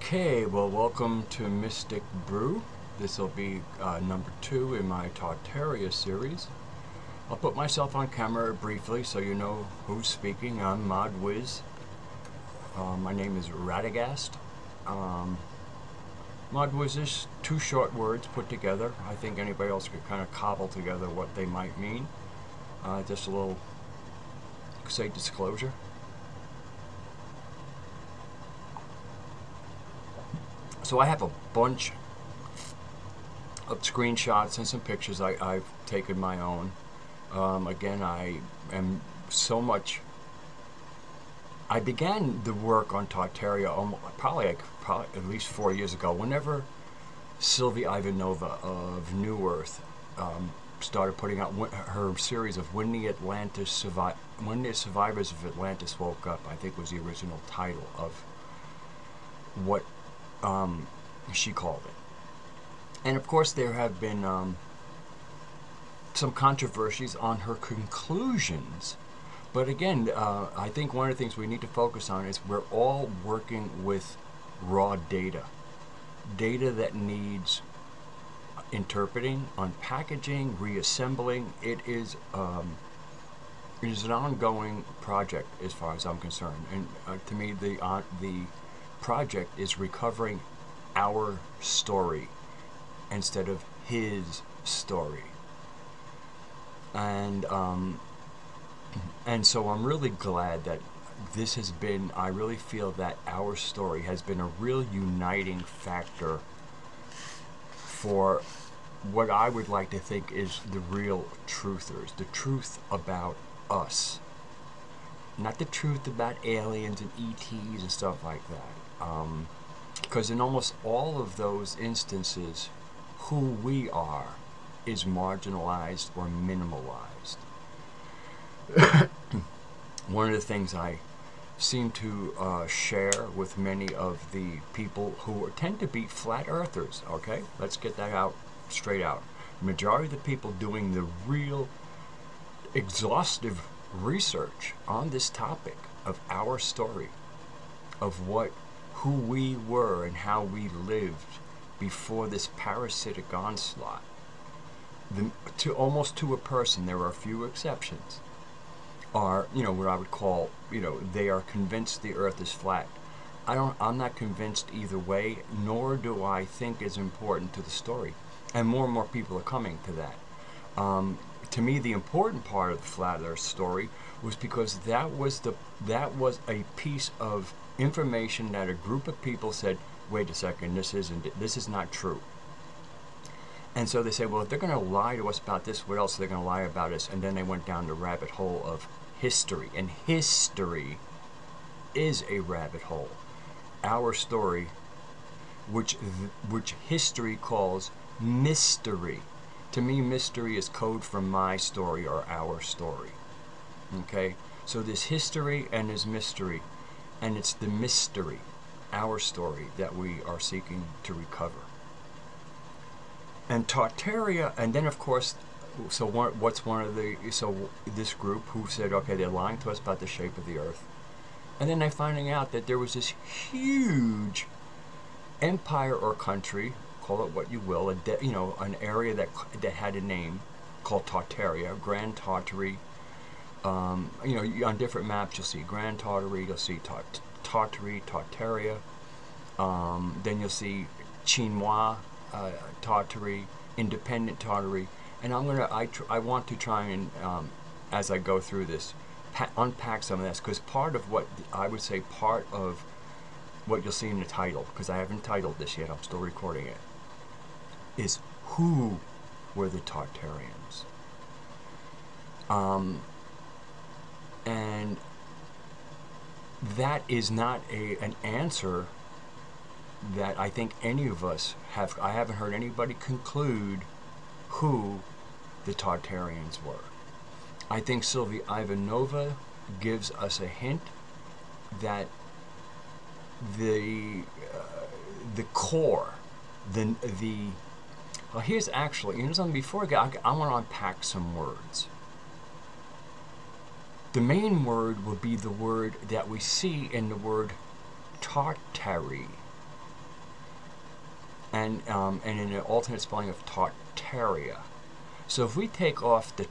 Okay, well, welcome to Mystic Brew. This will be number 2 in my Tartaria series. I'll put myself on camera briefly so you know who's speaking. I'm Mod Wiz. My name is Radagast. Mod Wiz is 2 short words put together. I think anybody else could kind of cobble together what they might mean. Just a little, say, disclosure. So I have a bunch of screenshots and some pictures I've taken my own. Again, I am so much... I began the work on Tartaria probably at least 4 years ago, whenever Sylvie Ivanova of New Earth started putting out her series of When the Survivors of Atlantis Woke Up. I think was the original title of what she called it. And of course there have been some controversies on her conclusions, but again, I think one of the things we need to focus on is we're all working with raw data that needs interpreting, unpackaging, reassembling. It is an ongoing project as far as I'm concerned, and to me the project is recovering our story instead of his story. And so I'm really glad that this has been, I really feel that our story has been a real uniting factor for what I would like to think is the real truthers, the truth about us. Not the truth about aliens and ETs and stuff like that. Because in almost all of those instances, who we are is marginalized or minimalized. One of the things I seem to share with many of the people who tend to be flat earthers, okay? Let's get that out straight out. The majority of the people doing the real exhaustive research on this topic of our story, of who we were and how we lived before this parasitic onslaught. Almost to a person, there are a few exceptions, are, what I would call, they are convinced the earth is flat. I'm not convinced either way, nor do I think it's important to the story. And more people are coming to that. To me, the important part of the flat earth story was because that was a piece of information that a group of people said, wait a second, this is not true. And so they say, well, if they're going to lie to us about this, what else are they going to lie about us? And then they went down the rabbit hole of history, and history is a rabbit hole. Our story, which history calls mystery. To me, mystery is code for my story or our story. Okay? So there's history and there's mystery. And it's the mystery, our story, that we are seeking to recover. And Tartaria, and then of course, so this group who said, okay, they're lying to us about the shape of the earth. And then they're finding out that there was this huge empire or country, call it what you will, an area that had a name called Tartaria, Grand Tartary. On different maps you'll see Grand Tartary, you'll see Tartary, Tartaria, then you'll see Chinois Tartary, Independent Tartary, and I want to try and, as I go through this, unpack some of this, because part of what you'll see in the title, because I haven't titled this yet, I'm still recording it, is who were the Tartarians? And that is not an answer that I think any of us have. I haven't heard anybody conclude who the Tartarians were. I think Sylvie Ivanova gives us a hint that the core, well, here's actually, something before I want to unpack some words. The main word will be the word that we see in the word Tartary. and in an alternate spelling of Tartaria. So if we take off the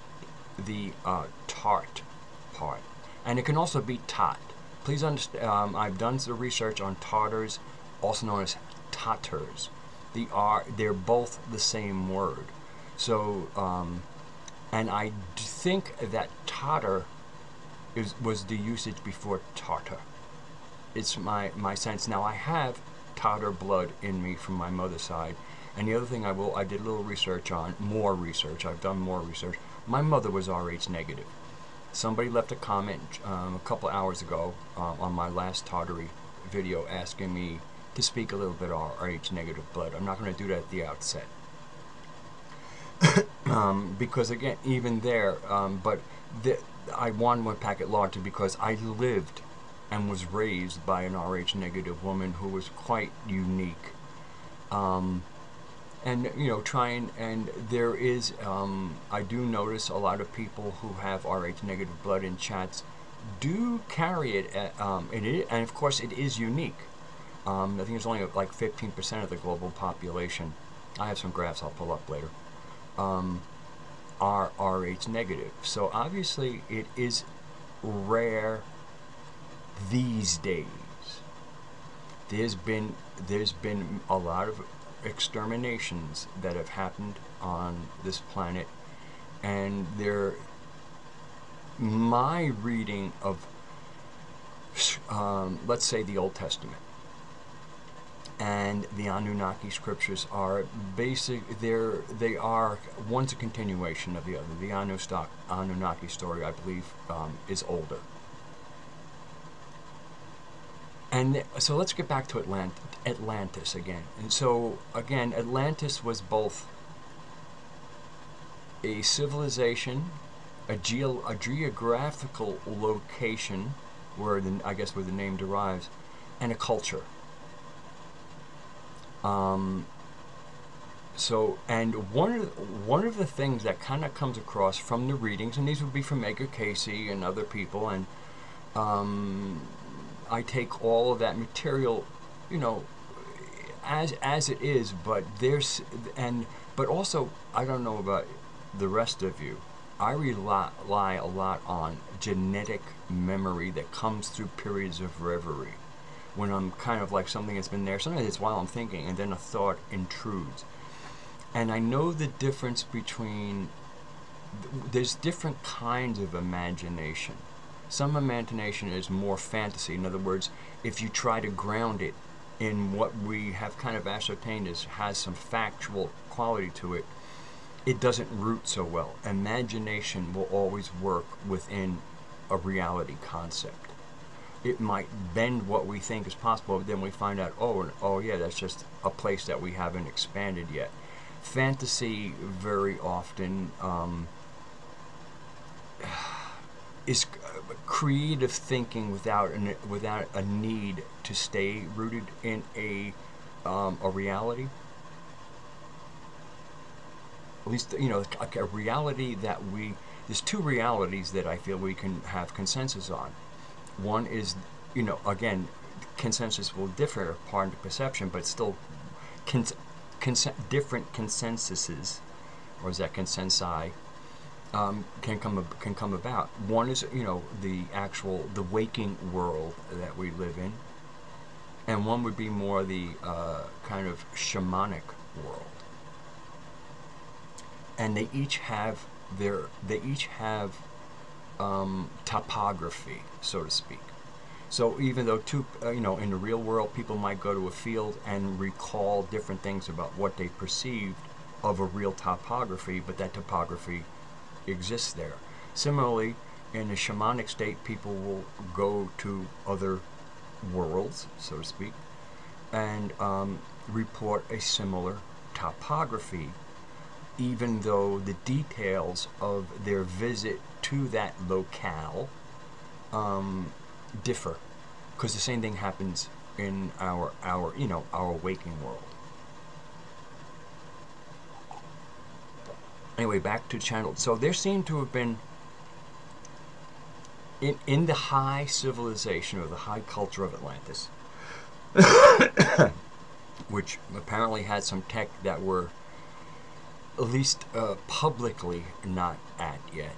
tart part, and it can also be tot. Please understand, I've done the research on Tartars, also known as Tatars. They're both the same word. So, and I think that Tatar was the usage before Tartar. It's my sense. Now, I have Tatar blood in me from my mother's side. And the other thing I did a little research on, I've done more research. My mother was Rh negative. Somebody left a comment a couple hours ago on my last Tartary video asking me to speak a little bit of Rh negative blood. I'm not going to do that at the outset. Because again, even there, I won one packet larger because I lived and was raised by an Rh negative woman who was quite unique. And and there is, I do notice a lot of people who have Rh negative blood in chats do carry it, and of course it is unique. I think it's only like 15% of the global population. I have some graphs I'll pull up later. Are Rh negative. So obviously it is rare these days. There's been a lot of exterminations that have happened on this planet, and my reading of let's say the Old Testament and the Anunnaki scriptures are they are one's a continuation of the other. The Anunnaki story, I believe, is older. And so let's get back to Atlantis again. And so again, Atlantis was both a civilization, a geographical location, where I guess where the name derives, and a culture. So, and one of the things that kind of comes across from the readings, and these would be from Edgar Casey and other people, and I take all of that material, as it is, but but also, I don't know about the rest of you, I rely a lot on genetic memory that comes through periods of reverie, when I'm kind of like something that's been there. Sometimes it's while I'm thinking, and then a thought intrudes. And I know the difference between, there's different kinds of imagination. Some imagination is more fantasy. In other words, if you try to ground it in what we have kind of ascertained has some factual quality to it, it doesn't root so well. Imagination will always work within a reality concept. It might bend what we think is possible, but then we find out, oh yeah, that's just a place that we haven't expanded yet. Fantasy very often is creative thinking without a need to stay rooted in a reality. At least, a reality that there's two realities that I feel we can have consensus on. One is, again, consensus will differ according to perception, but still different consensuses, or is that consensi, can come about. One is, the waking world that we live in, and one would be more the kind of shamanic world. And they each have topography, so to speak. So even though in the real world, people might go to a field and recall different things about what they perceived of a real topography, but that topography exists there. Similarly, in a shamanic state, people will go to other worlds, so to speak, and report a similar topography, even though the details of their visit to that locale differ, because the same thing happens in our waking world. Anyway, back to channel. So there seem to have been in the high civilization, or the high culture of Atlantis, which apparently had some tech that we're at least publicly not at yet.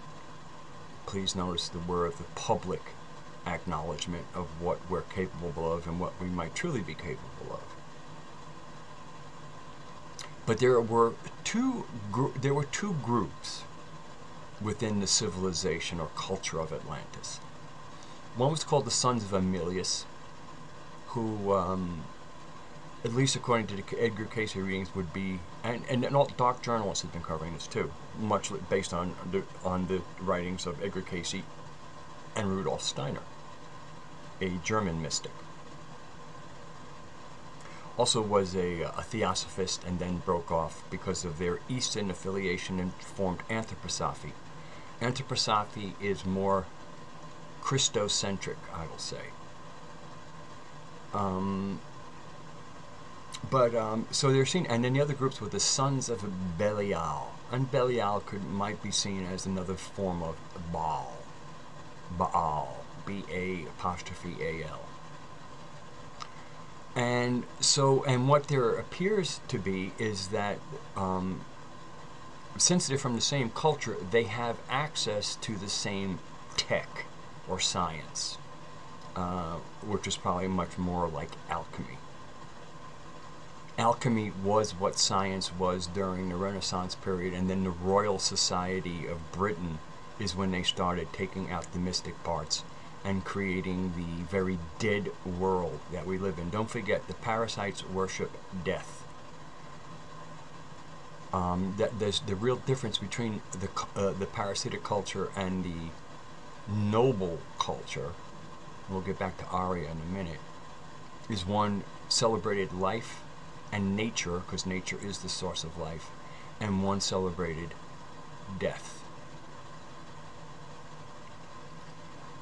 Please notice the word, the public acknowledgement of what we're capable of and what we might truly be capable of. But there were two groups within the civilization or culture of Atlantis. One was called the Sons of Emilius, who, at least according to the Edgar Cayce readings, would be, and all dark journalists have been covering this too, much based on the writings of Edgar Cayce and Rudolf Steiner, a German mystic. Also was a theosophist and then broke off because of their Eastern affiliation and formed Anthroposophy. Anthroposophy is more Christocentric, I will say. So they're seen, and then the other groups were the Sons of Belial, and Belial might be seen as another form of Baal, B-A''A''L. And so, and what there appears to be is that since they're from the same culture, they have access to the same tech or science, which is probably much more like alchemy. Alchemy was what science was during the Renaissance period, and then the Royal Society of Britain is when they started taking out the mystic parts and creating the very dead world that we live in. Don't forget, the parasites worship death. There's the real difference between the parasitic culture and the noble culture. We'll get back to Arya in a minute. Is one celebrated life and nature, because nature is the source of life, and one celebrated death.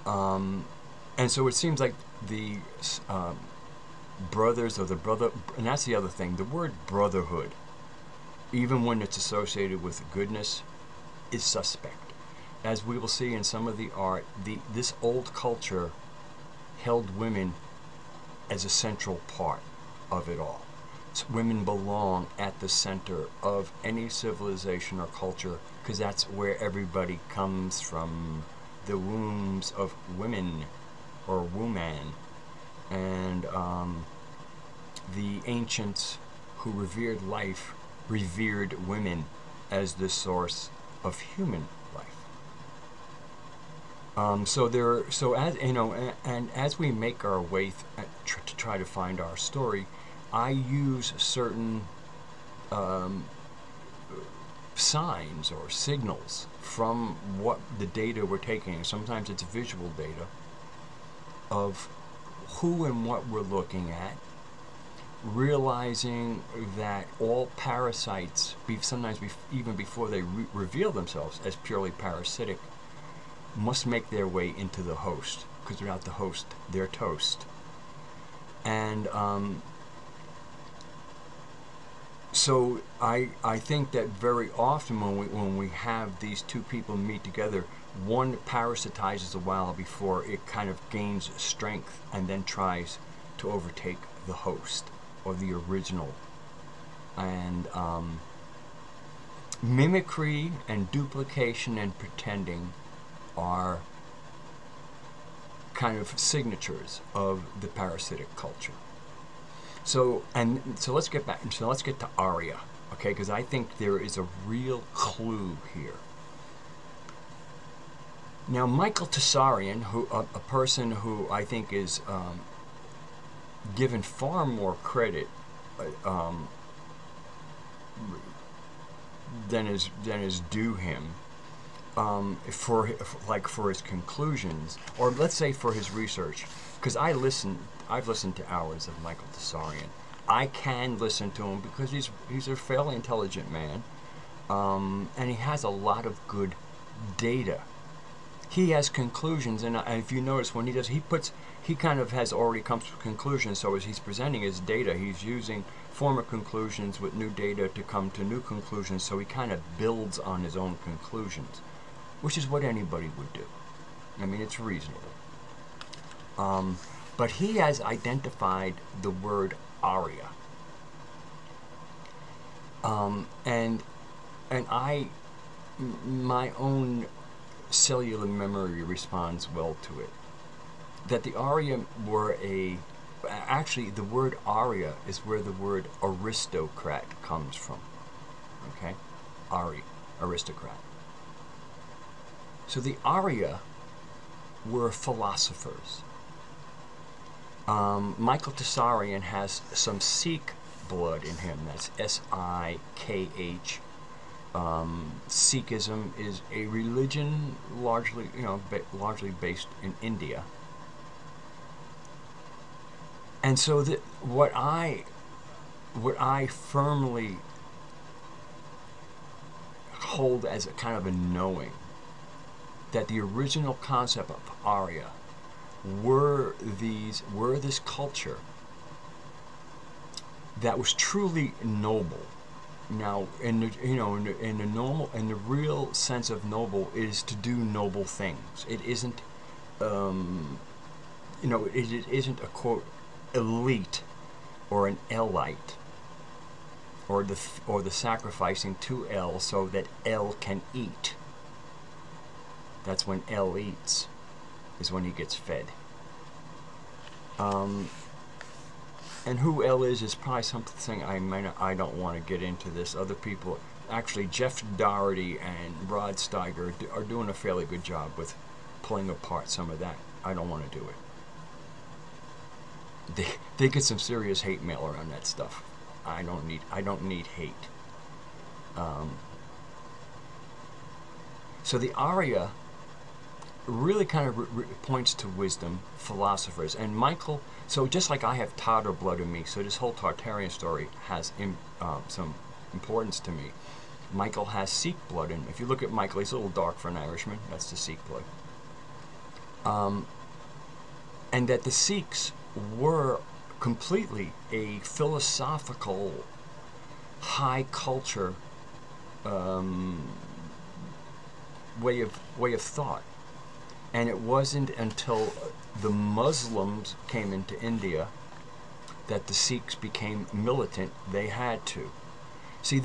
And so it seems like the brothers, or the brother, and that's the other thing, the word brotherhood, even when it's associated with goodness, is suspect. As we will see in some of the art, this old culture held women as a central part of it all. So women belong at the center of any civilization or culture, because that's where everybody comes from, the wombs of women, or woman. And the ancients who revered life revered women as the source of human life. So as you know, and as we make our way to try to find our story, I use certain signs or signals from what the data we're taking. Sometimes it's visual data of who and what we're looking at, realizing that all parasites, sometimes even before they reveal themselves as purely parasitic, must make their way into the host, because without the host, they're toast. And so I think that very often when we have these two people meet together, one parasitizes a while before it kind of gains strength and then tries to overtake the host or the original. And mimicry and duplication and pretending are kind of signatures of the parasitic culture. So let's get back. So let's get to Arya, okay? Because I think there is a real clue here. Now, Michael Tsarian, a person who I think is given far more credit than is due him, for his conclusions, or let's say for his research, because I've listened to hours of Michael Tsarian. I can listen to him because he's a fairly intelligent man, and he has a lot of good data. He has conclusions, and if you notice when he does, he kind of has already come to conclusions. So as he's presenting his data, he's using former conclusions with new data to come to new conclusions. So he kind of builds on his own conclusions, which is what anybody would do. I mean, it's reasonable. But he has identified the word Arya And my own cellular memory responds well to it. That the Arya were actually the word Arya is where the word aristocrat comes from. Okay? Aristocrat. So the Arya were philosophers. Michael Tartaria has some Sikh blood in him. That's S-I-K-H. Sikhism is a religion largely, largely based in India. And so what I firmly hold as a kind of a knowing that the original concept of Arya were this culture that was truly noble. Now, in the real sense of noble is to do noble things. It isn't, it isn't a quote elite or an elite, or the sacrificing to El so that El can eat. That's when El eats, is when he gets fed. And who El is probably something I don't want to get into this. Other people, actually Jeff Doherty and Rod Steiger are doing a fairly good job with pulling apart some of that. I don't want to do it. They get some serious hate mail around that stuff. I don't need hate. So the Arya really kind of points to wisdom, philosophers, and Michael. So just like I have Tatar blood in me, so this whole Tartarian story has some importance to me. Michael has Sikh blood, and if you look at Michael, he's a little dark for an Irishman. That's the Sikh blood. And that the Sikhs were completely a philosophical, high culture way of thought. And it wasn't until the Muslims came into India that the Sikhs became militant. They had to. See,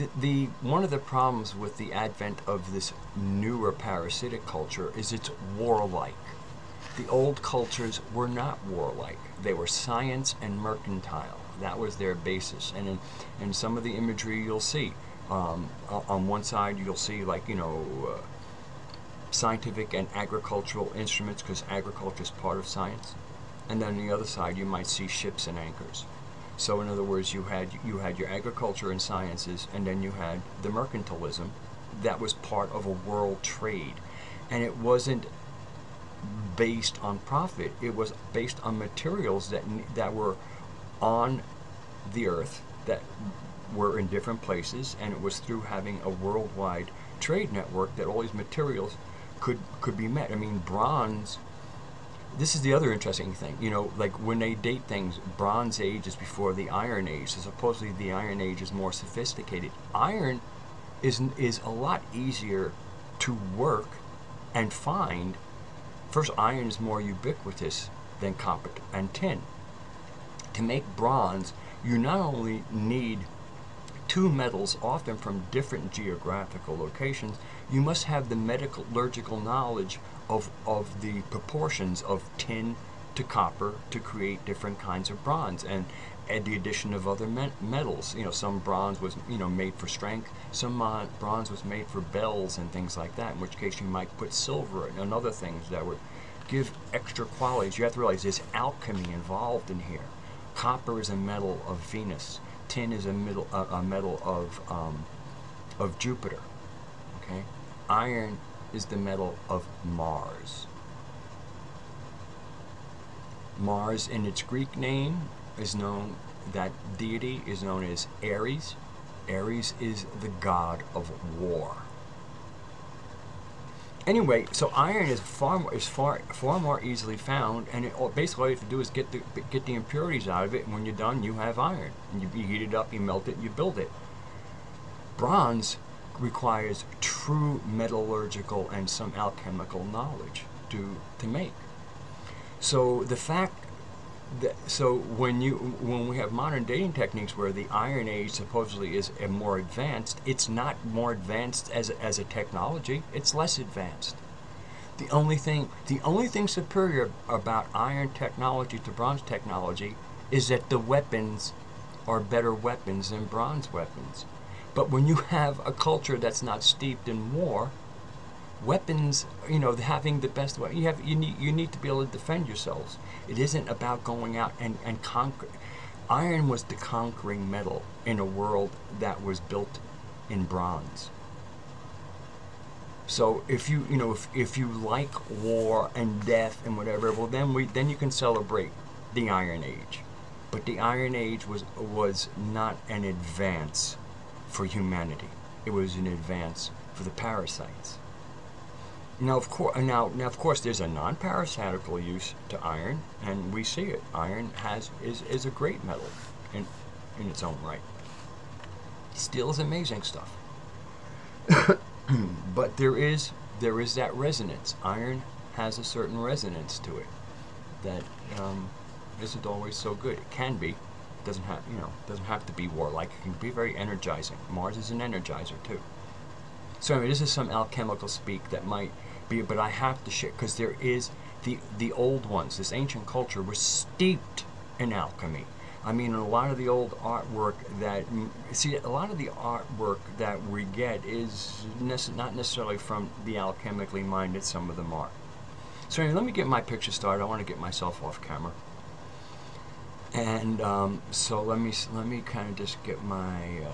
one of the problems with the advent of this newer parasitic culture is it's warlike. The old cultures were not warlike. They were science and mercantile. That was their basis. And in some of the imagery you'll see, on one side you'll see scientific and agricultural instruments, because agriculture is part of science, and then on the other side you might see ships and anchors. So in other words, you had your agriculture and sciences, and then you had the mercantilism that was part of a world trade, and it wasn't based on profit. It was based on materials that were on the earth, that were in different places, and it was through having a worldwide trade network that all these materials could be met. I mean, bronze, this is the other interesting thing, like when they date things, Bronze Age is before the Iron Age, so supposedly the Iron Age is more sophisticated. Iron is a lot easier to work and find. First, iron is more ubiquitous than copper and tin. To make bronze, you not only need two metals, often from different geographical locations, you must have the metallurgical knowledge of the proportions of tin to copper to create different kinds of bronze, and the addition of other metals. Some bronze was made for strength, some bronze was made for bells and things like that, in which case you might put silver and other things that would give extra qualities. You have to realize there's alchemy involved in here. Copper is a metal of Venus. Tin is a metal of Jupiter. Okay, iron is the metal of Mars. Mars, in its Greek name, that deity is known as Ares. Ares is the god of war. Anyway, so iron is far more easily found, and basically all you have to do is get the impurities out of it, and when you're done, you have iron. And you heat it up, you melt it, you build it. Bronze requires true metallurgical and some alchemical knowledge to make. So the fact So when we have modern dating techniques where the Iron Age supposedly is more advanced, it's not more advanced as a technology. It's less advanced. The only thing superior about iron technology to bronze technology is that the weapons are better weapons than bronze weapons. But when you have a culture that's not steeped in war, weapons, having the best weapon, you need to be able to defend yourselves. It isn't about going out and conquer. Iron was the conquering metal in a world that was built in bronze. So if you like war and death and whatever, well then you can celebrate the Iron Age. But the Iron Age was not an advance for humanity. It was an advance for the parasites. Now, of course, there's a non-parasitical use to iron, and we see it. Iron is a great metal in its own right. Steel is amazing stuff. But there is that resonance. Iron has a certain resonance to it that isn't always so good. It can be. Doesn't have to be warlike. It can be very energizing. Mars is an energizer too. So anyway, this is some alchemical speak that might be, but I have to share because there is the old ones. This ancient culture was steeped in alchemy. I mean, a lot of the old artwork that we get is not necessarily from the alchemically minded. Some of them are. So anyway, let me get my picture started. I want to get myself off camera. And so let me kind of just get my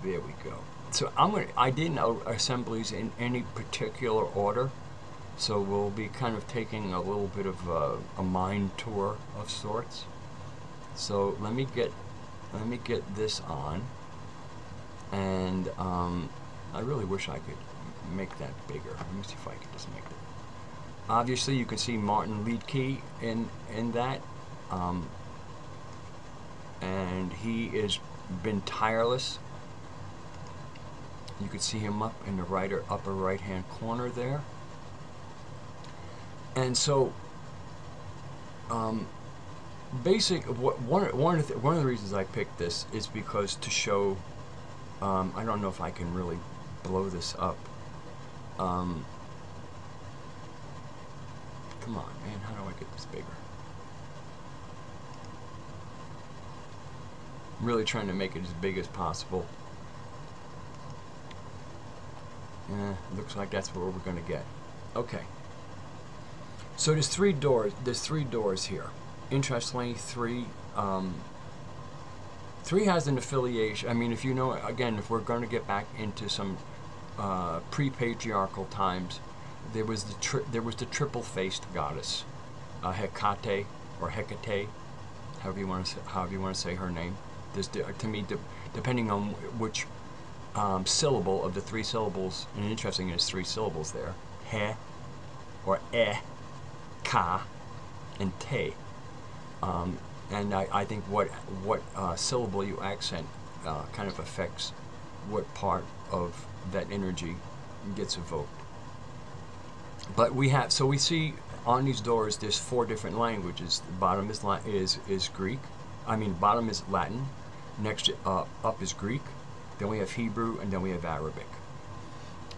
there we go. So I didn't assemblies in any particular order, so we'll be kind of taking a little bit of a mind tour of sorts. So let me get this on, and I really wish I could make that bigger. Let me see if I can just make it. Obviously, you can see Martin Liedtke in that. And he has been tireless. You can see him up in the upper right hand corner there. And so one of the reasons I picked this is because to show I don't know if I can really blow this up. Come on, man, how do I get this bigger? I'm really trying to make it as big as possible. Looks like that's what we're going to get. Okay. So there's three doors. There's three doors here. Interestingly, three has an affiliation. I mean, if you know, again, if we're going to get back into some pre-patriarchal times, there was the triple-faced goddess, Hecate or Hecate, however you want to say her name. To me, depending on which syllable of the three syllables, and interesting, there's three syllables there: he, or ka, and te. And I think what syllable you accent kind of affects what part of that energy gets evoked. But we see on these doors there's 4 different languages. The bottom is Greek. I mean, bottom is Latin. Next up is Greek. Then we have Hebrew, and then we have Arabic.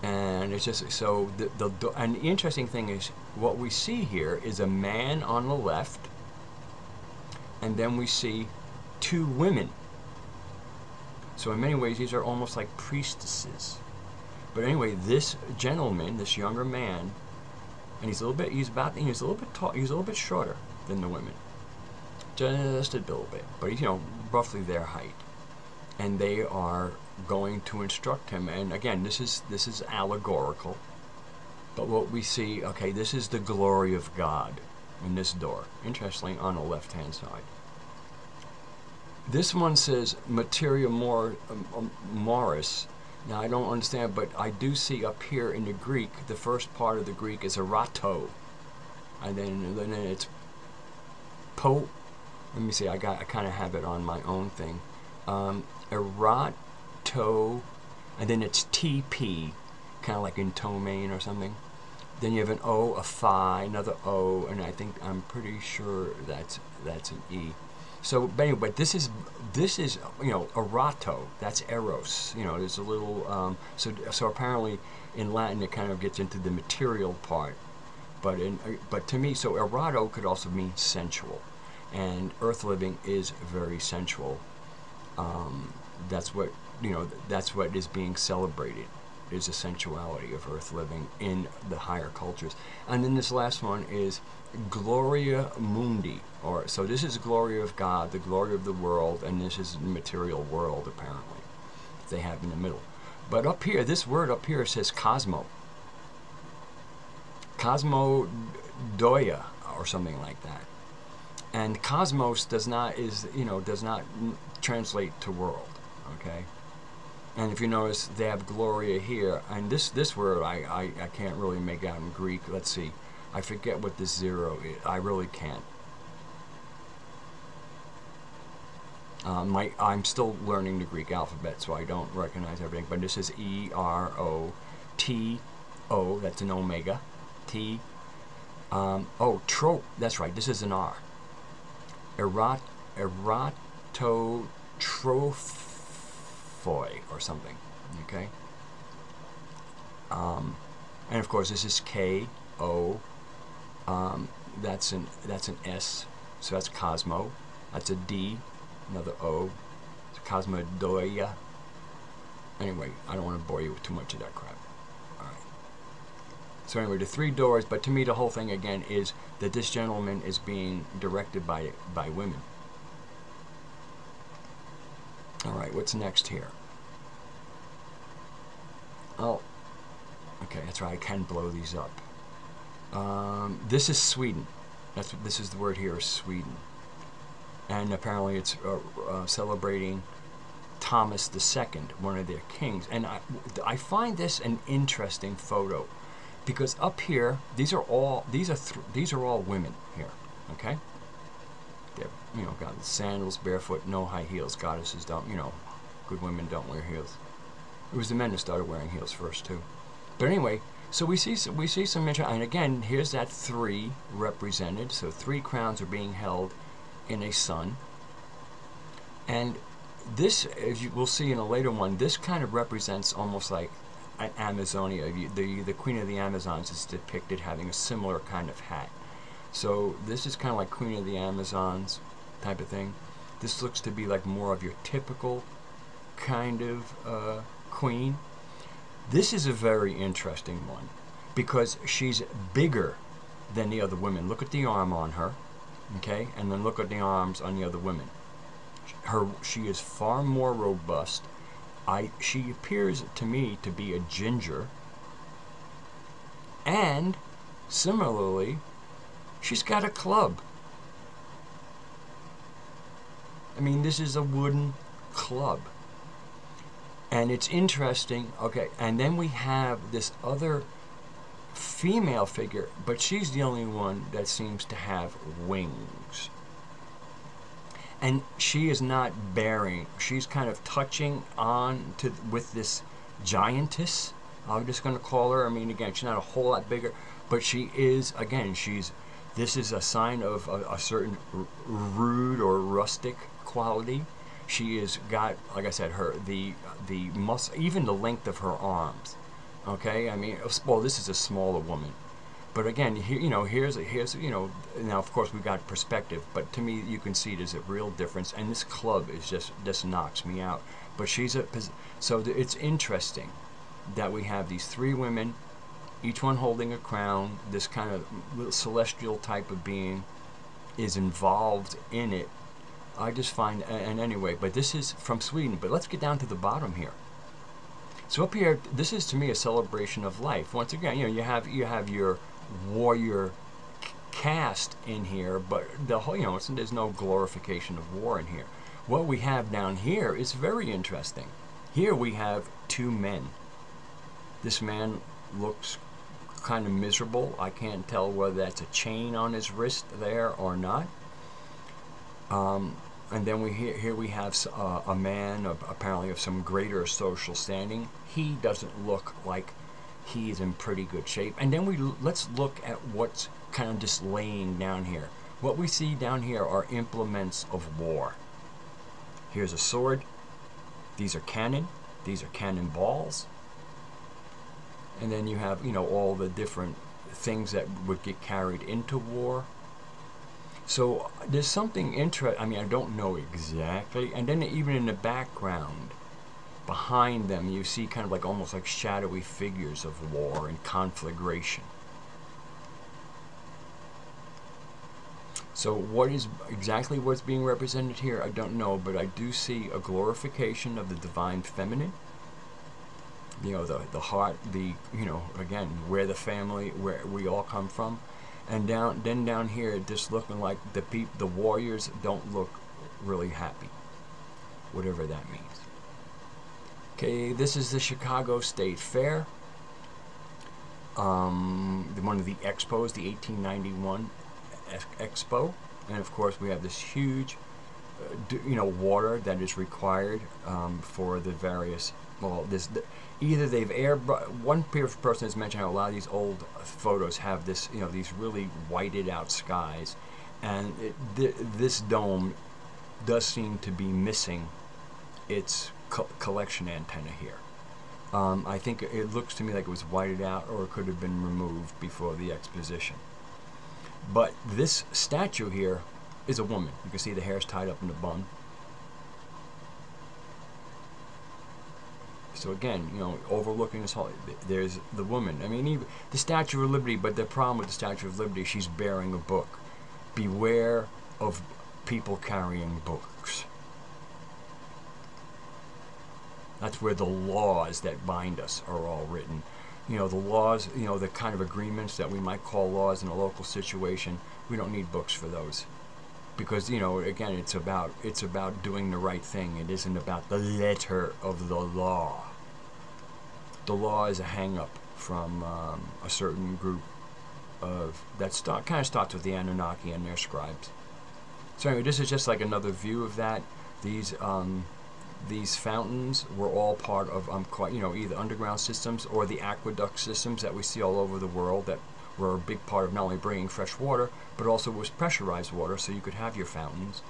And it's just so and the interesting thing is what we see here is a man on the left, and then we see 2 women. So in many ways, these are almost like priestesses. But anyway, this gentleman, this younger man, and he's a little bit shorter than the women, just a little bit, but he's roughly their height, and they are going to instruct him. And again, this is allegorical, but what we see, okay, this is the glory of God in this door. Interestingly, on the left hand side, this one says materia moris. Now I don't understand, but I do see up here in the Greek, the first part of the Greek is erato, and then it's po. Let me see. I kind of have it on my own thing. Erato, and then it's TP, kind of like in Tomain or something. Then you have an O, a phi, another O, and I'm pretty sure that's an E. So, but anyway, this is erato. That's eros. There's a little. So apparently in Latin it kind of gets into the material part, but to me, so erato could also mean sensual, and earth living is very sensual. That's what That's what is being celebrated. Is the sensuality of earth living in the higher cultures. And then this last one is Gloria Mundi, so this is glory of God, the glory of the world, and this is the material world apparently they have in the middle. But up here, this word up here says cosmo, cosmodoia, or something like that. And cosmos does not translate to world, okay? And if you notice, they have Gloria here, and this word I can't really make out in Greek. Let's see, I forget what this zero is. I really can't. I'm still learning the Greek alphabet, so I don't recognize everything. But this is EROTO. That's an omega. T. Trope. That's right. This is an R. Eratotroph. Or something, okay. And of course this is K-O. That's an S, so that's Cosmo. That's a D, another O. It's Cosmodoia. Anyway, I don't want to bore you with too much of that crap. All right. So anyway, the three doors. But to me, the whole thing again is that this gentleman is being directed by women. All right, what's next here? Oh, okay, that's right. I can blow these up. This is Sweden. This is the word here, is Sweden, and apparently it's celebrating Thomas II, one of their kings. And I find this an interesting photo because up here, these are all women here. Okay. They're, got sandals, barefoot, no high heels. Goddesses don't, good women don't wear heels. It was the men who started wearing heels first too. But anyway, so we see some interest, and again, here's that 3 represented. So 3 crowns are being held in a sun, and this, as you will see in a later one, this kind of represents almost like an Amazonia. The Queen of the Amazons is depicted having a similar kind of hat. So this is kind of like Queen of the Amazons type of thing. This looks to be like more of your typical kind of queen. This is a very interesting one because she's bigger than the other women. Look at the arm on her, okay, and then look at the arms on the other women. She is far more robust. She appears to me to be a ginger, and similarly, she's got a club. I mean, this is a wooden club. And it's interesting, okay, and then we have this other female figure, but she's the only one that seems to have wings. And she is not bearing, she's kind of touching on with this giantess, I'm just going to call her. I mean, again, she's not a whole lot bigger, but she is, again, this is a sign of a certain rude or rustic quality. She has got, like I said, the muscle, even the length of her arms. Okay, I mean, well, this is a smaller woman, but again, here's now of course we've got perspective, but to me you can see there's a real difference, and this club is just knocks me out. But so it's interesting that we have these 3 women, each one holding a crown. This kind of celestial type of being is involved in it. I just find, and anyway, but this is from Sweden. But let's get down to the bottom here. So up here, this is to me a celebration of life. Once again, you have your warrior caste in here, but the whole, there's no glorification of war in here. What we have down here is very interesting. Here we have 2 men. This man looks kind of miserable. I can't tell whether that's a chain on his wrist there or not. And then here we have a man apparently of some greater social standing. He doesn't look like he's in pretty good shape. And then let's look at what's kind of just laying down here. What we see down here are implements of war. Here's a sword. These are cannon. These are cannonballs. And then you have, you know, all the different things that would get carried into war. So there's something interesting. I mean, I don't know exactly. And then even in the background, behind them, you see kind of like almost like shadowy figures of war and conflagration. So what is exactly what's being represented here, I don't know, but I do see a glorification of the divine feminine. You know, the heart, the, you know, again, where the family, where we all come from. And down here, just looking like the warriors don't look really happy, whatever that means. Okay, this is the Chicago State Fair. One of the expos, the 1891 expo. And of course, we have this huge, you know, water that is required for the various, well, either they've one person has mentioned how a lot of these old photos have this, you know, these really whited out skies, and this dome does seem to be missing its collection antenna here. I think it looks to me like it was whited out, or it could have been removed before the exposition. But this statue here is a woman. You can see the hair's tied up in a bun. So again, you know, overlooking this whole, there's the woman. I mean, even the Statue of Liberty, but the problem with the Statue of Liberty, she's bearing a book. Beware of people carrying books. That's where the laws that bind us are all written. You know, the laws, you know, the kind of agreements that we might call laws in a local situation, we don't need books for those. Because, you know, again, it's about doing the right thing. It isn't about the letter of the law. The law is a hang-up from a certain group of, that kind of starts with the Anunnaki and their scribes. So anyway, this is just like another view of that. These fountains were all part of, you know, either underground systems or the aqueduct systems that we see all over the world that were a big part of not only bringing fresh water, but also was pressurized water, so you could have your fountains.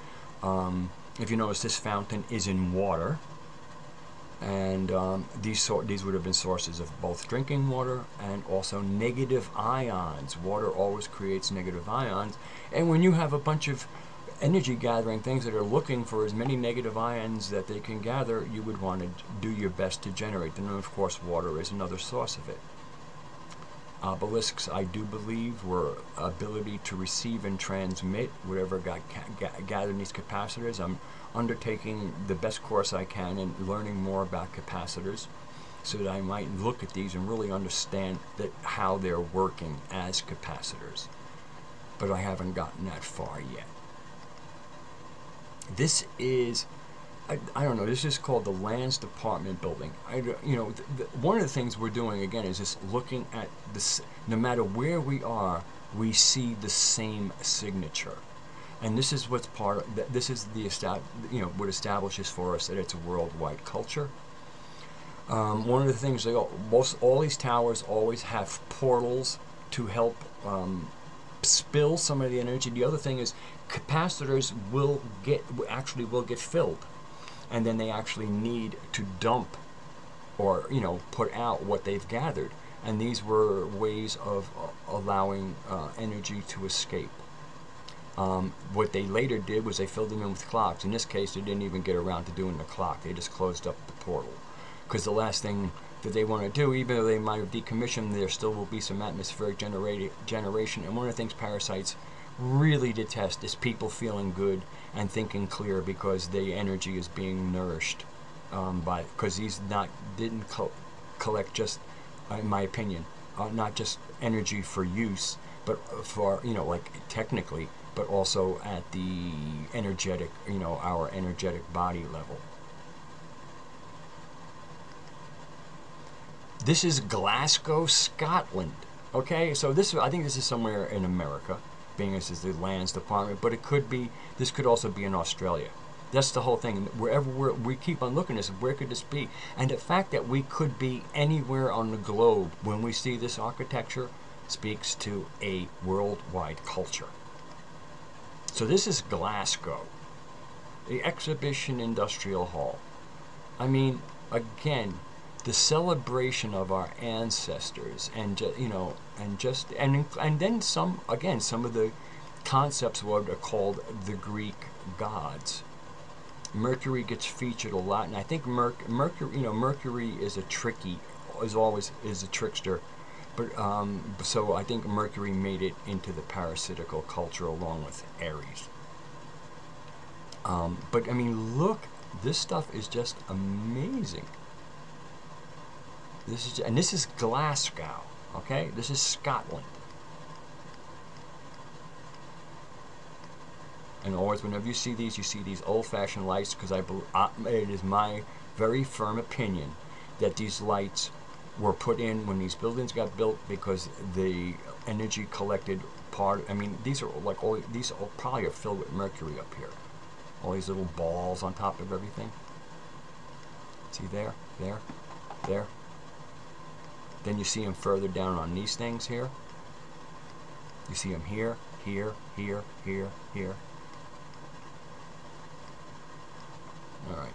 If you notice, this fountain is in water, and these would have been sources of both drinking water and also negative ions. Water always creates negative ions, and when you have a bunch of energy gathering things that are looking for as many negative ions that they can gather, you would want to do your best to generate them. And of course, water is another source of it. Obelisks, I do believe, were ability to receive and transmit whatever got gathered in these capacitors. I'm undertaking the best course I can in learning more about capacitors, so that I might look at these and really understand how they're working as capacitors. But I haven't gotten that far yet. This is, I don't know, this is called the Lands Department building. You know, one of the things we're doing, again, is just looking at this. No matter where we are, we see the same signature. And this is what's part of, this is the, you know, what establishes for us that it's a worldwide culture. One of the things, all these towers always have portals to help spill some of the energy. The other thing is capacitors will get filled, and then they actually need to dump or, you know, put out what they've gathered, and these were ways of allowing energy to escape. What they later did was they filled them in with clocks. In this case, they didn't even get around to doing the clock. They just closed up the portal, because the last thing that they want to do, even though they might have decommissioned, there still will be some atmospheric generation. And one of the things parasites really detest is people feeling good and thinking clear, because the energy is being nourished because these didn't collect just, in my opinion, not just energy for use, but for, you know, like technically, but also at the energetic, you know, our energetic body level. This is Glasgow, Scotland. Okay, so I think this is somewhere in America, being this is the Lands Department, but this could also be in Australia. That's the whole thing. Wherever we keep on looking at this, where could this be? And the fact that we could be anywhere on the globe when we see this architecture speaks to a worldwide culture. So this is Glasgow, the Exhibition Industrial Hall. I mean, again, the celebration of our ancestors, and and then some of the concepts what are called the Greek gods. Mercury gets featured a lot, and I think Mercury is a trickster, but so I think Mercury made it into the parasitical culture along with Aries. But I mean, look, this stuff is just amazing. This is Glasgow, okay? This is Scotland. And always, whenever you see these old-fashioned lights, because it is my very firm opinion that these lights were put in when these buildings got built because the energy collected I mean, these are like these probably are filled with mercury up here. All these little balls on top of everything. See there, there, there. Then you see them further down on these things here. You see them here, here, here, here, here. All right.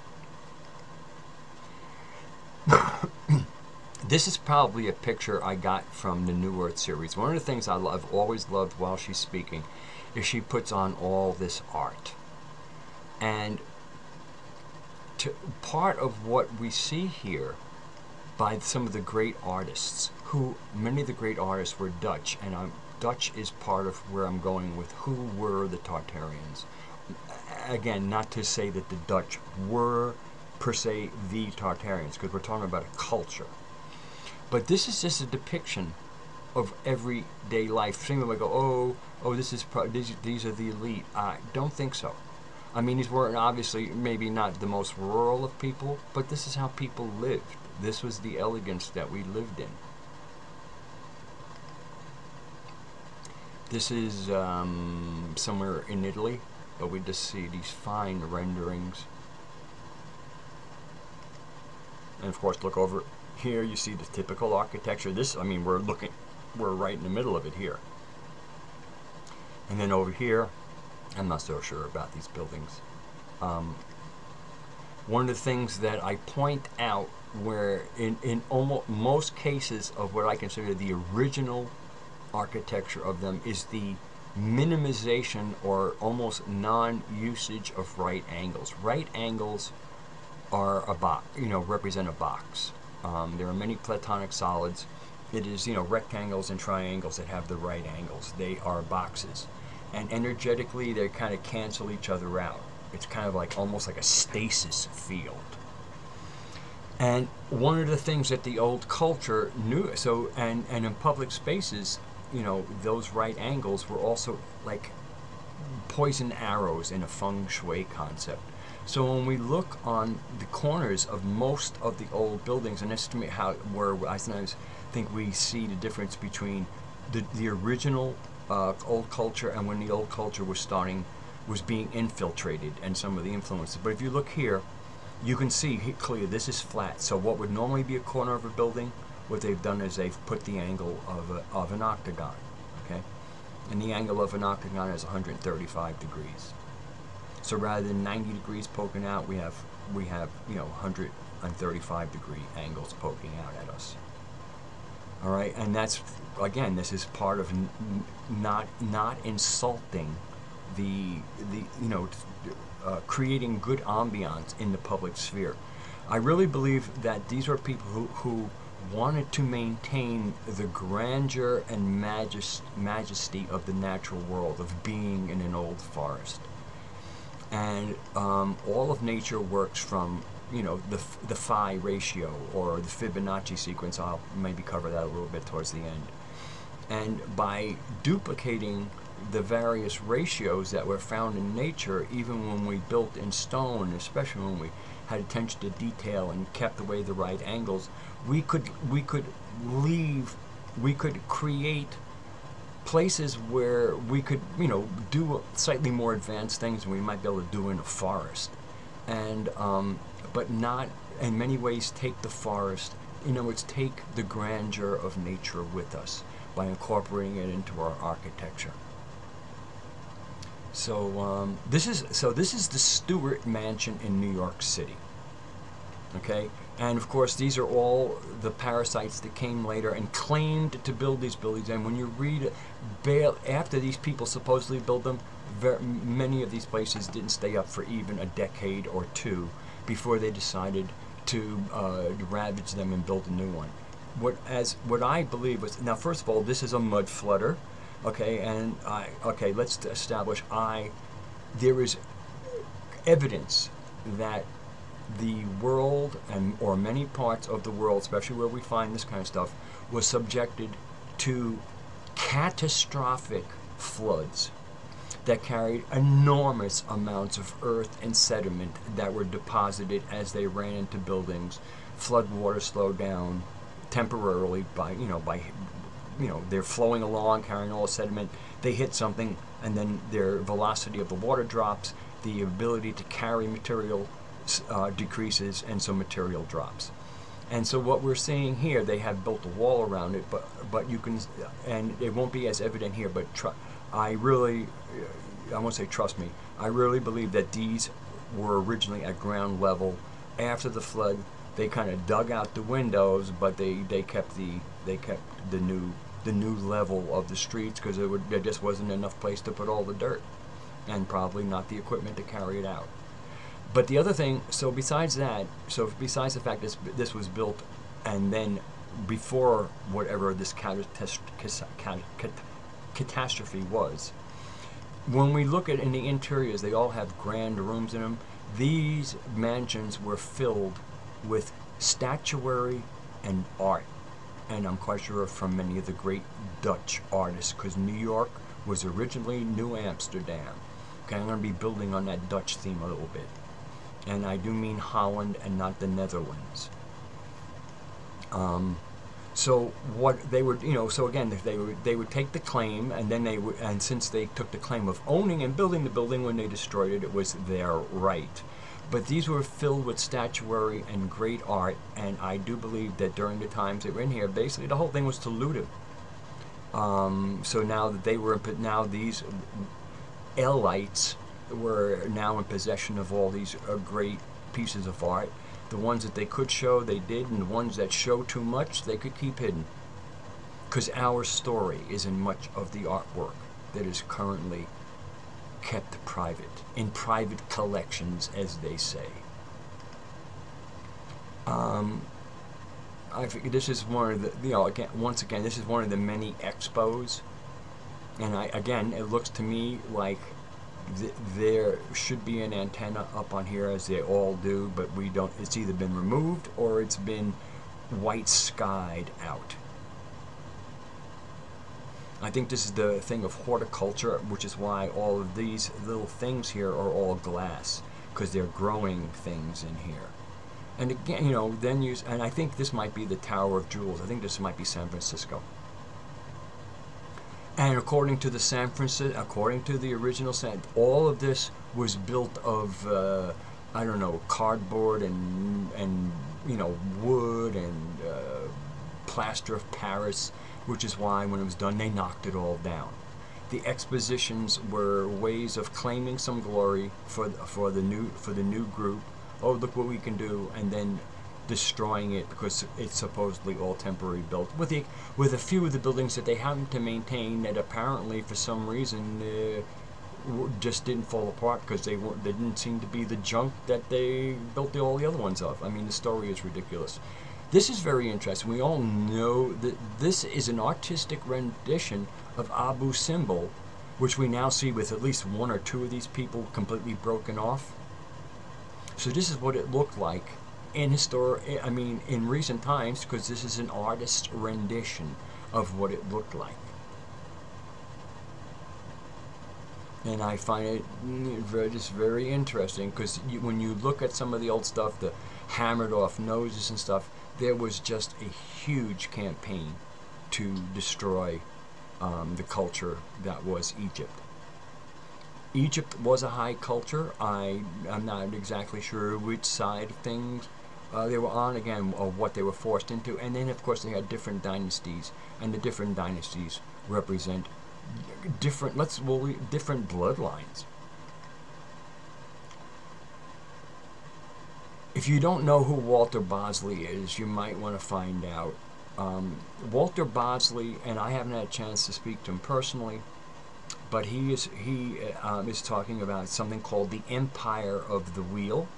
This is probably a picture I got from the New Earth series. One of the things I've always loved while she's speaking is she puts on all this art. And part of what we see here by some of the great artists, many of the great artists were Dutch, and Dutch is part of where I'm going with who were the Tartarians. Again, not to say that the Dutch were per se the Tartarians, because we're talking about a culture. But this is just a depiction of everyday life. Some people might go, oh, these are the elite. I don't think so. I mean, these weren't obviously maybe not the most rural of people, but this is how people lived. This was the elegance that we lived in. This is somewhere in Italy, but we just see these fine renderings. And of course, look over here, you see the typical architecture. This, I mean, we're right in the middle of it here. And then over here, I'm not so sure about these buildings. One of the things that I point out, where in almost most cases of what I consider the original architecture of them, is the minimization or almost non-usage of right angles. Right angles are a box, represent a box. There are many platonic solids. It is, rectangles and triangles that have the right angles. They are boxes. And energetically, they kind of cancel each other out. It's kind of like almost like a stasis field. And one of the things that the old culture knew, and in public spaces, those right angles were also like poison arrows in a feng shui concept. So when we look on the corners of most of the old buildings, and that's to me where I sometimes think we see the difference between the original old culture and when the old culture was being infiltrated and some of the influences. But if you look here, you can see clearly this is flat. So what would normally be a corner of a building, what they've done is they've put the angle of an octagon, okay? And the angle of an octagon is 135 degrees. So rather than 90 degrees poking out, we have 135 degree angles poking out at us. All right, and that's, again, this is part of not insulting creating good ambiance in the public sphere. I really believe that these are people who wanted to maintain the grandeur and majesty of the natural world, of being in an old forest. And all of nature works from, the phi ratio or the Fibonacci sequence. I'll maybe cover that a little bit towards the end. And by duplicating the various ratios that were found in nature, even when we built in stone, especially when we had attention to detail and kept away the right angles, we could create places where we could, do slightly more advanced things than we might be able to do in a forest. and but not in many ways take the forest. In other words, take the grandeur of nature with us by incorporating it into our architecture. So this is the Stewart Mansion in New York City. Okay, and of course these are all the parasites that came later and claimed to build these buildings. And when you read after these people supposedly built them, many of these places didn't stay up for even a decade or two before they decided to ravage them and build a new one. What I believe was, now first of all, this is a mud flutter, okay, and let's establish there is evidence that the world or many parts of the world, especially where we find this kind of stuff, was subjected to catastrophic floods that carried enormous amounts of earth and sediment that were deposited as they ran into buildings. Flood water slowed down temporarily by they're flowing along, carrying all the sediment. They hit something, and then their velocity of the water drops. The ability to carry material decreases, and so material drops. And so what we're seeing here, they have built a wall around it, but you can, and it won't be as evident here, but I won't say trust me, I really believe that these were originally at ground level. After the flood, they kind of dug out the windows, but they kept the new level of the streets, because there just wasn't enough place to put all the dirt, and probably not the equipment to carry it out. But the other thing, besides the fact that this was built and then before whatever this catastrophe was, when we look at in the interiors, they all have grand rooms in them. These mansions were filled with statuary and art, and I'm quite sure from many of the great Dutch artists, because New York was originally New Amsterdam. Okay, I'm going to be building on that Dutch theme a little bit. And I do mean Holland and not the Netherlands. So what they would, so again, they would take the claim, and then and since they took the claim of owning and building the building, when they destroyed it, it was their right. But these were filled with statuary and great art, and I do believe that during the times they were in here, basically the whole thing was to loot it. So now that now these elites were now in possession of all these great pieces of art. The ones that they could show, they did, and the ones that show too much, they could keep hidden. Because our story is in much of the artwork that is currently kept private, in private collections, as they say. I think this is one of the, once again, this is one of the many expos, and again, it looks to me like there should be an antenna up on here, as they all do, but we don't. It's either been removed or it's been white skied out. I think this is the thing of horticulture, which is why all of these little things here are all glass, because they're growing things in here. And again, and I think this might be the Tower of Jewels. I think this might be San Francisco. And according to the original all of this was built of cardboard and wood and plaster of Paris, which is why when it was done they knocked it all down. The expositions were ways of claiming some glory for the new group. Oh, look what we can do, and then destroying it because it's supposedly all temporary built, with a few of the buildings that they happen to maintain that apparently for some reason just didn't fall apart, because they didn't seem to be the junk that they built all the other ones of. I mean, the story is ridiculous. This is very interesting. We all know that this is an artistic rendition of Abu Simbel, which we now see with at least one or two of these people completely broken off. So this is what it looked like in recent times, because this is an artist's rendition of what it looked like. And I find it just very interesting, because when you look at some of the old stuff, the hammered off noses and stuff, there was just a huge campaign to destroy the culture that was Egypt. Egypt was a high culture. I'm not exactly sure which side of things they were on, again, or what they were forced into. And then, of course, they had different dynasties, and the different dynasties represent different, different bloodlines. If you don't know who Walter Bosley is, you might want to find out. Walter Bosley, and I haven't had a chance to speak to him personally, but he is talking about something called the Empire of the Wheel.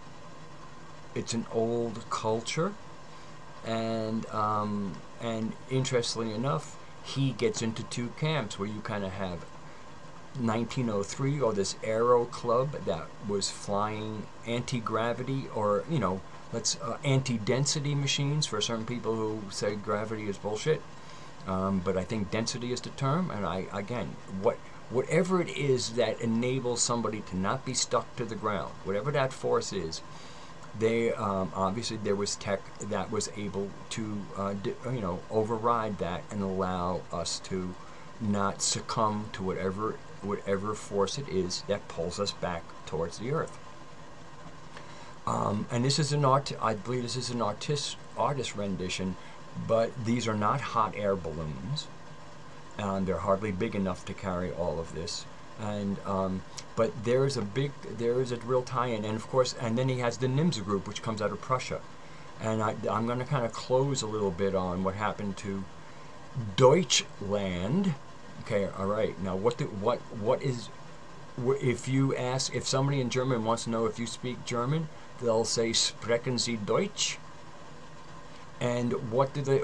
It's an old culture, and interestingly enough, he gets into two camps where you kind of have 1903, or this Aero Club that was flying anti-gravity, or anti-density machines for certain people who say gravity is bullshit. But I think density is the term, and whatever it is that enables somebody to not be stuck to the ground, whatever that force is, they obviously there was tech that was able to override that and allow us to not succumb to whatever force it is that pulls us back towards the earth. And this is I believe this is an artist rendition, but these are not hot air balloons. They're hardly big enough to carry all of this. And but there is a real tie-in, and of course, and then he has the Nimsa group, which comes out of Prussia. And I'm going to kind of close a little bit on what happened to Deutschland. Okay, all right. Now, if somebody in German wants to know if you speak German, they'll say "Sprechen Sie Deutsch?" And what do the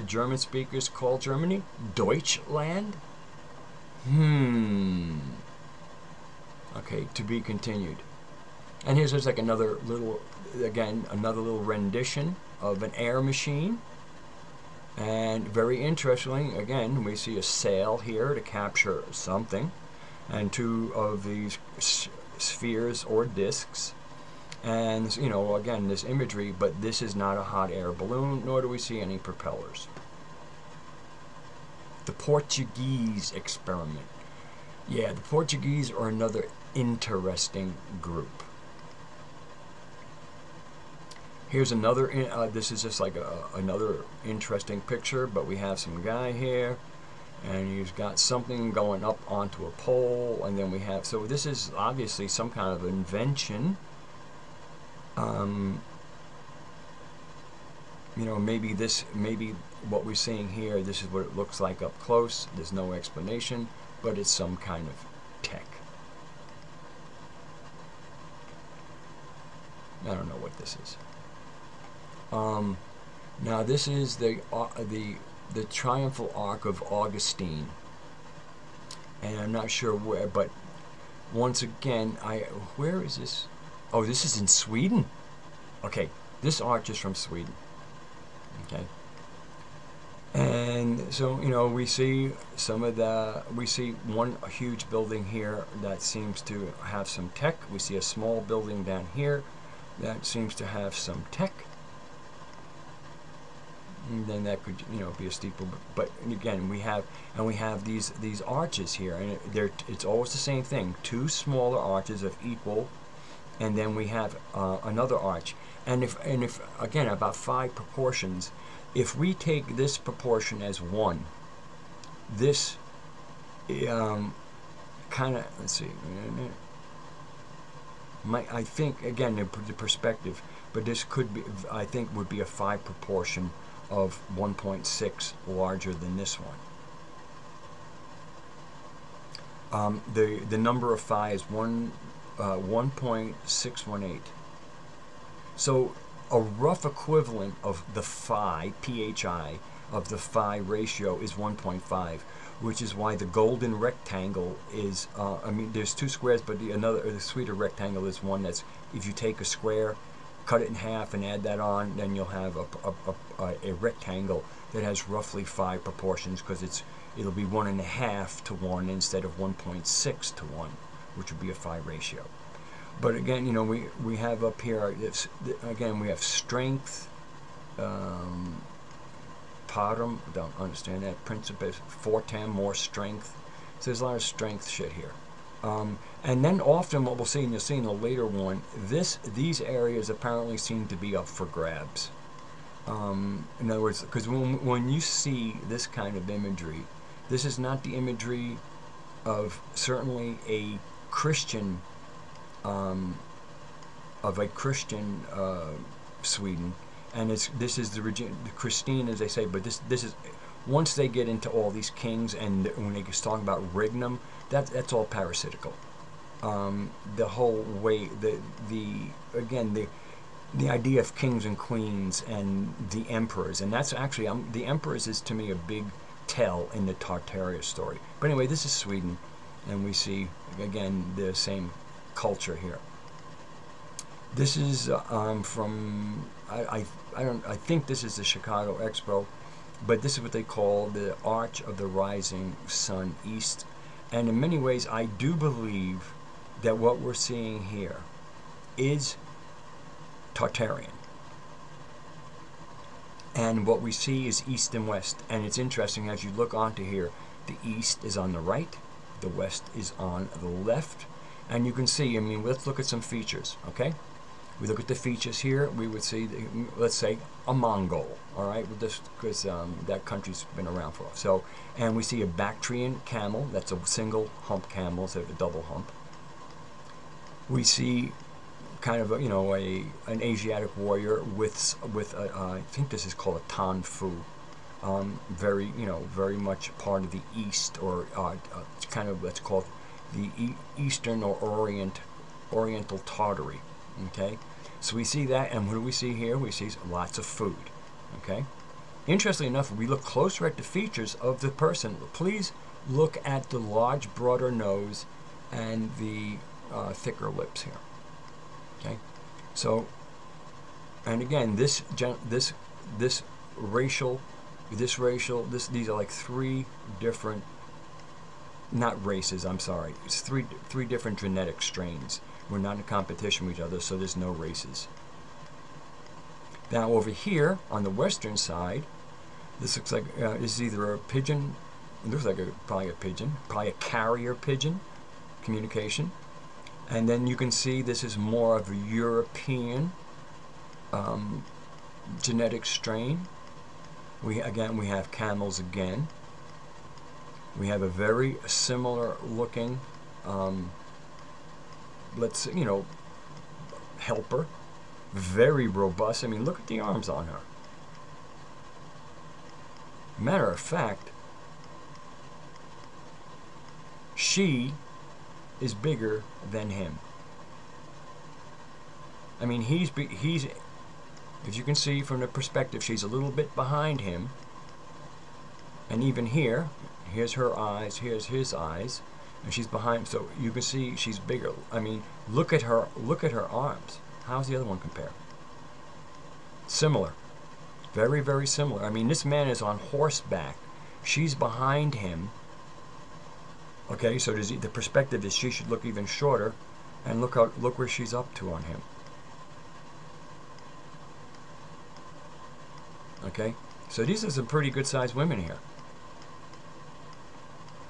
German speakers call Germany? Deutschland? Okay, to be continued. And here's just like another little rendition of an air machine. And very interestingly, again, we see a sail here to capture something, and two of these spheres or discs. And, again, this imagery, but this is not a hot air balloon, nor do we see any propellers. The Portuguese experiment. Yeah, the Portuguese are another interesting group. Here's another, this is just like another interesting picture, but we have some guy here, and he's got something going up onto a pole, and then we have, so this is obviously some kind of invention. Maybe what we're seeing here, this is what it looks like up close. There's no explanation, but it's some kind of tech. I don't know what this is. Now this is the triumphal arc of Augustine, and I'm not sure where, but once again, where is this? Oh, this is in Sweden. Okay, this arch is from Sweden. Okay, and so we see we see one huge building here that seems to have some tech. We see a small building down here that seems to have some tech. And then that could be a steeple, but again we have these arches here, and it's always the same thing: two smaller arches of equal, and then we have another arch. And if again, about 5 proportions, if we take this proportion as 1, this kind of, let's see, I think again the perspective, but this could be, I think, would be a 5 proportion of 1.6 larger than this one. The number of phi is 1.618. So a rough equivalent of the phi, phi, of the phi ratio is 1.5, which is why the golden rectangle is, there's 2 squares, but the sweeter rectangle is one that's, if you take a square, cut it in half and add that on, then you'll have a rectangle that has roughly 5 proportions, because it'll be 1.5 to 1 instead of 1.6 to 1, which would be a phi ratio. But again, we have up here, again, we have strength, param, don't understand that, principle, fortem, more strength, So there's a lot of strength shit here. And then often what we'll see, and you'll see in a later one, these areas apparently seem to be up for grabs. In other words, because when you see this kind of imagery, this is not the imagery of certainly a Christian, Sweden, and this is the Christine, as they say. But this is once they get into all these kings, and when they talk about regnum, that's all parasitical. The whole way, the idea of kings and queens and the emperors, and that's actually the emperors is to me a big tell in the Tartaria story. But anyway, this is Sweden, and we see again the same culture here. This is from I think this is the Chicago Expo, but this is what they call the Arch of the Rising Sun East, and in many ways I do believe that what we're seeing here is Tartarian. And what we see is east and west. And it's interesting as you look onto here, the east is on the right, the west is on the left. And you can see, I mean, let's look at some features, okay? We look at the features here, we would see, let's say, a Mongol, all right? Because that country's been around for a while. So, and we see a Bactrian camel, that's a single hump camel instead of a double hump. We see kind of an Asiatic warrior with I think this is called a Tanfu, very much part of the East, or kind of let's call it the Eastern or Oriental Tartary. Okay, so we see that, and what do we see here? We see lots of food. Okay, interestingly enough, we look closer at the features of the person. Please look at the large, broader nose and the thicker lips here. Okay, so, and again, these are like three different, not races, I'm sorry, it's three different genetic strains. We're not in competition with each other, so there's no races. Now over here on the western side, this looks like this is either a pigeon. It looks like probably a pigeon, probably a carrier pigeon communication. And then you can see this is more of a European genetic strain. We have camels again. We have a very similar looking, helper, very robust. I mean, look at the arms on her. Matter of fact, she is bigger than him. I mean, he's as you can see from the perspective, she's a little bit behind him, and even here's her eyes, here's his eyes, and she's behind. So you can see she's bigger. I mean, look at her arms. How's the other one compare? Similar, very, very similar. I mean, this man is on horseback. She's behind him. Okay, so the perspective is she should look even shorter, and look where she's up to on him. Okay, so these are some pretty good sized women here.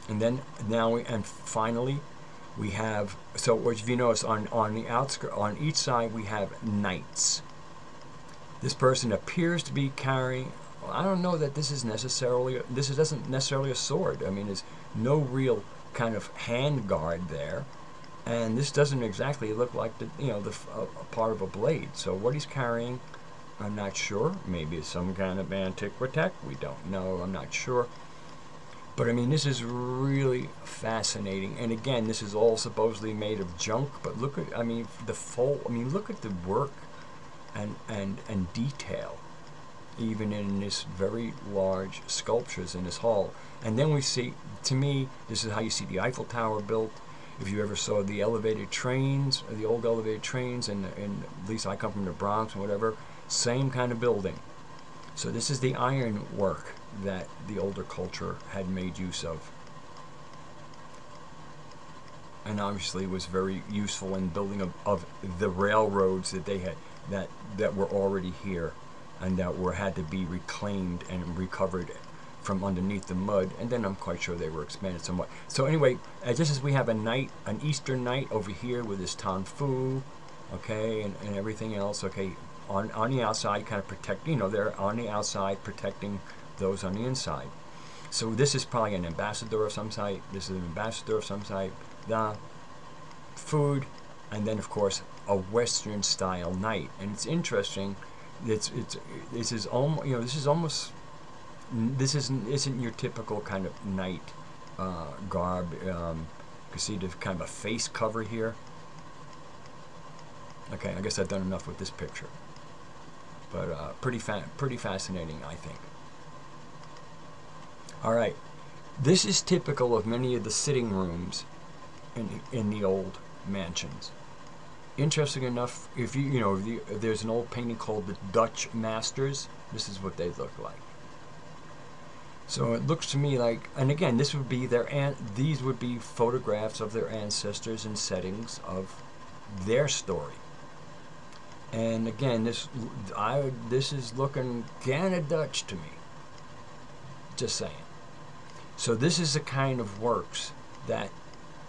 And then finally we have, so if you notice on the outskirts, on each side we have knights. This person appears to be carrying, I don't know that this isn't necessarily a sword. I mean, there's no real kind of hand guard there, and this doesn't exactly look like a part of a blade. So what he's carrying, I'm not sure. Maybe it's some kind of antiquitech. We don't know. I'm not sure. But I mean, this is really fascinating. And again, this is all supposedly made of junk. But look at, look at the work and detail, even in this very large sculptures in this hall. And then we see, to me, this is how you see the Eiffel Tower built. If you ever saw the elevated trains, the old elevated trains, and at least I come from the Bronx and whatever, same kind of building. So this is the iron work that the older culture had made use of. And obviously was very useful in building of the railroads that they had, that were already here, and that had to be reclaimed and recovered from underneath the mud, and then I'm quite sure they were expanded somewhat. So anyway, just as we have a night, an Eastern night over here with this Tanfu, okay, and everything else, okay, on the outside, kind of protect, you know, they're on the outside protecting those on the inside. So this is probably an ambassador of some type. This is an ambassador of some type. The food, and then of course a Western style night. And it's interesting. This is almost, you know, this isn't your typical kind of night garb. You can see the kind of a face cover here. Okay, I guess I've done enough with this picture, but pretty fascinating, I think. All right, this is typical of many of the sitting rooms in the old mansions. Interesting enough, if there's an old painting called the Dutch Masters, this is what they look like. So it looks to me like, and again, this would be these would be photographs of their ancestors and settings of their story. And again, this is looking kinda Dutch to me. Just saying. So this is the kind of works that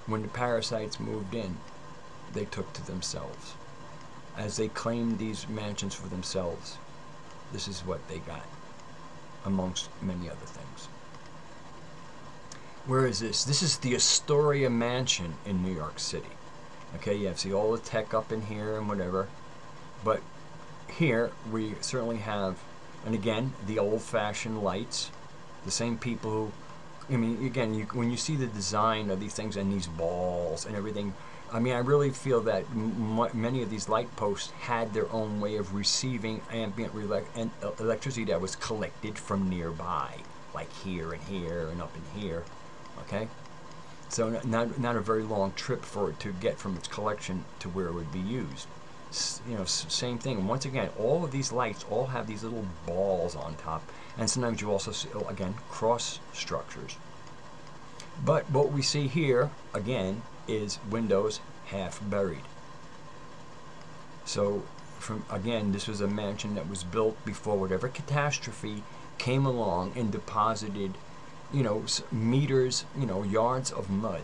when the parasites moved in, they took to themselves. As they claimed these mansions for themselves, this is what they got, amongst many other things. Where is this? This is the Astoria Mansion in New York City. Okay, you have to see all the tech up in here and whatever. But here we certainly have, and again, the old-fashioned lights. The same people who, I mean, again, when you see the design of these things and these balls and everything, I mean, I really feel that many of these light posts had their own way of receiving ambient electricity that was collected from nearby, like here and here and up in here, okay? So not a very long trip for it to get from its collection to where it would be used. You know, same thing. And once again, all of these lights all have these little balls on top. And sometimes you also see, again, cross structures. But what we see here, again, is windows half buried. So, again, this was a mansion that was built before whatever catastrophe came along and deposited, you know, meters, you know, yards of mud,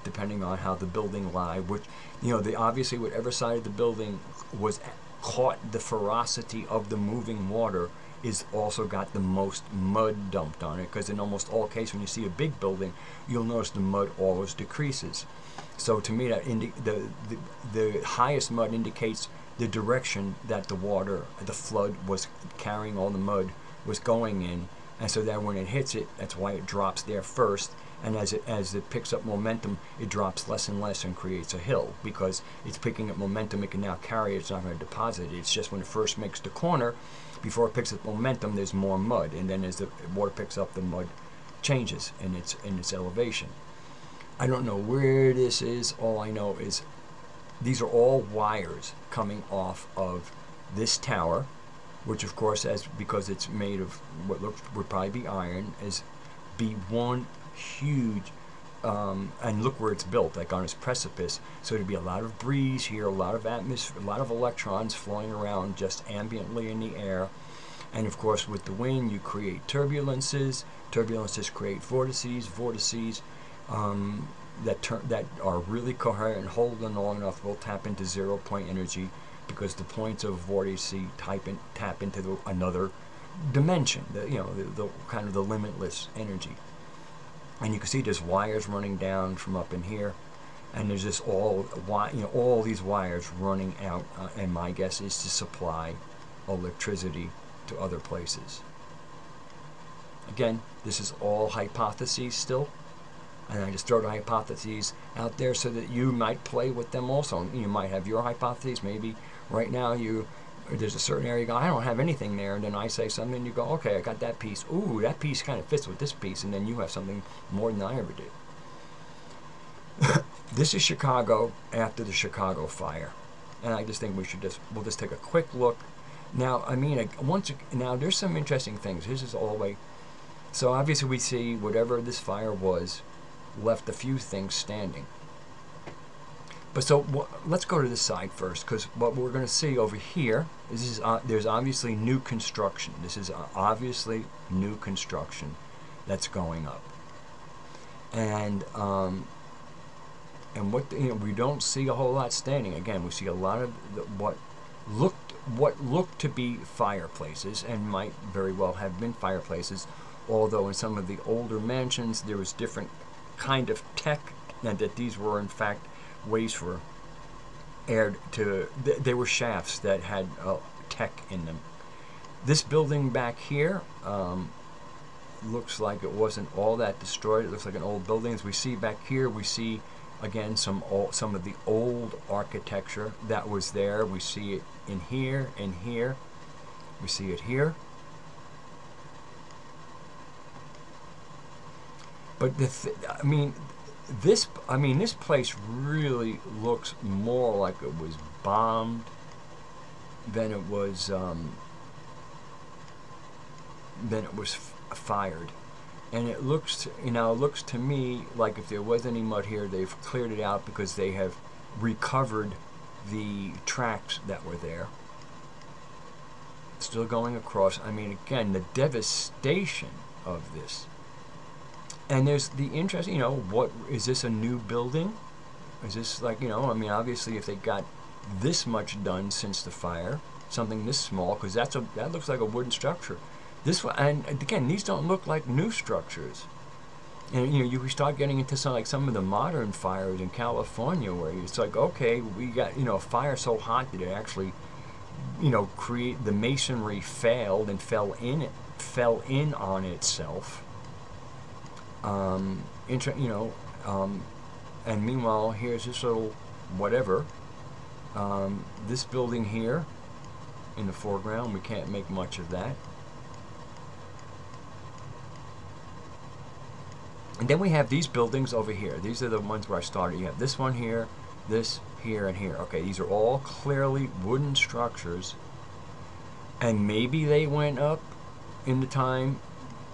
depending on how the building lie, which, you know, obviously whatever side of the building was caught the ferocity of the moving water is also got the most mud dumped on it, because in almost all cases when you see a big building, you'll notice the mud always decreases. So to me, that the highest mud indicates the direction that the water, the flood was carrying all the mud, was going in, and so that when it hits it, that's why it drops there first. And as it picks up momentum, it drops less and less and creates a hill, because it's picking up momentum. It can now carry it. It's not going to deposit it. It's just when it first makes the corner, before it picks up momentum, there's more mud, and then as the water picks up, the mud changes in its elevation. I don't know where this is. All I know is these are all wires coming off of this tower, which of course, because it's made of what would probably be iron, be one huge, and look where it's built, like on its precipice. So there'd be a lot of breeze here, a lot of atmosphere, a lot of electrons flowing around just ambiently in the air. And of course, with the wind, you create turbulences. Turbulences create vortices. That are really coherent and hold on long enough will tap into 0-point energy, because the points of vortice tap into another dimension. The kind of the limitless energy. And you can see there's wires running down from up in here, and there's just all these wires running out. And my guess is to supply electricity to other places. Again, this is all hypotheses still, and I just throw the hypotheses out there so that you might play with them also. You might have your hypotheses. Maybe right now there's a certain area you go, I don't have anything there, and then I say something and you go, okay, I got that piece. Ooh, that piece kind of fits with this piece, and then you have something more than I ever did. This is Chicago after the Chicago fire, and I just think we'll just take a quick look. Now, I mean, now there's some interesting things. This is all the way. So obviously we see whatever this fire was left a few things standing. But so let's go to this side first, because what we're going to see over here is there's obviously new construction. This is obviously new construction that's going up, and what we don't see a whole lot standing. Again, we see a lot of what looked to be fireplaces, and might very well have been fireplaces. Although in some of the older mansions there was different kind of tech, and that these were in fact ways for air to, they were shafts that had tech in them. This building back here looks like it wasn't all that destroyed. It looks like an old building. As we see back here, we see again some of the old architecture that was there. We see it in here and here. We see it here. But this place really looks more like it was bombed than it was fired. And it looks to me like if there was any mud here, they've cleared it out because they have recovered the tracks that were there. Still going across. I mean, again, the devastation of this. And there's the interest, what is this, a new building? Is this like, obviously if they got this much done since the fire, something this small, because that looks like a wooden structure. This one, and again, these don't look like new structures. And you start getting into some of the modern fires in California, where it's like, okay, we got a fire so hot that it actually, create the masonry failed and fell in on itself. And meanwhile, here's this little whatever. This building here in the foreground, we can't make much of that. And then we have these buildings over here. These are the ones where I started. You have this one here, this here, and here. Okay, these are all clearly wooden structures. And maybe they went up in the time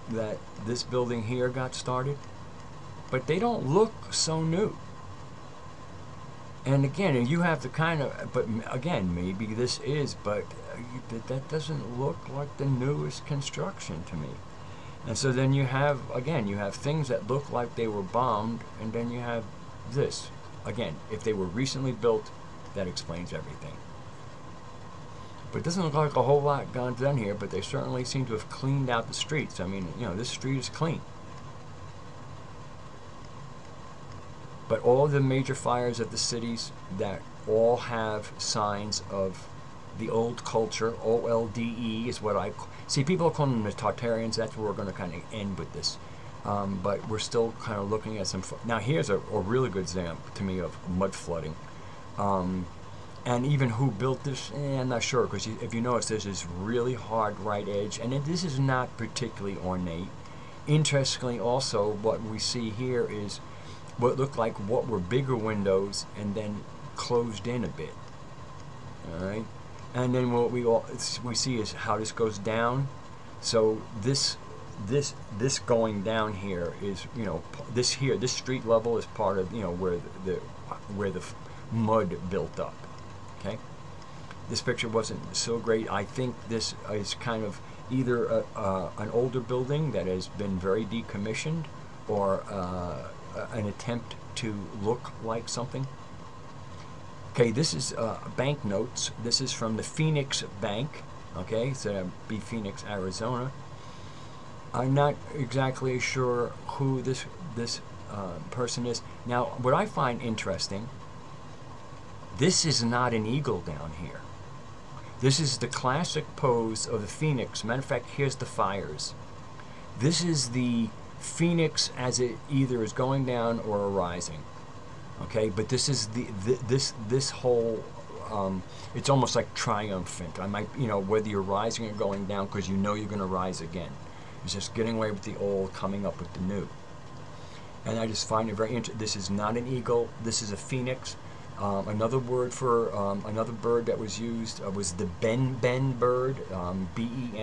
that this building here got started, but they don't look so new. And again, you have to but again, maybe this is, but that doesn't look like the newest construction to me. And so then you have things that look like they were bombed, and then you have this. Again, if they were recently built, that explains everything. But it doesn't look like a whole lot gone done here, but they certainly seem to have cleaned out the streets. I mean, this street is clean. But all the major fires of the cities that all have signs of the old culture, OLDE is what I see. People are calling them the Tartarians. That's where we're going to kind of end with this. But we're still kind of looking at some. Now here's a really good example to me of mud flooding. And even who built this, I'm not sure, because if you notice, there's this really hard right edge, and this is not particularly ornate. Interestingly, also, what we see here is what looked like what were bigger windows and then closed in a bit. All right, and then what we see is how this goes down. So this going down here is, this street level is part of where the mud built up. Okay, this picture wasn't so great. I think this is kind of either an older building that has been very decommissioned, or an attempt to look like something. Okay, this is banknotes. This is from the Phoenix Bank. Okay, so that'd be Phoenix, Arizona. I'm not exactly sure who this person is. Now, what I find interesting, this is not an eagle down here. This is the classic pose of the phoenix. Matter of fact, here's the fires. This is the phoenix as it either is going down or arising. Okay, but this is this whole. It's almost like triumphant. I might, whether you're rising or going down, because you're going to rise again. It's just getting away with the old, coming up with the new. And I just find it very interesting. This is not an eagle. This is a phoenix. Another word for another bird that was used was the ben bird, Ben-Ben.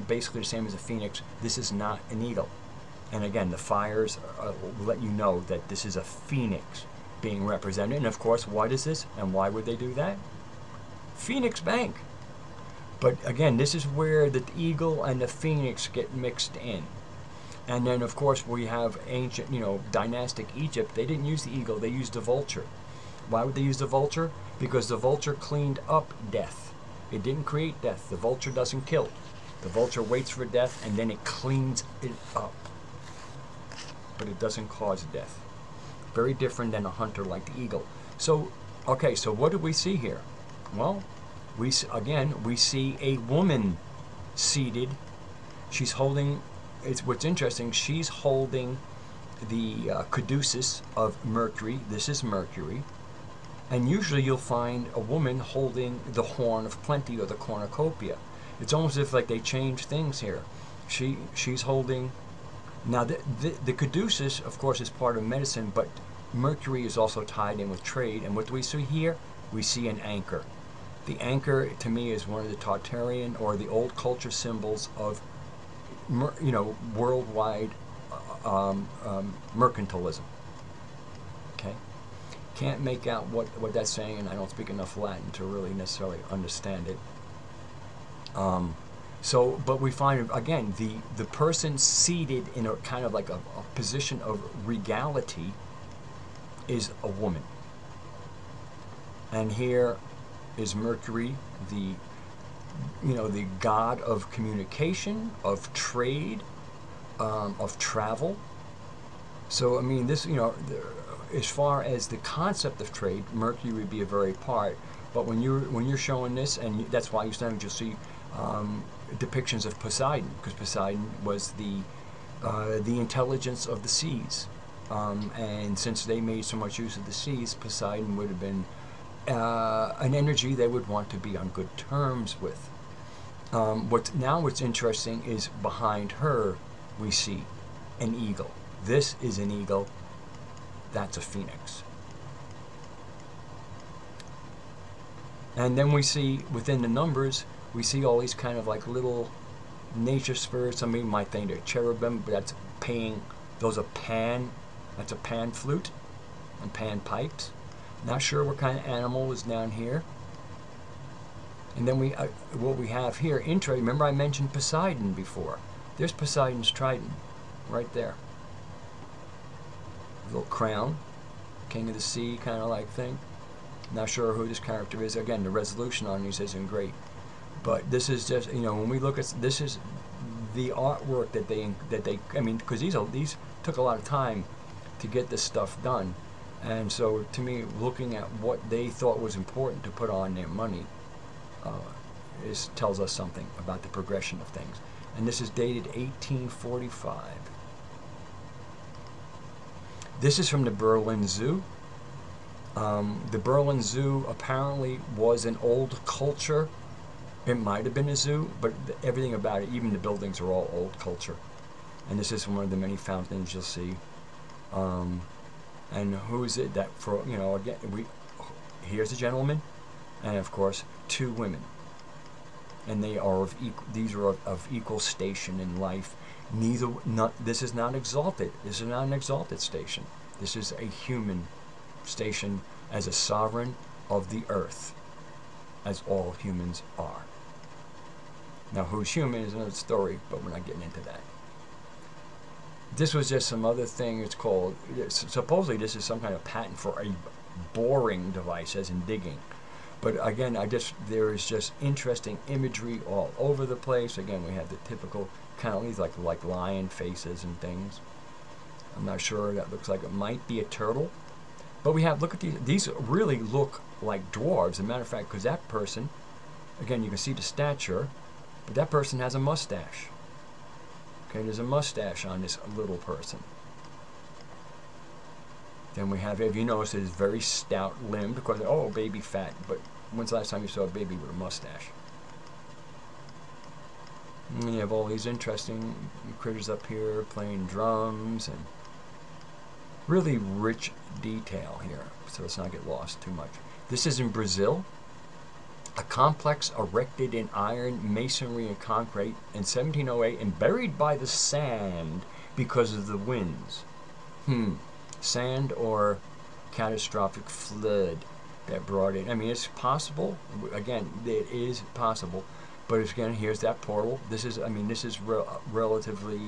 Basically the same as a phoenix. This is not an eagle. And again, the fires will let you know that this is a phoenix. being represented. And of course, what is this and why would they do that? Phoenix Bank. But again, this is where the eagle and the phoenix get mixed in. And then of course we have ancient, dynastic Egypt. They didn't use the eagle, they used the vulture. Why would they use the vulture? Because the vulture cleaned up death. It didn't create death. The vulture doesn't kill. The vulture waits for death and then it cleans it up. But it doesn't cause death. Very different than a hunter like the eagle. So, okay, so what do we see here? Well, we see a woman seated. She's holding, what's interesting, she's holding the caduceus of Mercury. This is Mercury. And usually you'll find a woman holding the horn of plenty or the cornucopia. It's almost as if like they changed things here. She's holding, now the caduceus of course is part of medicine, but Mercury is also tied in with trade. And what do we see here? We see an anchor. The anchor to me is one of the Tartarian or the old culture symbols of worldwide mercantilism. Okay? Can't make out what that's saying, and I don't speak enough Latin to really necessarily understand it. But we find, again, the person seated in a kind of like a position of regality is a woman. And here is Mercury, the god of communication, of trade, of travel. So I mean, this, as far as the concept of trade, Mercury would be a very part. But when you're showing this, and that's why you'll see depictions of Poseidon, because Poseidon was the intelligence of the seas, and since they made so much use of the seas, Poseidon would have been an energy they would want to be on good terms with. What's interesting is behind her we see an eagle. This is an eagle. That's a phoenix. And then we see within the numbers, we see all these kind of like little nature spirits. Some people might think they're cherubim, but that's those are pan. That's a pan flute and pan pipes. Not sure what kind of animal is down here. And then what we have here, remember I mentioned Poseidon before. There's Poseidon's trident, right there. A little crown, king of the sea kind of like thing. Not sure who this character is. Again, the resolution on these isn't great. But this is just, when we look at, this is the artwork that they I mean, because these took a lot of time to get this stuff done. And so, to me, looking at what they thought was important to put on their money tells us something about the progression of things. And this is dated 1845. This is from the Berlin Zoo. The Berlin Zoo apparently was an old culture. It might have been a zoo, but everything about it, even the buildings, are all old culture. And this is one of the many fountains you'll see. And who is it that, again, here's a gentleman, and of course, two women. And these are of equal station in life. This is not exalted. This is not an exalted station. This is a human station as a sovereign of the earth, as all humans are. Now, who's human is another story, but we're not getting into that. This was just some other thing. It's called, supposedly this is some kind of patent for a boring device, as in digging. But again, there is just interesting imagery all over the place. Again, we have the typical kind of these like lion faces and things. I'm not sure. That looks like it might be a turtle. But we have, look at these. These really look like dwarves. As a matter of fact, because that person, again, you can see the stature, but that person has a mustache. Okay, there's a mustache on this little person. Then we have, if you notice, it's very stout limbed, because, oh, baby fat. But when's the last time you saw a baby with a mustache? And then you have all these interesting critters up here playing drums, and really rich detail here, so let's not get lost too much. This is in Brazil. A complex erected in iron, masonry, and concrete in 1708 and buried by the sand because of the winds. Sand or catastrophic flood that brought in. I mean, it's possible. Again, it is possible. But again, here's that portal. This is, I mean, this is relatively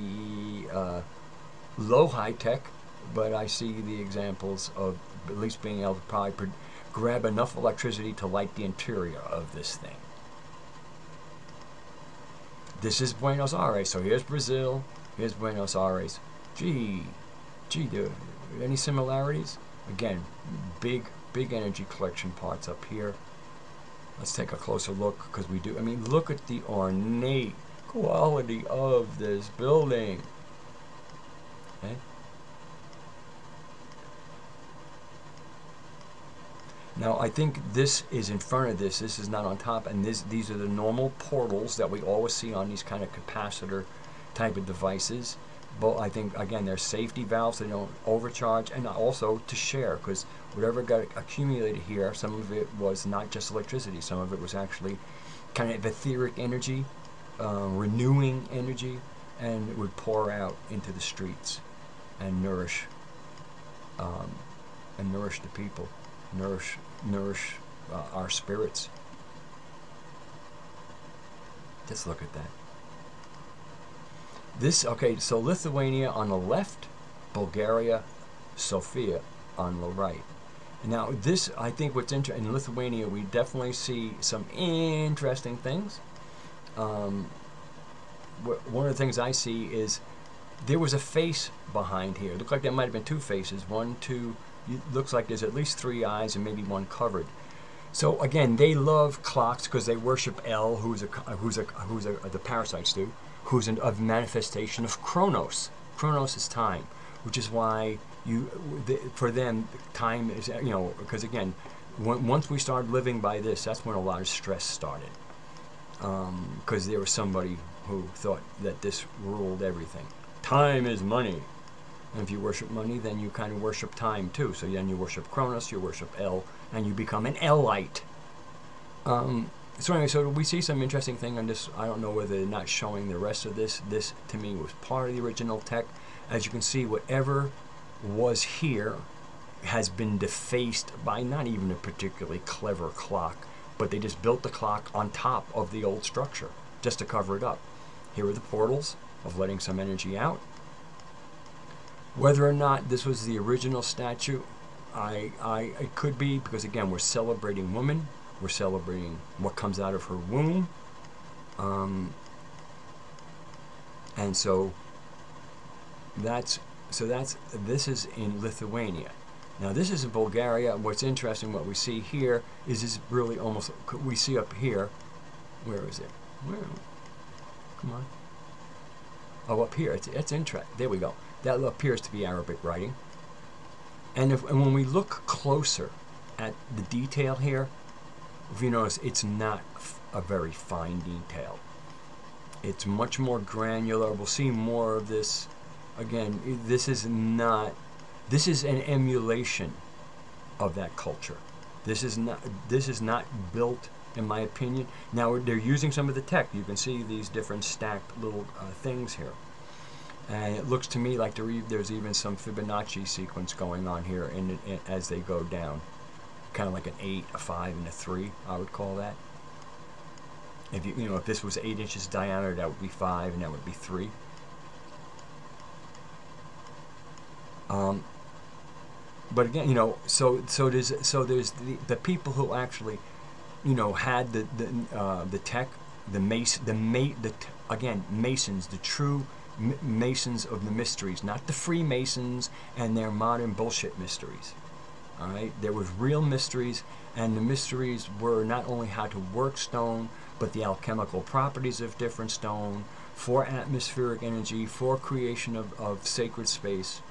low high tech, but I see the examples of at least being able to probably grab enough electricity to light the interior of this thing. This is Buenos Aires. So here's Brazil. Here's Buenos Aires. Gee, any similarities? Again, big energy collection parts up here. Let's take a closer look, because we do. I mean, look at the ornate quality of this building. Okay. Now, I think this is in front of this. This is not on top, and these are the normal portals that we always see on these kind of capacitor type of devices. But I think, again, they're safety valves. They don't overcharge, and also to share, because whatever got accumulated here, some of it was not just electricity. Some of it was actually kind of etheric energy, renewing energy, and it would pour out into the streets and nourish the people, nourish our spirits. Just look at that. This, okay, so Lithuania on the left, Bulgaria, Sofia on the right. Now this, I think what's interesting, in Lithuania we definitely see some interesting things. One of the things I see is there was a face behind here. It looked like there might have been two faces. One, two, looks like there's at least 3 eyes and maybe one covered. So again, they love clocks because they worship El, who's the parasites do, who's a manifestation of Chronos. Chronos is time, which is why for them time is, you know, because again, once we started living by this, that's when a lot of stress started, because there was somebody who thought that this ruled everything. Time is money. And if you worship money, then you kind of worship time too. So then you worship Cronus, you worship El, and you become an Elite. So anyway, so we see some interesting thing on this. I don't know whether they're not showing the rest of this. This, to me, was part of the original tech. As you can see, whatever was here has been defaced by not even a particularly clever clock, but they just built the clock on top of the old structure just to cover it up. Here are the portals of letting some energy out. Whether or not this was the original statue, it could be, because again, we're celebrating woman. We're celebrating what comes out of her womb. And so this is in Lithuania. Now this is in Bulgaria. What's interesting, what we see here is really almost, we see up here, where is it? Where? Come on. Oh, up here, it's interesting. There we go. That appears to be Arabic writing. And when we look closer at the detail here, if you notice, it's not a very fine detail. It's much more granular. We'll see more of this. Again, this is an emulation of that culture. This is not built, in my opinion. Now they're using some of the tech. You can see these different stacked little things here. And it looks to me like there's even some Fibonacci sequence going on here as they go down. Kind of like an 8, a 5, and a 3, I would call that. If if this was 8 inches diameter, that would be 5, and that would be 3. But again, so there's the people who actually, had the tech, again, Masons, the true Masons of the mysteries, not the Freemasons and their modern bullshit mysteries. All right, there was real mysteries, and the mysteries were not only how to work stone, but the alchemical properties of different stone, for atmospheric energy, for creation of sacred space,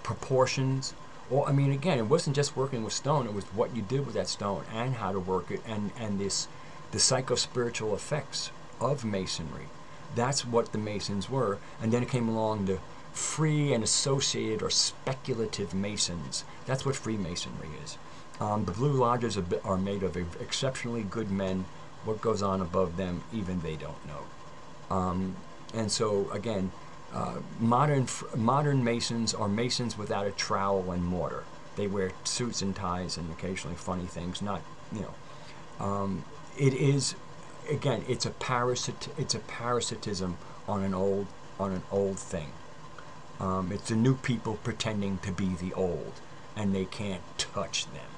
proportions. Well, I mean, again, it wasn't just working with stone; it was what you did with that stone and how to work it, and the psychospiritual effects of masonry. That's what the Masons were, and then it came along the free and associated or speculative Masons. That's what Freemasonry is. The Blue Lodges are made of exceptionally good men. What goes on above them, even they don't know. And so, again, modern Masons are Masons without a trowel and mortar. They wear suits and ties and occasionally funny things. Not, you know, it is, again, it's a parasitism on an old thing. It's the new people pretending to be the old, and they can't touch them.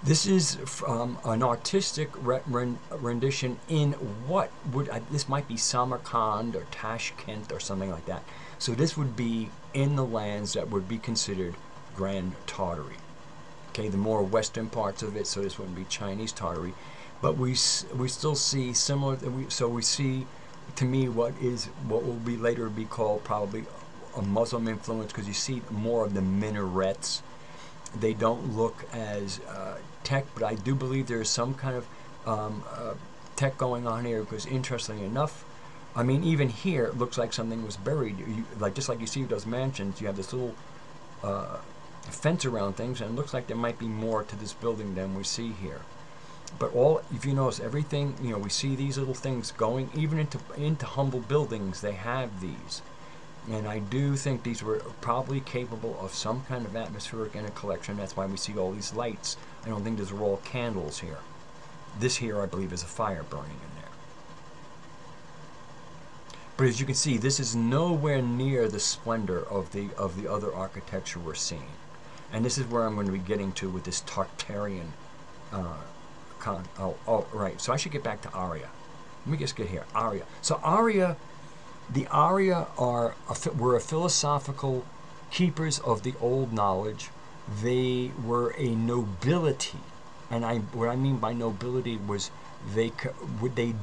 This is an artistic rendition in what would, this might be Samarkand or Tashkent or something like that. So this would be in the lands that would be considered Grand Tartary. Okay, the more western parts of it, so this wouldn't be Chinese Tartary. But we still see similar, so we see, to me, what will be later be called probably a Muslim influence, because you see more of the minarets. They don't look as tech, but I do believe there's some kind of tech going on here, because interestingly enough, I mean, even here it looks like something was buried. Like, just like you see with those mansions, you have this little fence around things, and it looks like there might be more to this building than we see here. But if you notice, everything, you know, we see these little things going, even into humble buildings, they have these. And I do think these were probably capable of some kind of atmospheric intercollection. That's why we see all these lights. I don't think these are all candles here. This here, I believe, is a fire burning in there. But as you can see, this is nowhere near the splendor of the other architecture we're seeing. And this is where I'm going to be getting to with this Tartarian right. So I should get back to Arya. Let me just get here. Arya. So Arya, the Arya were a philosophical keepers of the old knowledge. They were a nobility, and what I mean by nobility was they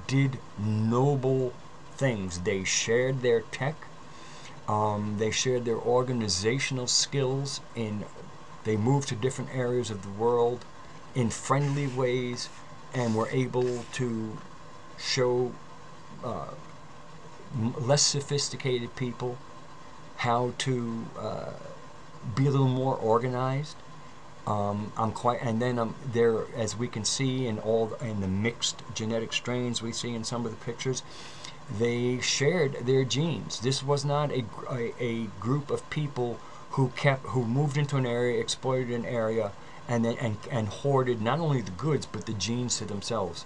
did noble things. They shared their tech. They shared their organizational skills. They moved to different areas of the world in friendly ways, and were able to show less sophisticated people how to be a little more organized. And then there, as we can see in the mixed genetic strains we see in some of the pictures, they shared their genes. This was not a group of people who moved into an area, exploited an area, and hoarded not only the goods but the genes to themselves.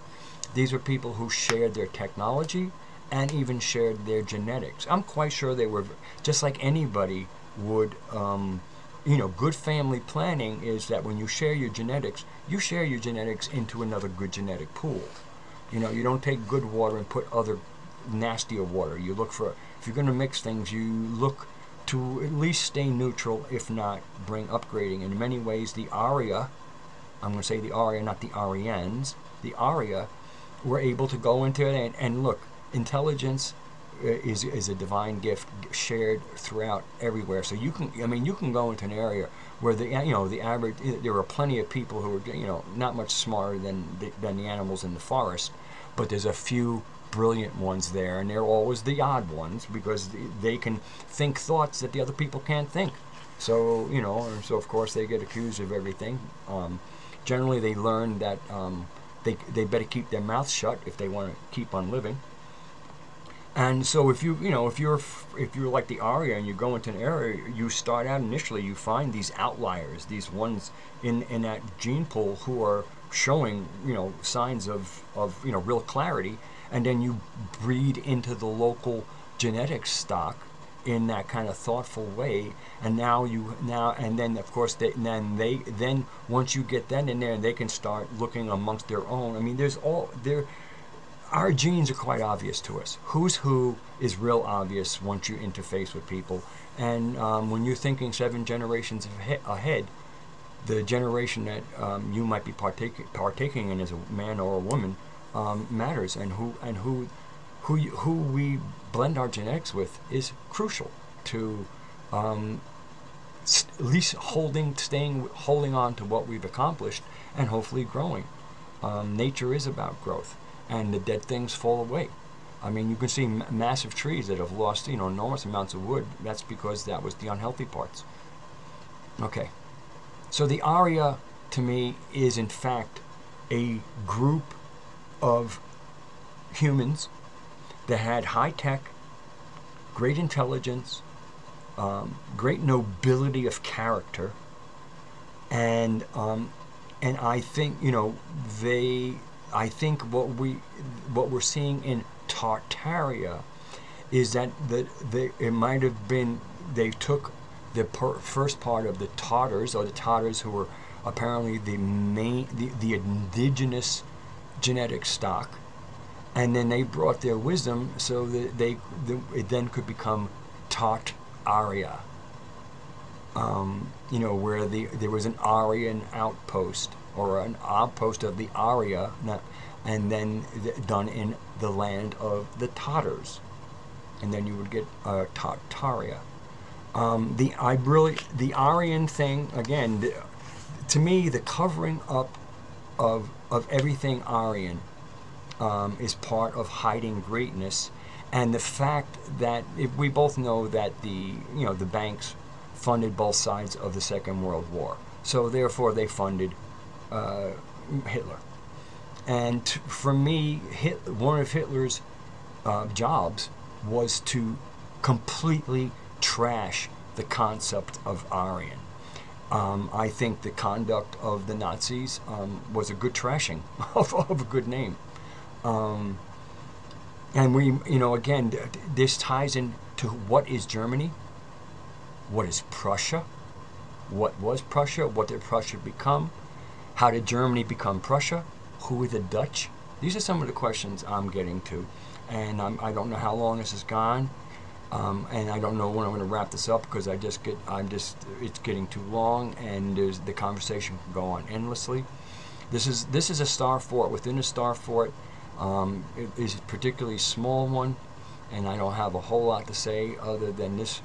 These were people who shared their technology and even shared their genetics. I'm quite sure they were, just like anybody would, you know, good family planning is that when you share your genetics into another good genetic pool. You know, you don't take good water and put other nastier water. You look for, if you're going to mix things, you look to at least stay neutral, if not bring upgrading. In many ways, the Arya, I'm going to say the Arya, not the Aryans, the Arya were able to go into it and look, intelligence is a divine gift shared throughout everywhere. So you can go into an area where the average, there are plenty of people who are, not much smarter than the animals in the forest, but there's a few brilliant ones there, and they're always the odd ones because they can think thoughts that the other people can't think. So so of course they get accused of everything. Generally, they learn that they better keep their mouths shut if they want to keep on living. And so if you're like the Arya and you go into an area, you start out initially, you find these outliers, these ones in that gene pool who are showing signs of real clarity, and then you breed into the local genetic stock in that kind of thoughtful way, and then of course then once you get that in there, they can start looking amongst their own. I mean, our genes are quite obvious to us. Who's who is real obvious once you interface with people. And when you're thinking 7 generations ahead, the generation that you might be partaking in as a man or a woman matters. And who we blend our genetics with is crucial to at least holding on to what we've accomplished and hopefully growing. Nature is about growth. And the dead things fall away. I mean, you can see massive trees that have lost, enormous amounts of wood. That's because that was the unhealthy parts. Okay. So the Arya, to me, is in fact a group of humans that had high tech, great intelligence, great nobility of character, and I think, you know, I think what we're seeing in Tartaria is that it might have been they took the first part of the Tartars, or the Tartars who were apparently the indigenous genetic stock, and then they brought their wisdom so that it then could become Tartaria. You know, where there was an Aryan outpost, or an outpost of the Arya, and then done in the land of the Tatars, and then you would get Tartaria. The Aryan thing again, to me, the covering up of everything Aryan is part of hiding greatness, and the fact that we both know that the banks funded both sides of the Second World War, so therefore they funded Hitler. And for me, one of Hitler's jobs was to completely trash the concept of Aryan. I think the conduct of the Nazis was a good trashing of a good name. And we, again, this ties into what is Germany, what is Prussia, what was Prussia, what did Prussia become, how did Germany become Prussia, who were the Dutch? These are some of the questions I'm getting to, and I don't know how long this has gone, and I don't know when I'm going to wrap this up, because it's getting too long, and the conversation can go on endlessly. This is a star fort within a star fort. It is a particularly small one, and I don't have a whole lot to say other than this.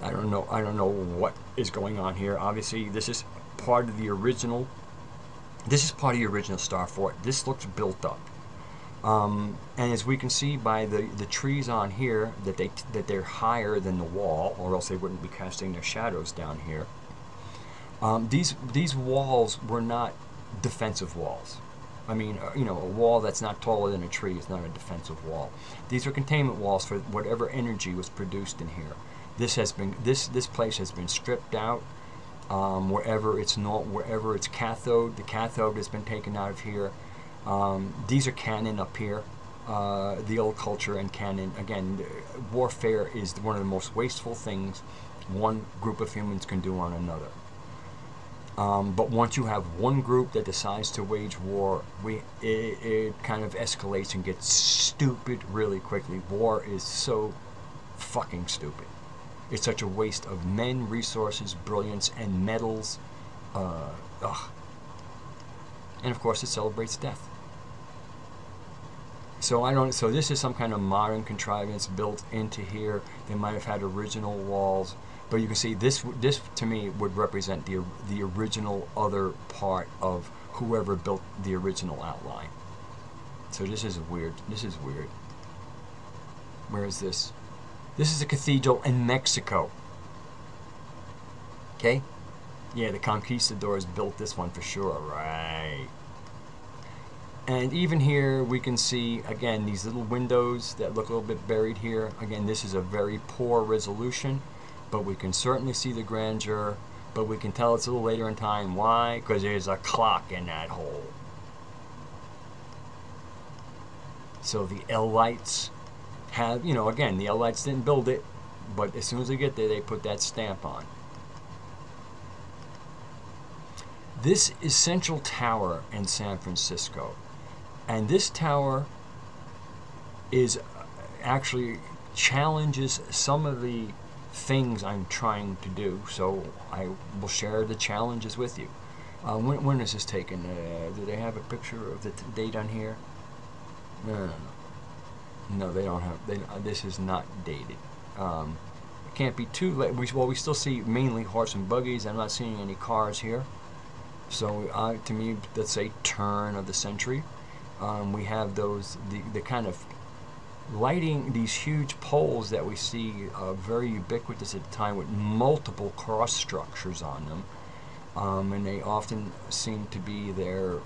I don't know what is going on here. Obviously, this is part of the original. This is part of the original star fort. This looks built up, and as we can see by the trees on here, that they're higher than the wall, or else they wouldn't be casting their shadows down here. These walls were not defensive walls. I mean, a wall that's not taller than a tree is not a defensive wall. These are containment walls for whatever energy was produced in here. This place has been stripped out. Wherever it's cathode, the cathode has been taken out of here. These are cannon up here. The old culture and cannon. Again, warfare is one of the most wasteful things one group of humans can do on another. But once you have one group that decides to wage war, it kind of escalates and gets stupid really quickly. War is so fucking stupid. It's such a waste of men, resources, brilliance, and metals. And of course, it celebrates death. So this is some kind of modern contrivance built into here. They might have had original walls, but you can see this to me would represent the original other part of whoever built the original outline. So this is weird. This is weird. Where is this? This is a cathedral in Mexico. Okay? Yeah, the conquistadors built this one for sure, right? And even here we can see, again, these little windows that look a little bit buried here. Again, this is a very poor resolution, but we can certainly see the grandeur, but we can tell it's a little later in time. Why? Because there's a clock in that hole. So the L-lights have, again, the L-lights didn't build it, but as soon as they get there, they put that stamp on. This is Central Tower in San Francisco, and this tower is actually challenges some of the things I'm trying to do, so I will share the challenges with you. When is this taken? Do they have a picture of the date on here? No, they don't have. This is not dated. It can't be too late. We still see mainly horse and buggies. I'm not seeing any cars here. So to me, let's say turn of the century. We have the kind of lighting, these huge poles that we see very ubiquitous at the time, with multiple cross structures on them, and they often seem to be there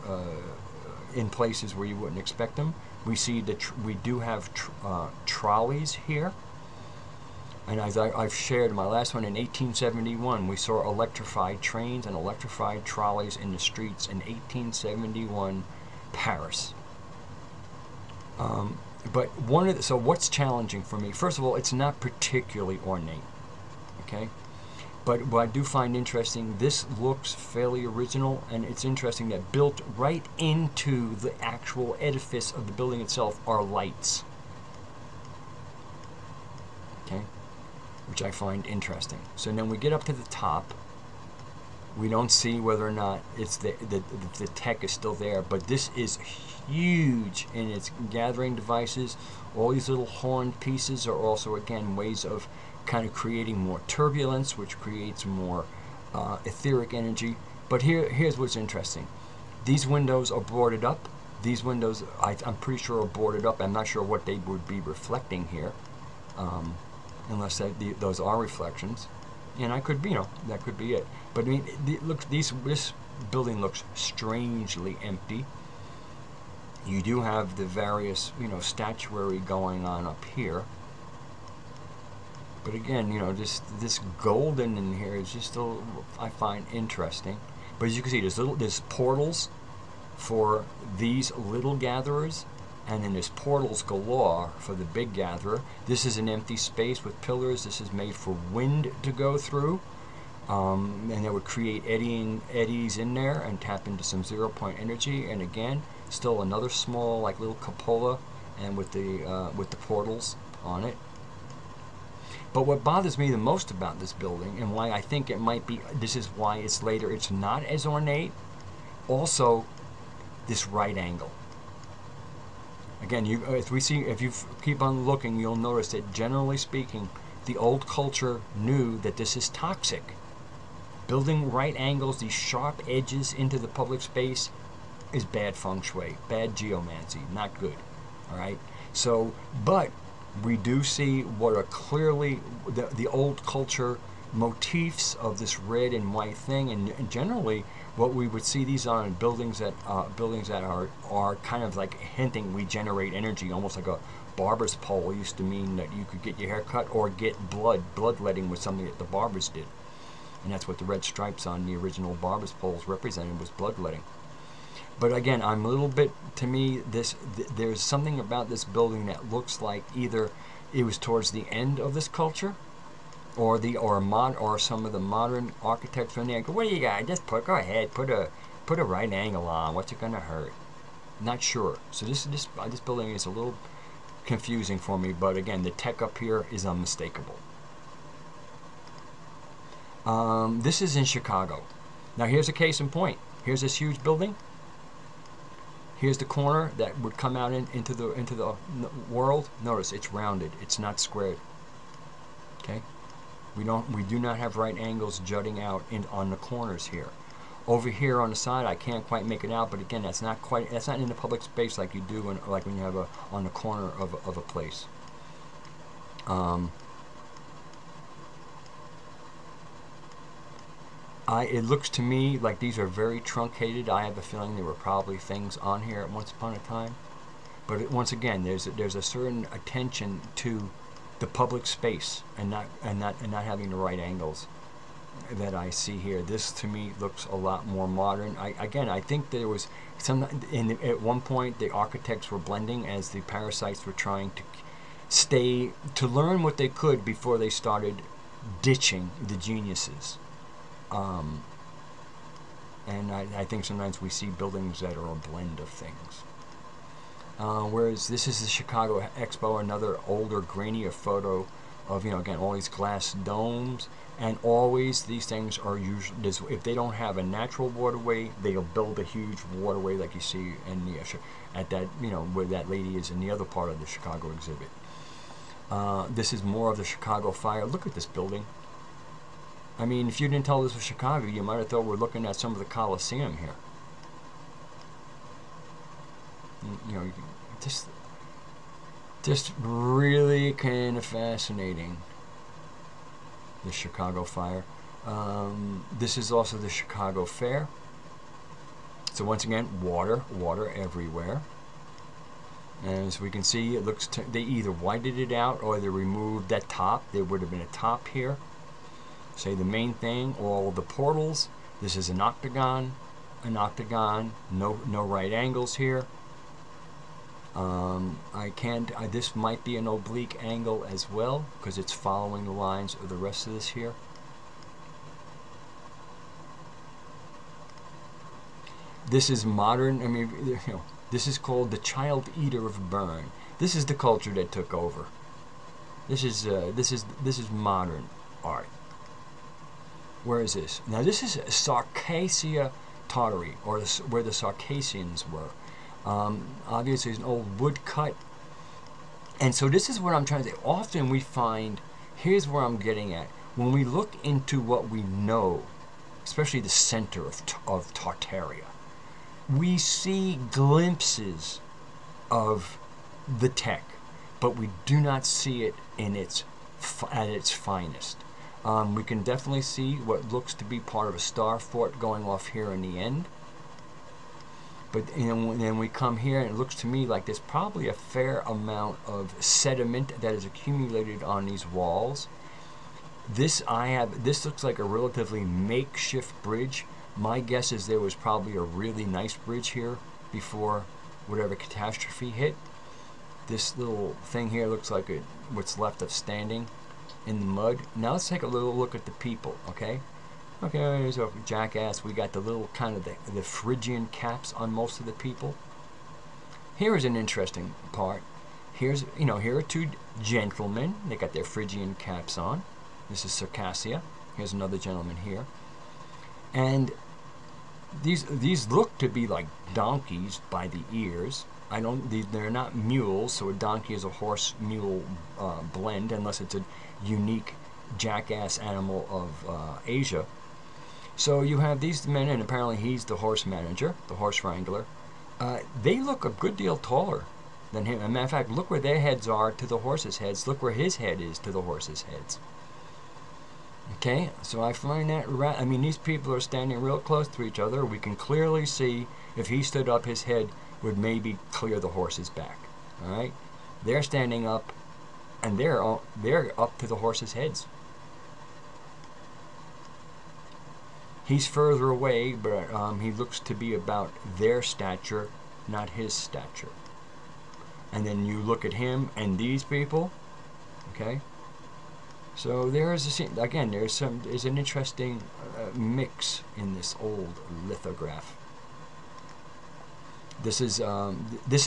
in places where you wouldn't expect them. We see we do have trolleys here, And as I've shared in my last one, in 1871, we saw electrified trains and electrified trolleys in the streets in 1871 Paris. But so what's challenging for me? First of all, it's not particularly ornate, okay? But what I do find interesting, this looks fairly original, and it's interesting that built right into the actual edifice of the building itself are lights, okay? Which I find interesting. So then we get up to the top. We don't see whether or not it's the tech is still there, but this is huge in its gathering devices. All these little horned pieces are also, again, ways of kind of creating more turbulence, which creates more etheric energy. But here's what's interesting. These windows are boarded up. These windows, I'm pretty sure, are boarded up. I'm not sure what they would be reflecting here, unless those are reflections. And I could, that could be it. But I mean, this building looks strangely empty. You do have the various, statuary going on up here. But again, this golden in here is just I find interesting. But as you can see, there's portals for these little gatherers, and then there's portals galore for the big gatherer. This is an empty space with pillars. This is made for wind to go through, and it would create eddies in there and tap into some 0-point energy. And again, still another small, like, little cupola, and with the portals on it. But what bothers me the most about this building, and why I think it might be, this is why it's not as ornate, also this right angle. Again, if you keep on looking, you'll notice that, generally speaking, the old culture knew that this is toxic. Building right angles, these sharp edges into the public space, is bad feng shui, bad geomancy, not good. All right. So, but we do see what are clearly the old culture motifs of this red and white thing, and generally what we would see these on buildings that are kind of like hinting we generate energy, almost like a barber's pole used to mean that you could get your hair cut or get bloodletting was something that the barbers did, and that's what the red stripes on the original barber's poles represented, was bloodletting. But again, I'm a little bit, to me, there's something about this building that looks like either it was towards the end of this culture, or some of the modern architects in there go, what do you got? Just go ahead, put a right angle on. What's it gonna hurt? Not sure. So this building is a little confusing for me. But again, the tech up here is unmistakable. This is in Chicago. Now here's a case in point. Here's this huge building. Here's the corner that would come out into the world. Notice it's rounded. It's not squared. Okay. We do not have right angles jutting out on the corners here. Over here on the side, I can't quite make it out, but again, that's not in the public space like you do when you have on the corner of a place. It looks to me like these are very truncated. I have a feeling there were probably things on here at once upon a time. But once again, there's a certain attention to the public space and not having the right angles that I see here. This to me looks a lot more modern. I think there was at one point the architects were blending as the parasites were trying to learn what they could before they started ditching the geniuses. And I think sometimes we see buildings that are a blend of things. Whereas this is the Chicago Expo, another older, grainier photo of, again, all these glass domes. And always these things are usually, if they don't have a natural waterway, they'll build a huge waterway like you see in at that, where that lady is in the other part of the Chicago exhibit. This is more of the Chicago fire. Look at this building. I mean, if you didn't tell this was Chicago, you might have thought we're looking at some of the Coliseum here. Just really kind of fascinating, the Chicago fire. This is also the Chicago Fair. So once again, water everywhere. And as we can see, it looks they either whited it out or they removed that top. There would have been a top here. Say the main thing, all the portals. This is an octagon, no right angles here. This might be an oblique angle as well because it's following the lines of the rest of this here. This is modern. I mean, you know, this is called the Child Eater of Bern. This is the culture that took over. This is modern art. Where is this? Now this is Circassia Tartaria, or where the Circassians were. Obviously, it's an old woodcut. And so this is what I'm trying to say. Often we find, here's where I'm getting at. When we look into what we know, especially the center of Tartaria, we see glimpses of the tech, but we do not see it in at its finest. We can definitely see what looks to be part of a star fort going off here in the end. But then we come here and it looks to me like there's probably a fair amount of sediment that is accumulated on these walls. This looks like a relatively makeshift bridge. My guess is there was probably a really nice bridge here before whatever catastrophe hit. This little thing here looks like what's left of standing in the mud. Now let's take a little look at the people, okay? Okay, here's a jackass. We got the little kind of the Phrygian caps on most of the people. Here is an interesting part. Here are two gentlemen. They got their Phrygian caps on. This is Circassia. Here's another gentleman here. And these look to be like donkeys by the ears. They're not mules, so a donkey is a horse-mule blend, unless it's a unique jackass animal of Asia. So you have these men, and apparently he's the horse manager, the horse wrangler. They look a good deal taller than him. As a matter of fact, look where their heads are to the horses' heads. Look where his head is to the horses' heads. Okay, so I find that, I mean, these people are standing real close to each other. We can clearly see if he stood up, his head would maybe clear the horse's back. All right, they're standing up, and they're up to the horses' heads. He's further away, but he looks to be about their stature, not his stature. And then you look at him and these people, okay? So there's an interesting mix in this old lithograph. This is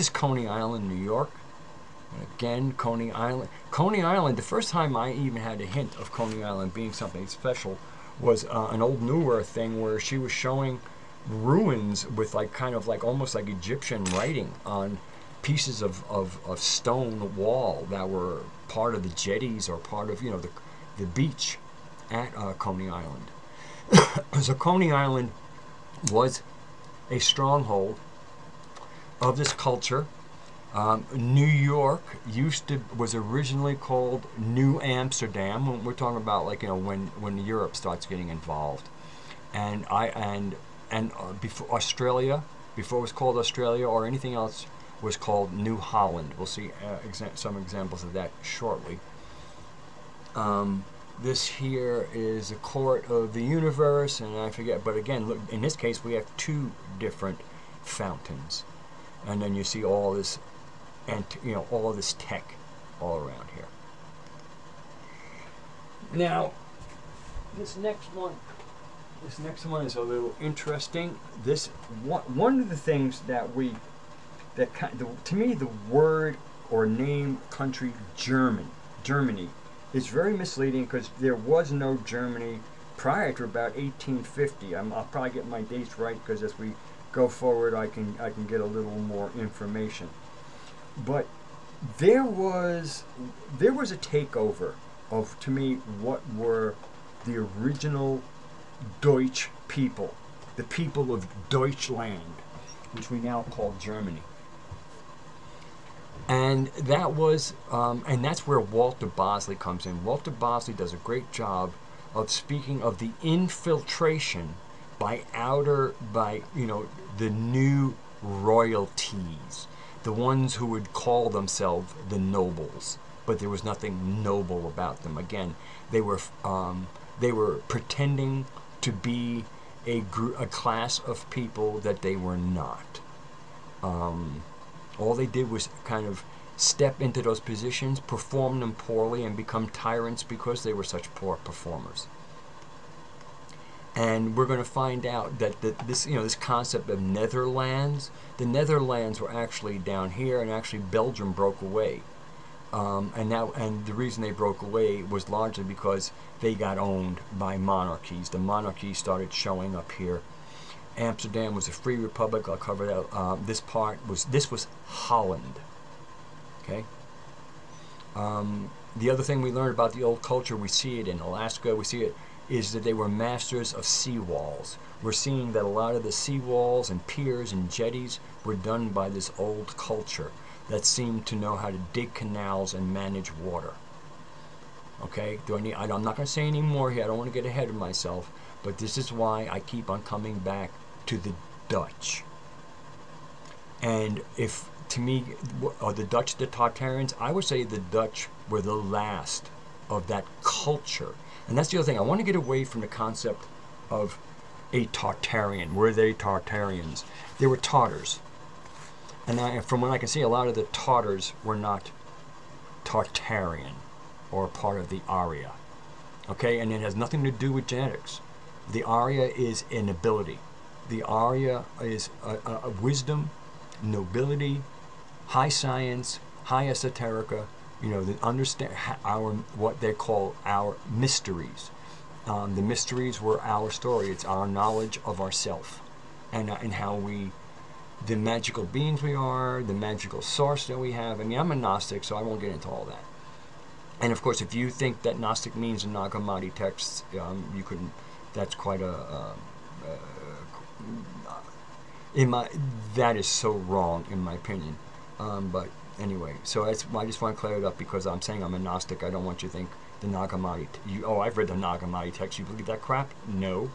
Coney Island, New York. And again, Coney Island. Coney Island. The first time I even had a hint of Coney Island being something special was an old newer thing where she was showing ruins with almost like Egyptian writing on pieces of stone wall that were part of the jetties or part of the beach at Coney Island. So Coney Island was a stronghold of this culture. New York was originally called New Amsterdam. We're talking about when Europe starts getting involved, and before Australia, before it was called Australia or anything else, was called New Holland. We'll see some examples of that shortly. This here is a court of the universe, and I forget. But again, look, in this case, we have two different fountains, and then you see all this. And all this tech all around here. Now, this next one is a little interesting. This one of the things to me, the word or name country Germany is very misleading because there was no Germany prior to about 1850. I'll probably get my dates right because as we go forward, I can get a little more information. But there was a takeover of, to me, what were the original Deutsch people, the people of Deutschland, which we now call Germany. And that was, and that's where Walter Bosley comes in. Walter Bosley does a great job of speaking of the infiltration by the new royalties. the ones who would call themselves the nobles, but there was nothing noble about them. Again, they were pretending to be a class of people that they were not. All they did was kind of step into those positions, perform them poorly, and become tyrants because they were such poor performers. And we're going to find out that this concept of Netherlands, the Netherlands were actually down here, and actually Belgium broke away. And the reason they broke away was largely because they got owned by monarchies. The monarchies started showing up here. Amsterdam was a free republic. I'll cover that. This was Holland. Okay. The other thing we learned about the old culture, we see it in Alaska, we see it, is that they were masters of seawalls. We're seeing that a lot of the seawalls and piers and jetties were done by this old culture that seemed to know how to dig canals and manage water. Okay, I'm not going to say any more here. I don't want to get ahead of myself, but this is why I keep on coming back to the Dutch. And if, to me, are the Dutch the Tartarians? I would say the Dutch were the last of that culture. And that's the other thing. I want to get away from the concept of a Tartarian. Were they Tartarians? They were Tartars. And from what I can see, a lot of the Tartars were not Tartarian or part of the Arya. Okay, and it has nothing to do with genetics. The Arya is an ability. The Arya is a wisdom, nobility, high science, high esoterica. Understand what they call our mysteries. The mysteries were our story. It's our knowledge of ourself, and how the magical beings we are, the magical source that we have. I mean, I'm a Gnostic, so I won't get into all that. And of course, if you think that Gnostic means in Nag Hammadi texts, you couldn't. That's quite that is so wrong in my opinion. But anyway, so I just want to clear it up because I'm saying I'm a Gnostic. I don't want you to think the Nag Hammadi. I've read the Nag Hammadi text. You believe that crap? No,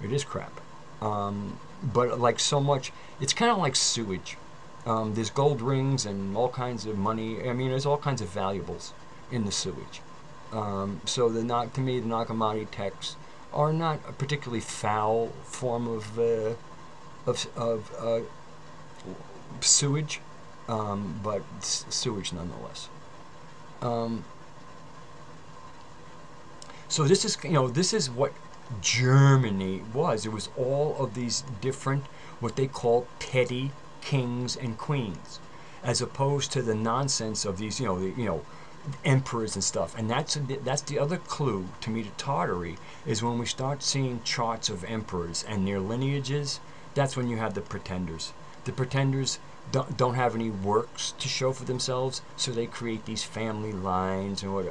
it is crap. But like so much, it's kind of like sewage. There's gold rings and all kinds of money. I mean, there's all kinds of valuables in the sewage. So to me, the Nag Hammadi texts are not a particularly foul form of sewage, but sewage nonetheless. So this is what Germany was. It was all of these different, what they call petty kings and queens, as opposed to the nonsense of these, emperors and stuff. And that's the other clue to me to Tartary, is when we start seeing charts of emperors and their lineages. That's when you have the pretenders. The pretenders don't have any works to show for themselves, so they create these family lines and what.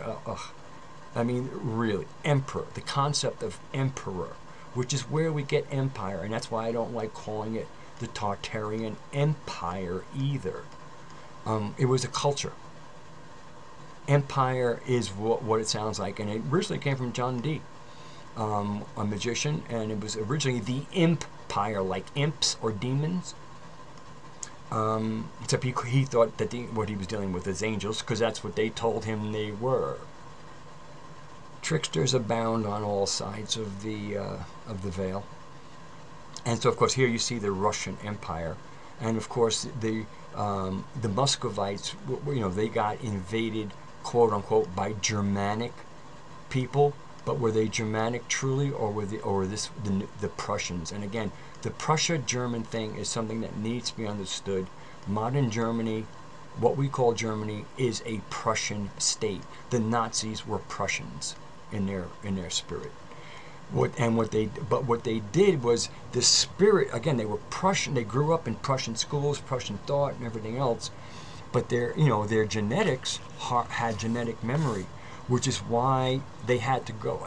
I mean, really, emperor. The concept of emperor, which is where we get empire, and that's why I don't like calling it the Tartarian Empire either. It was a culture. Empire is what it sounds like, and it originally came from John Dee, a magician, and it was originally the Empire, like imps or demons. Except he thought that what he was dealing with is angels, because that's what they told him they were. Tricksters abound on all sides of the veil. And so, of course, here you see the Russian Empire, and of course the Muscovites. They got invaded, quote unquote, by Germanic people. But were they Germanic truly, or were the Prussians? And again, the Prussia-German thing is something that needs to be understood. Modern Germany, what we call Germany, is a Prussian state. The Nazis were Prussians in their spirit. What they did was the spirit. Again, they were Prussian. They grew up in Prussian schools, Prussian thought, and everything else. But their genetics had genetic memory, which is why they had to go.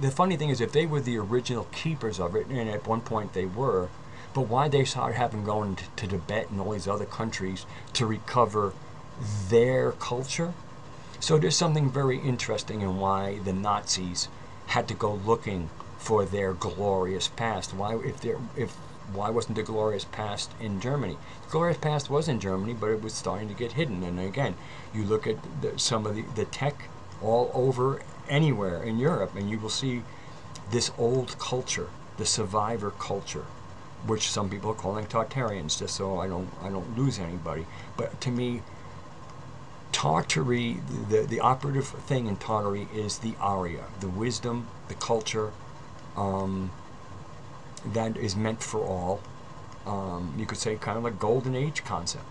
The funny thing is, if they were the original keepers of it, and at one point they were, but why they started having going to Tibet and all these other countries to recover their culture. So there's something very interesting in why the Nazis had to go looking for their glorious past. Why, if why wasn't the glorious past in Germany? The glorious past was in Germany, but it was starting to get hidden. And again, you look at some of the tech all over anywhere in Europe, and you will see this old culture, the survivor culture, which some people are calling Tartarians, just so I don't lose anybody. But to me, Tartary, the operative thing in Tartary is the Arya, the wisdom, the culture, that is meant for all. You could say kind of a golden age concept.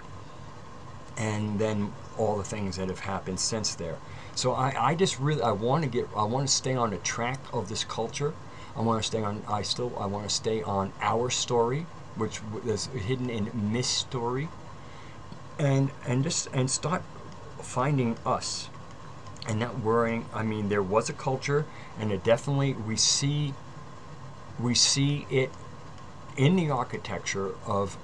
And then all the things that have happened since there. So I just really, I want to stay on the track of this culture. I want to stay on, I want to stay on our story, which is hidden in Miss story. And start finding us. And not worrying, I mean, there was a culture, and it definitely, we see it in the architecture of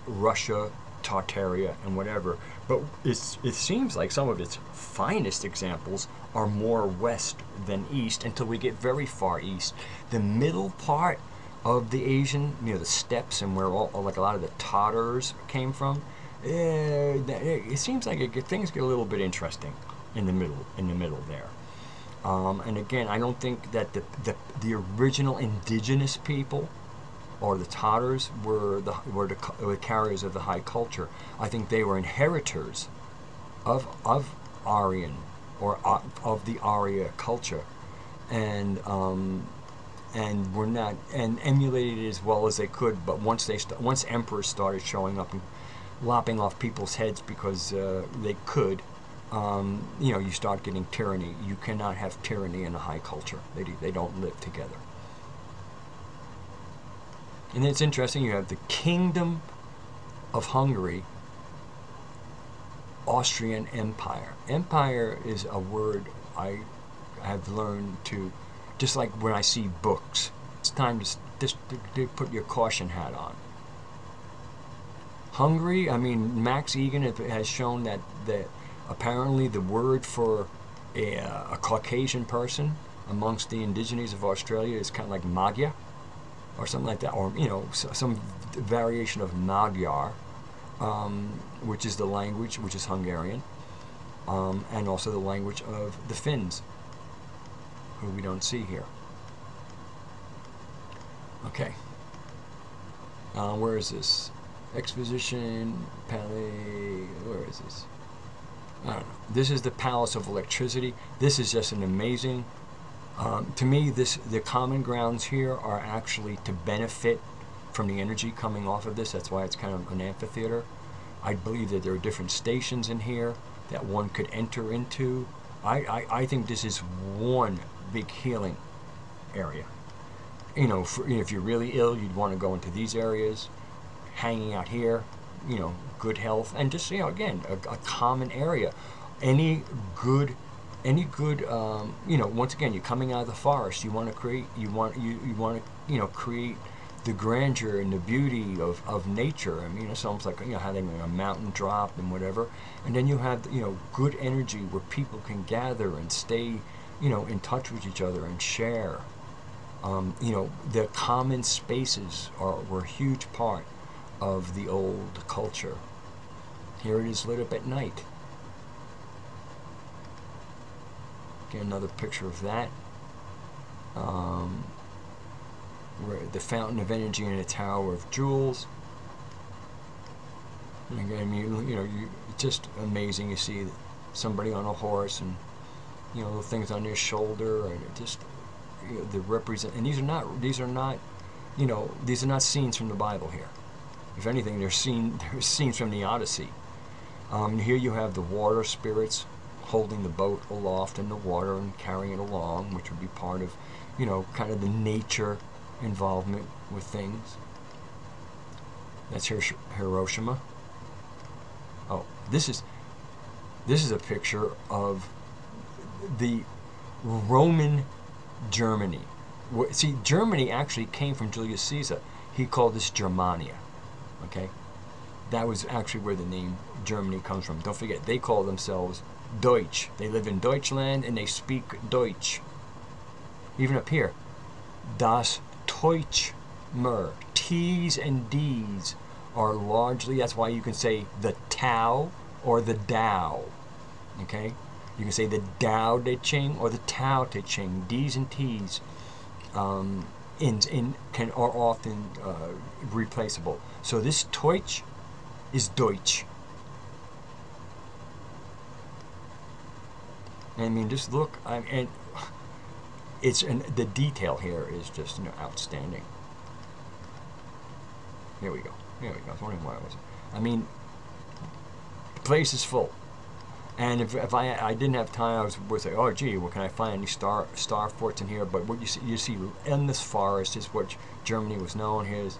Russia, Tartaria, and whatever. But it seems like some of its finest examples are more west than east until we get very far east. The middle part of the Asian, the steppes and where like a lot of the Tatars came from, it seems like things get a little bit interesting in the middle there. And again, I don't think that the original indigenous people or the Tatars were the carriers of the high culture. I think they were inheritors of Aryan or of the Arya culture, and were not, and emulated it as well as they could. But once emperors started showing up and lopping off people's heads because they could, you start getting tyranny. You cannot have tyranny in a high culture. They don't live together. And it's interesting, you have the Kingdom of Hungary, Austrian Empire. Empire is a word I have learned to, just like when I see books, it's time to put your caution hat on. Hungary, I mean, Max Egan has shown that apparently the word for a Caucasian person amongst the indigenes of Australia is kind of like Magyar, or something like that, or some variation of Magyar, which is the language, which is Hungarian, and also the language of the Finns, who we don't see here. Okay, where is this? Exposition, Palais, where is this? I don't know. This is the Palace of Electricity. This is just an amazing, to me, the common grounds here are actually to benefit from the energy coming off of this. That's why it's kind of an amphitheater. I believe that there are different stations in here that one could enter into. I think this is one big healing area. If you're really ill, you'd want to go into these areas. Hanging out here, good health, and just again a common area. Any good, once again, you're coming out of the forest. You want to create. You want to create the grandeur and the beauty of nature. I mean, it's almost like having a mountain drop and whatever. And then you have good energy where people can gather and stay in touch with each other and share. The common spaces were a huge part of the old culture. Here it is lit up at night. Get another picture of that. Where the fountain of energy in a tower of jewels. And again, it's just amazing. You see somebody on a horse and the things on their shoulder, and it just the represent. And these are not scenes from the Bible here. If anything, they're scenes from the Odyssey. Here you have the water spirits holding the boat aloft in the water and carrying it along, which would be part of, kind of the nature involvement with things. That's Hiroshima. Oh, this is a picture of the Roman Germany. See, Germany actually came from Julius Caesar. He called this Germania. Okay, that was actually where the name Germany comes from. Don't forget, they call themselves Deutsch. They live in Deutschland and they speak Deutsch. Even up here, das Deutsch mer. T's and D's are largely, that's why you can say the Tao or the Tao. Okay? You can say the Tao Te Ching or the Tao Te Ching. D's and T's are often replaceable. So this Deutsch is Deutsch. I mean, just look, and the detail here is just outstanding. Here we go. Here we go. I was wondering why it was. I mean, the place is full. And if I didn't have time, I would say, oh gee, well, can I find any star forts in here? But what you see endless forest is what Germany was known. Here's,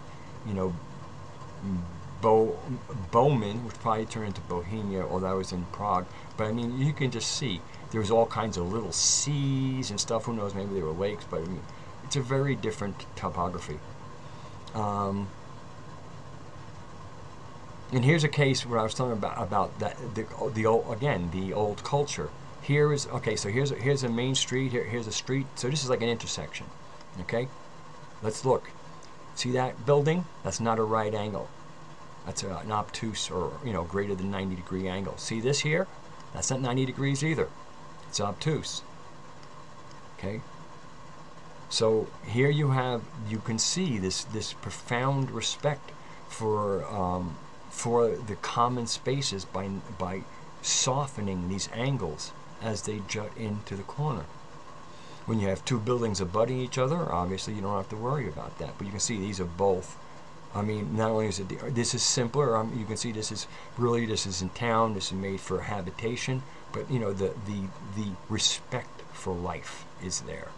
Bowman, which probably turned into Bohemia, or that was in Prague. But I mean, you can just see there's all kinds of little seas and stuff. Who knows? Maybe they were lakes, but I mean, it's a very different topography. And here's a case where I was talking about that the old culture. Here is so here's a main street. Here's a street. So this is like an intersection. Okay, let's look. See that building? That's not a right angle. That's an obtuse or greater than 90-degree angle. See this here? That's not 90 degrees either. It's obtuse. Okay. So here you can see this profound respect for the common spaces by softening these angles as they jut into the corner. When you have two buildings abutting each other, obviously you don't have to worry about that. But you can see these are both. I mean, not only is this is simpler. You can see this is in town. This is made for habitation. But the respect for life is there.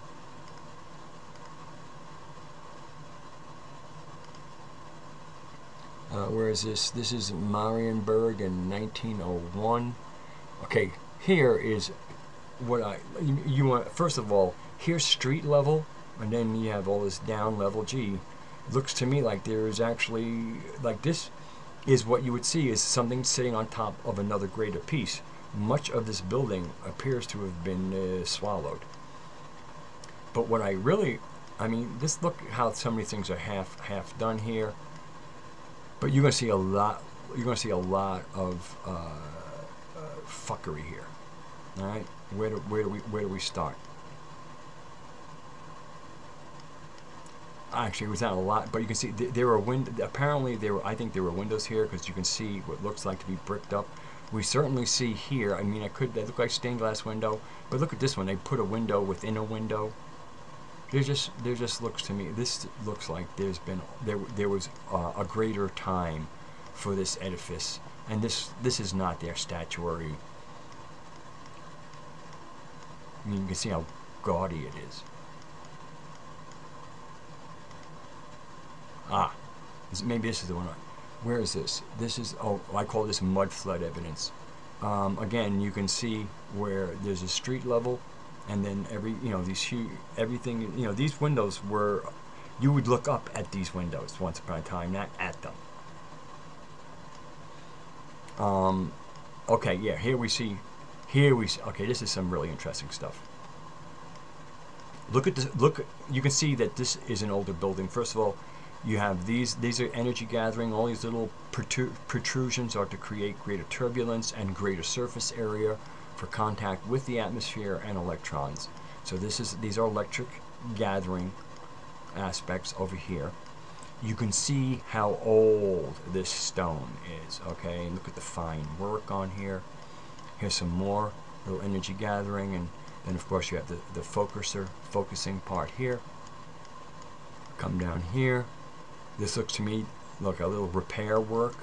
Where is this? This is Marienburg in 1901. Okay, here is what you want. First of all, here's street level, and then you have all this down level. Gee, it looks to me like there is actually, like this is what you would see is something sitting on top of another greater piece. Much of this building appears to have been swallowed. But what I mean, just look how so many things are half done here. But you're going to see a lot. You're going to see a lot of fuckery here. All right, where do we start? Actually, it was not a lot, but you can see there were apparently I think there were windows here because you can see what looks like to be bricked up. We certainly see here. I mean, they look like stained glass window, but look at this one. They put a window within a window. There just looks to me. This looks like there was a greater time for this edifice, and this is not their statuary. I mean, you can see how gaudy it is. Maybe this is the one. Where is this? This is, I call this mud flood evidence. Again, you can see where there's a street level. And then everything, these windows were, you would look up at these windows once upon a time, not at them. Okay, yeah, here we see, okay, this is some really interesting stuff. Look at this, you can see that this is an older building. First of all, you have these are energy gathering. All these little protrusions are to create greater turbulence and greater surface area for contact with the atmosphere and electrons. So these are electric gathering aspects over here. You can see how old this stone is, okay? Look at the fine work on here. Here's some more little energy gathering, and then of course you have the focusing part here. Come down here. This looks to me like a little repair work.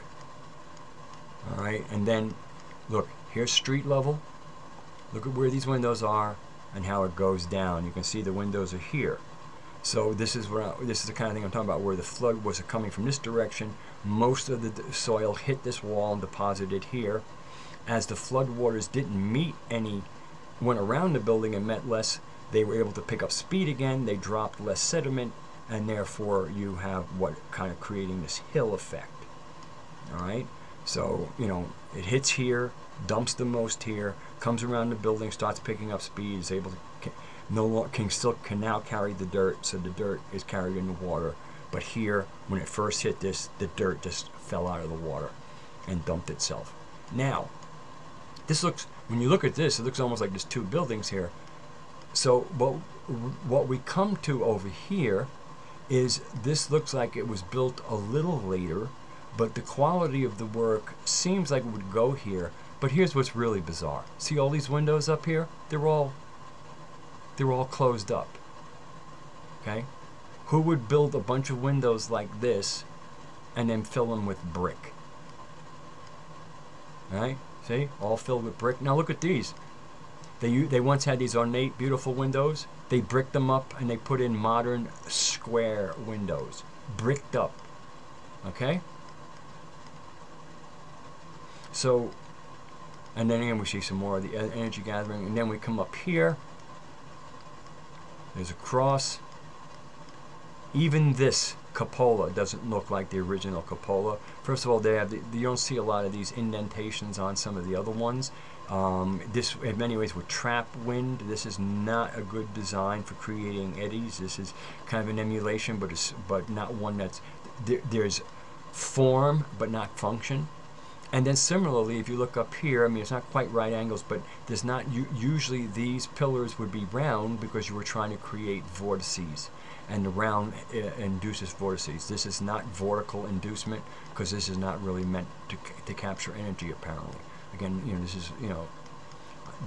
All right, and then look, here's street level. Look at where these windows are and how it goes down. You can see the windows are here. So this is the kind of thing I'm talking about, where the flood was coming from this direction. Most of the soil hit this wall and deposited here. As the flood waters went around the building and met less, they were able to pick up speed again. They dropped less sediment, and therefore you have what kind of creating this hill effect. All right. So it hits here, dumps the most here, comes around the building, starts picking up speed, is able to can now carry the dirt, so the dirt is carried in the water, But here, when it first hit this, the dirt just fell out of the water and dumped itself. Now, this looks, when you look at this, it looks almost like there's two buildings here. So what we come to over here is this looks like it was built a little later, but the quality of the work seems like it would go here. But here's what's really bizarre. See all these windows up here? They're all closed up. Okay? Who would build a bunch of windows like this and then fill them with brick? All right? See? All filled with brick. Now look at these. They once had these ornate, beautiful windows. They bricked them up and they put in modern square windows. Bricked up. Okay? So, and then again we see some more of the energy gathering. And then we come up here. There's a cross. Even this cupola doesn't look like the original cupola. First of all, they have you don't see a lot of these indentations on some of the other ones. This, in many ways, would trap wind. This is not a good design for creating eddies. This is kind of an emulation, but not one that's there's form but not function. And then similarly, if you look up here, I mean, it's not quite right angles, but there's not usually these pillars would be round because you were trying to create vortices, and the round induces vortices. This is not vortical inducement because this is not really meant to capture energy, apparently. Again, you know, this is, you know,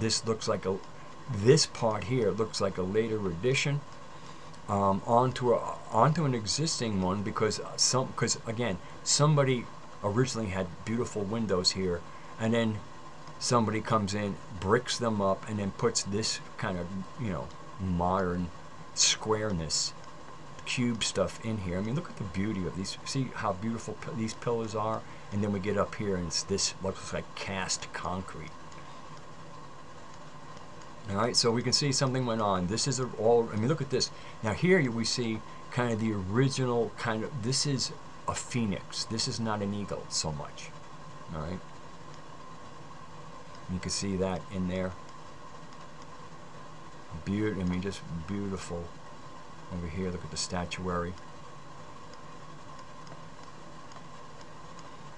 this looks like this part here looks like a later addition onto an existing one because again, somebody originally had beautiful windows here, and then somebody comes in, bricks them up, and then puts this kind of, you know, modern squareness, cube stuff in here. I mean, look at the beauty of these. See how beautiful these pillars are? And then we get up here and this looks like cast concrete. All right, so we can see something went on. This is all, I mean, look at this. Now here we see kind of the original kind of, this is a phoenix. This is not an eagle so much. All right. You can see that in there. I mean, just beautiful. Over here, look at the statuary.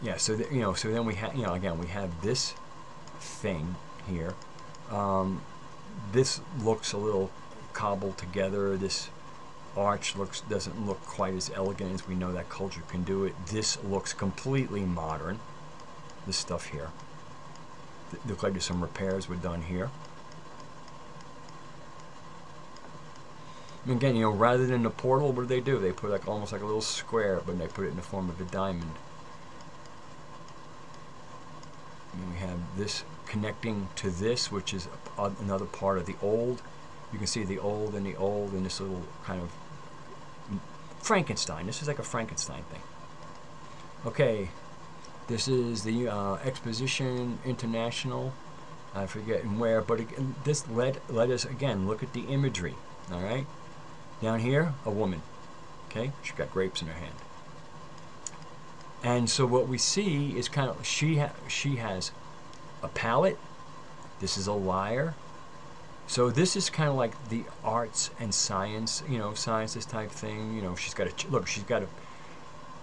Yeah, so you know, so then we have, you know, again, we have this thing here. This looks a little cobbled together. This arch doesn't look quite as elegant as we know that culture can do it. This looks completely modern. This stuff here. Looks like there's some repairs were done here. And again, you know, rather than the portal, what do? They put like almost like a little square, but they put it in the form of a diamond. And we have this connecting to this, which is another part of the old. You can see the old and this little kind of Frankenstein. This is like a Frankenstein thing. Okay, this is the Exposition International. I forget where, but again, this let us again look at the imagery. All right, down here, a woman. Okay, she's got grapes in her hand. And so what we see is kind of she has a palette. This is a lyre. So this is kind of like the arts and science, you know, sciences type thing. You know, she's got she's got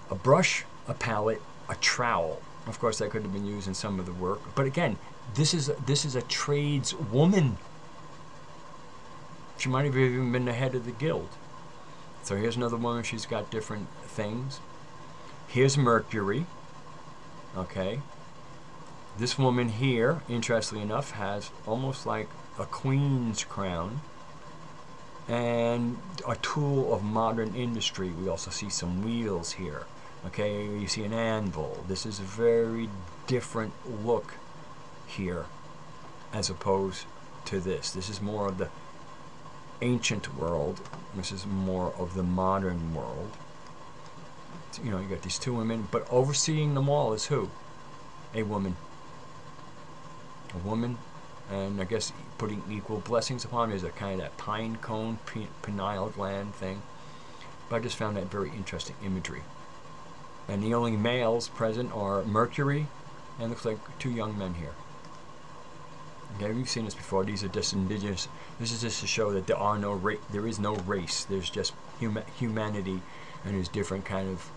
a brush, a palette, a trowel. Of course, that could have been used in some of the work. But again, this is a tradeswoman. She might have even been the head of the guild. So here's another woman. She's got different things. Here's Mercury. Okay. This woman here, interestingly enough, has almost like a queen's crown and a tool of modern industry. We also see some wheels here. Okay, you see an anvil. This is a very different look here as opposed to this. This is more of the ancient world. This is more of the modern world. You know, you got these two women, but overseeing them all is who? A woman. A woman, and I guess putting equal blessings upon her is a kind of that pine cone, pineal gland thing. But I just found that very interesting imagery. And the only males present are Mercury, and looks like two young men here. Okay, we've seen this before. These are just indigenous. This is just to show that there is no race. There's just humanity and there's different kind of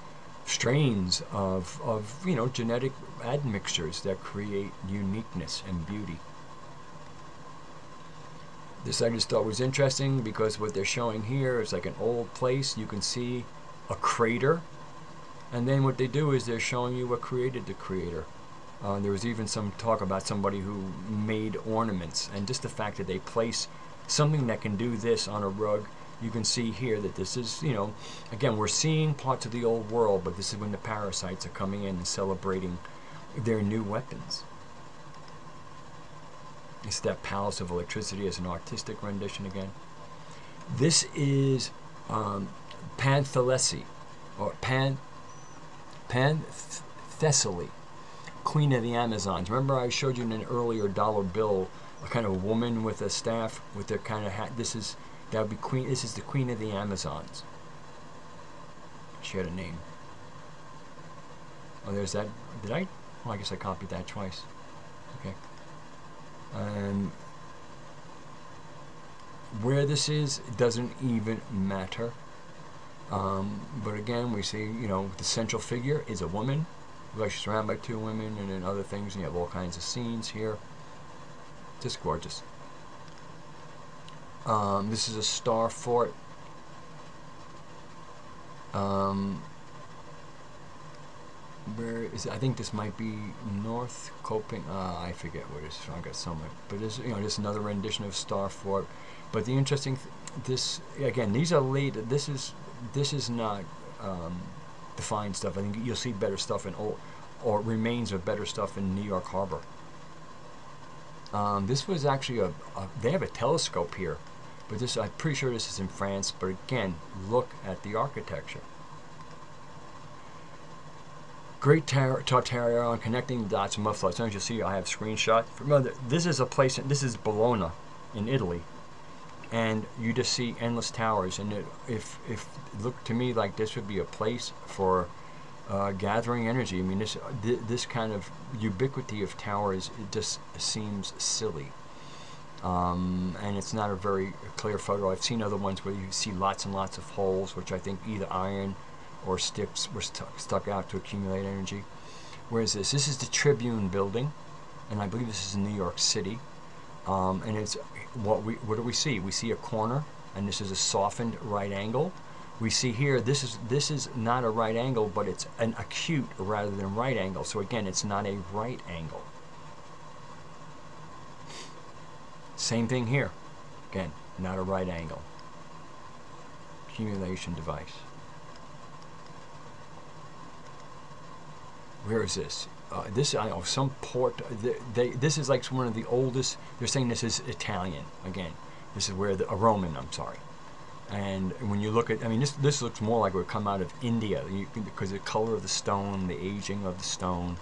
strains of you know, genetic admixtures that create uniqueness and beauty. This I just thought was interesting because what they're showing here is like an old place. You can see a crater, and then what they do is they're showing you what created the creator. There was even some talk about somebody who made ornaments, and just the fact that they place something that can do this on a rug. You can see here that this is, you know, again, we're seeing parts of the old world, but this is when the parasites are coming in and celebrating their new weapons. It's that palace of electricity as an artistic rendition again. This is Panthalessi, or Panthesali, Queen of the Amazons. Remember I showed you in an earlier dollar bill a kind of woman with a staff with a kind of hat. That would be Queen. This is the Queen of the Amazons. She had a name. Oh, there's that. Did I? Oh, I guess I copied that twice. Okay. Where this is, it doesn't even matter. But again, we see, you know, the central figure is a woman. Like she's surrounded by two women, and then other things. And you have all kinds of scenes here. Just gorgeous. This is a star fort. Where is it? I think this might be North Coping. I forget what it is. I got somewhere. But there's, you know, just another rendition of star fort. But the interesting, this again, these are late. This is not the fine stuff. I think you'll see better stuff in or remains of better stuff in New York Harbor. This was actually they have a telescope here, but this, I'm pretty sure this is in France. But again, look at the architecture. Great Tartaria on connecting the dots and mufflers. As you see, I have screenshot. Remember, this is a place. This is Bologna, in Italy, and you just see endless towers. And if look to me like this would be a place for gathering energy. I mean, this kind of ubiquity of towers, it just seems silly. And it's not a very clear photo. I've seen other ones where you see lots and lots of holes, which I think either iron or sticks were stuck out to accumulate energy. Whereas this is the Tribune building, and I believe this is in New York City. And it's what do we see? We see a corner, and this is a softened right angle. We see here, this is not a right angle, but it's an acute rather than right angle. So again, it's not a right angle. Same thing here. Again, not a right angle. Accumulation device. Where is this? This, I know, some port. This is like one of the oldest. They're saying this is Italian. Again, this is where a Roman. I'm sorry. And when you look at, I mean, this looks more like it would come out of India, because the color of the stone, the aging of the stone,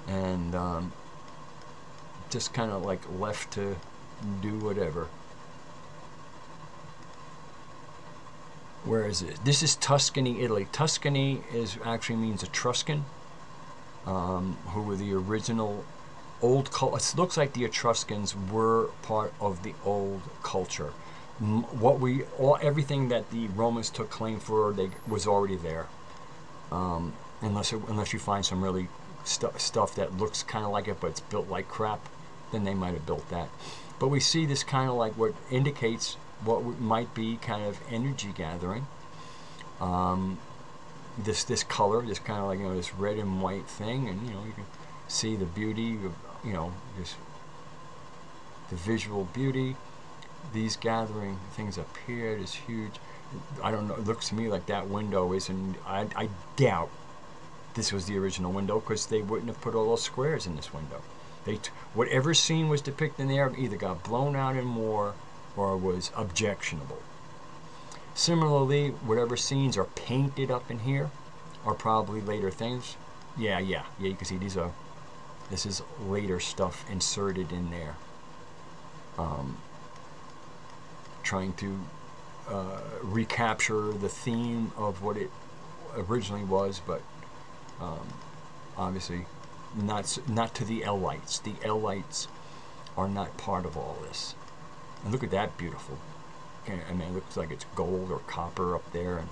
and just kind of like left to do whatever. Where is it? This is Tuscany, Italy. Tuscany actually means Etruscan, who were the original old culture. It looks like the Etruscans were part of the old culture. Everything that the Romans took claim for, was already there. Unless you find some really stuff that looks kind of like it, but it's built like crap, then they might have built that. But we see this kind of like what indicates what might be kind of energy gathering. This color, this kind of like, you know, this red and white thing, and you know, you can see the beauty of, you know, just the visual beauty. These gathering things up here is huge. I don't know. It looks to me like that window isn't. I doubt this was the original window, because they wouldn't have put all those squares in this window. Whatever scene was depicted in there either got blown out in war or was objectionable. Similarly, whatever scenes are painted up in here are probably later things. Yeah, you can see this is later stuff inserted in there. Trying to recapture the theme of what it originally was, but obviously not to the L-lights. The L-lights are not part of all this. And look at that beautiful I mean, it looks like it's gold or copper up there, and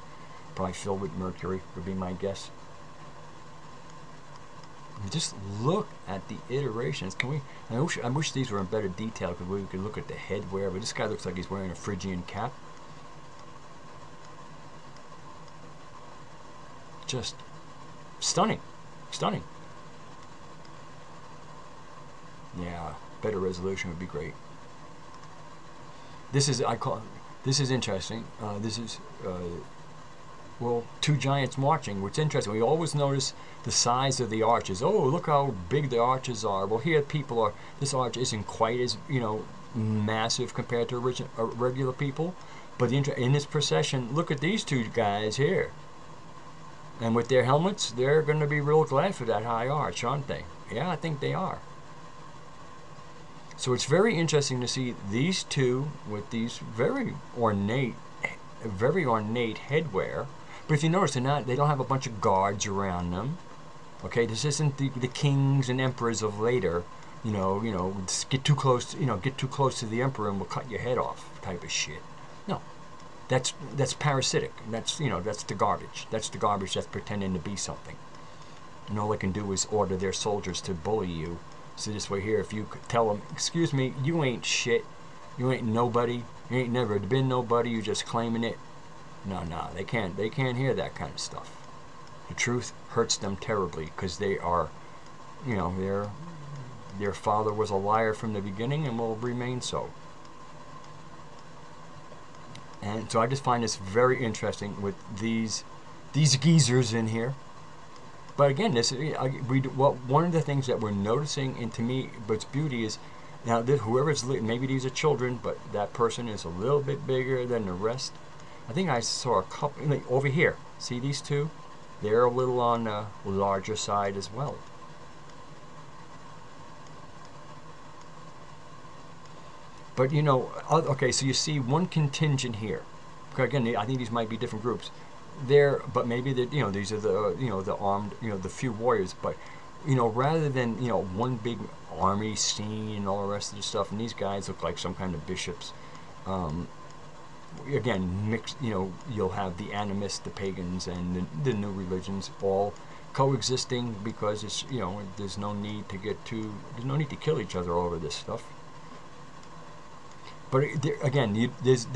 probably filled with mercury, would be my guess. Just look at the iterations. Can we? I wish these were in better detail because we could look at the headwear. But this guy looks like he's wearing a Phrygian cap. Just stunning, stunning. Yeah, better resolution would be great. This is this is interesting. This is well, two giants marching. What's interesting, we always notice the size of the arches. Oh, look how big the arches are. Well, here people are. This arch isn't quite as massive compared to regular people, but in this procession, look at these two guys here. And with their helmets, they're going to be real glad for that high arch, aren't they? Yeah, I think they are. So it's very interesting to see these two with these very ornate headwear. But if you notice, they don't have a bunch of guards around them. Okay, this isn't the kings and emperors of later. Get too close to the emperor and we'll cut your head off type of shit. No. That's parasitic. That's the garbage. That's the garbage that's pretending to be something. And all they can do is order their soldiers to bully you. So this way here, if you could tell them, excuse me, you ain't shit, you ain't nobody, you ain't never been nobody, you just claiming it. No, they can't hear that kind of stuff. The truth hurts them terribly because they are, their father was a liar from the beginning and will remain so. And so I just find this very interesting with these geezers in here. But again, one of the things that we're noticing, and to me, what's beauty is, now whoever's maybe these are children, but that person is a little bit bigger than the rest. I think I saw a couple over here. See these two? They're a little on the larger side as well. But okay, so you see one contingent here. Again, I think these might be different groups. But maybe these are the armed, the few warriors. But rather than one big army scene and all the rest of the stuff, and these guys look like some kind of bishops. Again, mixed. You'll have the animists, the pagans, and the new religions all coexisting because it's there's no need to kill each other over this stuff. But again, this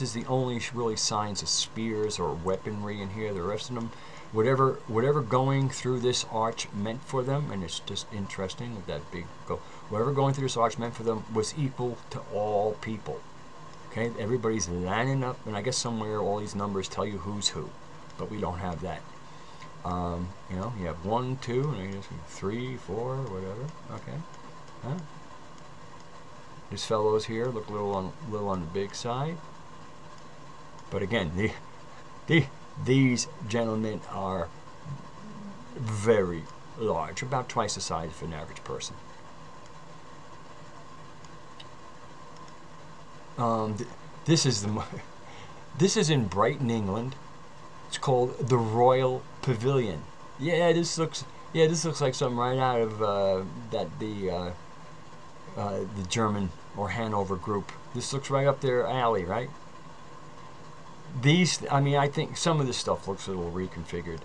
is the only really signs of spears or weaponry in here. The rest of them, whatever going through this arch meant for them, and it's just interesting with that big go. Whatever going through this arch meant for them was equal to all people. Okay, everybody's lining up, and I guess somewhere all these numbers tell you who's who, but we don't have that. You have 1, 2, 3, 4, whatever. Okay, huh? These fellows here look a little on the big side, but again, these gentlemen are very large, about twice the size of an average person. This is in Brighton, England. It's called the Royal Pavilion. Yeah, this looks like something right out of the German or Hanover group. This looks right up their alley, right? I think some of this stuff looks a little reconfigured,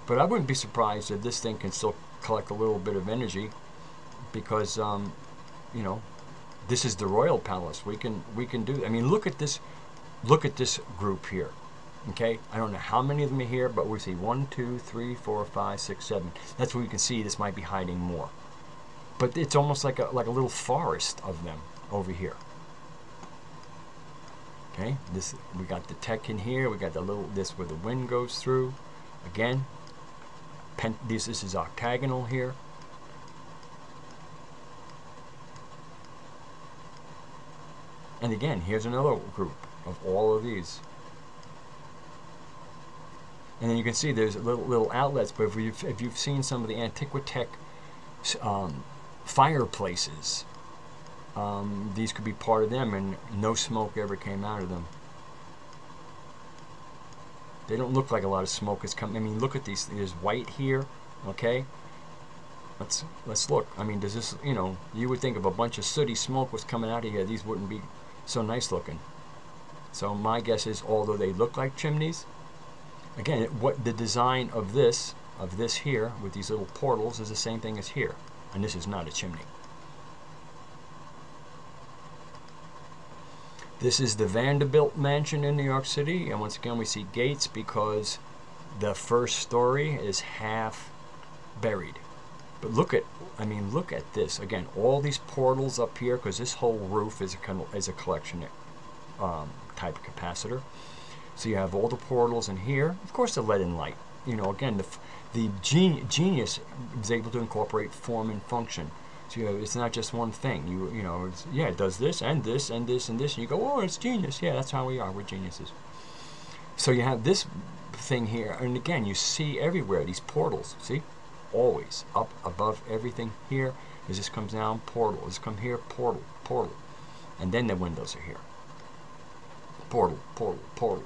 but I wouldn't be surprised if this thing can still collect a little bit of energy, because this is the royal palace. We can do. I mean, look at this group here. Okay, I don't know how many of them are here, but we see 1, 2, 3, 4, 5, 6, 7. That's where we can see this might be hiding more. But it's almost like a little forest of them over here. Okay, we got the tech in here. We got this where the wind goes through. Again, this is octagonal here. And again, here's another group of all of these. And then you can see there's little outlets. But if you've seen some of the Antiquitech fireplaces, these could be part of them, and no smoke ever came out of them. They don't look like a lot of smoke is coming. I mean, look at these. There's white here. Okay, let's look. I mean, does this? You would think if a bunch of sooty smoke was coming out of here, these wouldn't be so nice looking. So my guess is, although they look like chimneys, again, what the design of this here with these little portals is the same thing as here, and this is not a chimney. This is the Vanderbilt mansion in New York City, and once again we see gates because the first story is half buried. But look at this again. All these portals up here, because this whole roof is a collection type capacitor. So you have all the portals in here. Of course, the lead and light. You know, again, the genius is able to incorporate form and function. So it's not just one thing. You know, yeah, it does this and this and this and this, and you go, oh, it's genius. Yeah, that's how we are. We're geniuses. So you have this thing here, and again, you see everywhere these portals. See, always up above everything here. As this comes down, portal. As this come here, portal, portal, and then the windows are here. Portal, portal, portal.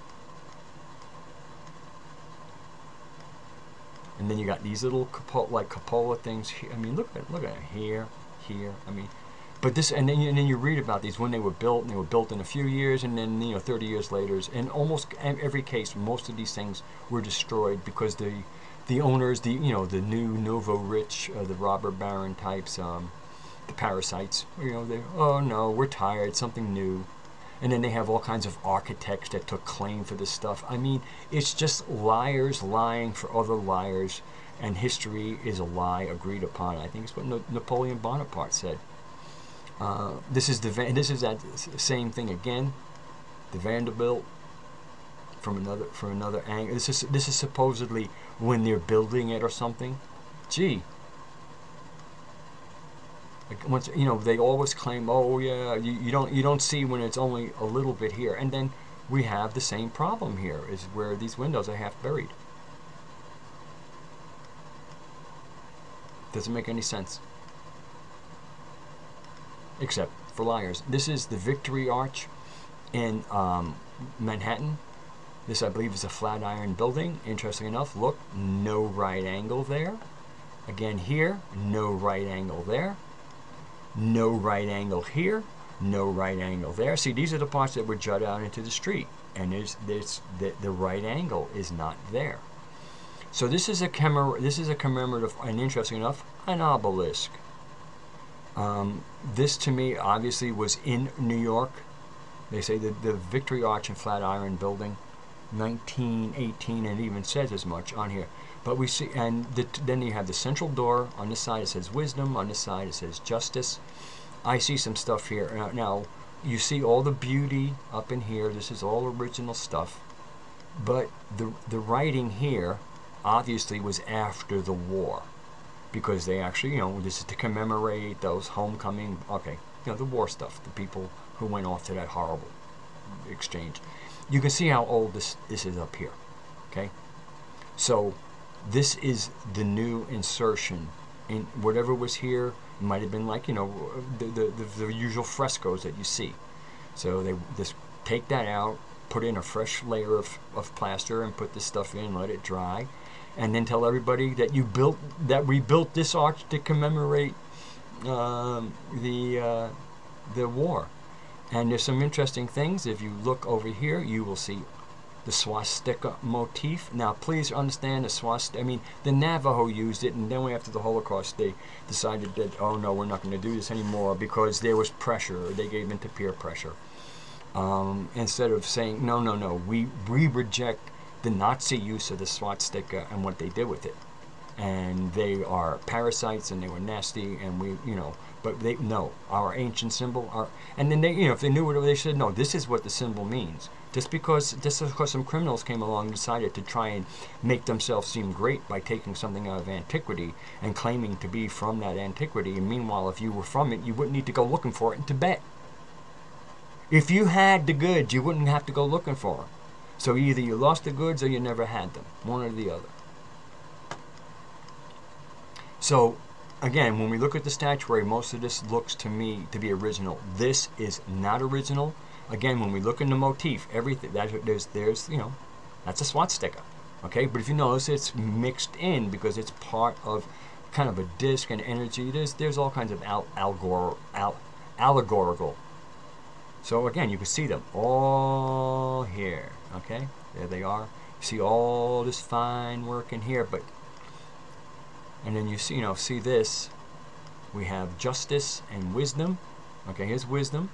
And then you got these little cupola things here. I mean, look at it here, here. I mean, but this, and then you read about these when they were built, and they were built in a few years, and then 30 years later, and almost every case, most of these things were destroyed because the owners, the new nouveau rich, the robber baron types, the parasites, they, oh no, we're tired, something new. And then they have all kinds of architects that took claim for this stuff. I mean, it's just liars lying for other liars, and history is a lie agreed upon. I think it's what Napoleon Bonaparte said. This is that same thing again, the Vanderbilt from another angle. This is supposedly when they're building it or something. Gee. Like once they always claim, oh yeah, you don't see when it's only a little bit here, and then we have the same problem here, is where these windows are half buried. Doesn't make any sense, except for liars. This is the Victory Arch in Manhattan. This, I believe, is a Flatiron building. Interesting enough, look, no right angle there. Again here, no right angle there. No right angle here, no right angle there. See, these are the parts that would jut out into the street, and the right angle is not there. So this is a commemorative, and interesting enough, an obelisk. This to me obviously was in New York. They say that the Victory Arch and Flatiron building, 1918, and it even says as much on here. But we see, and then you have the central door. On this side it says wisdom, on this side it says justice. I see some stuff here. Now you see all the beauty up in here. This is all original stuff. But the writing here obviously was after the war, because they actually, this is to commemorate those homecoming, the war stuff, the people who went off to that horrible exchange. You can see how old this is up here, okay? So this is the new insertion in whatever was here. It might have been like, the usual frescoes that you see. So they just take that out, put in a fresh layer of plaster, and put this stuff in, let it dry, and then tell everybody that we built this arch to commemorate the war. And there's some interesting things. If you look over here, you will see the swastika motif. Now, please understand the swastika. The Navajo used it, and then after the Holocaust, they decided that, oh no, we're not going to do this anymore because there was pressure. They gave in to peer pressure. Instead of saying, no, we reject the Nazi use of the swastika and what they did with it. And they are parasites, and they were nasty, and but our ancient symbol, and then they, if they knew what they said, no, this is what the symbol means. Just because some criminals came along and decided to try and make themselves seem great by taking something out of antiquity and claiming to be from that antiquity, and meanwhile, if you were from it, you wouldn't need to go looking for it in Tibet. If you had the goods, you wouldn't have to go looking for them. So either you lost the goods or you never had them, one or the other. So, again, when we look at the statuary, most of this looks to me to be original. This is not original. Again, when we look in the motif, everything there's that's a swastika, okay. But if you notice, it's mixed in because it's part of kind of a disc and energy. There's all kinds of allegorical So again, you can see them all here. Okay, there they are. You see all this fine work in here, but and then you see, see this. We have justice and wisdom. Okay, here's wisdom.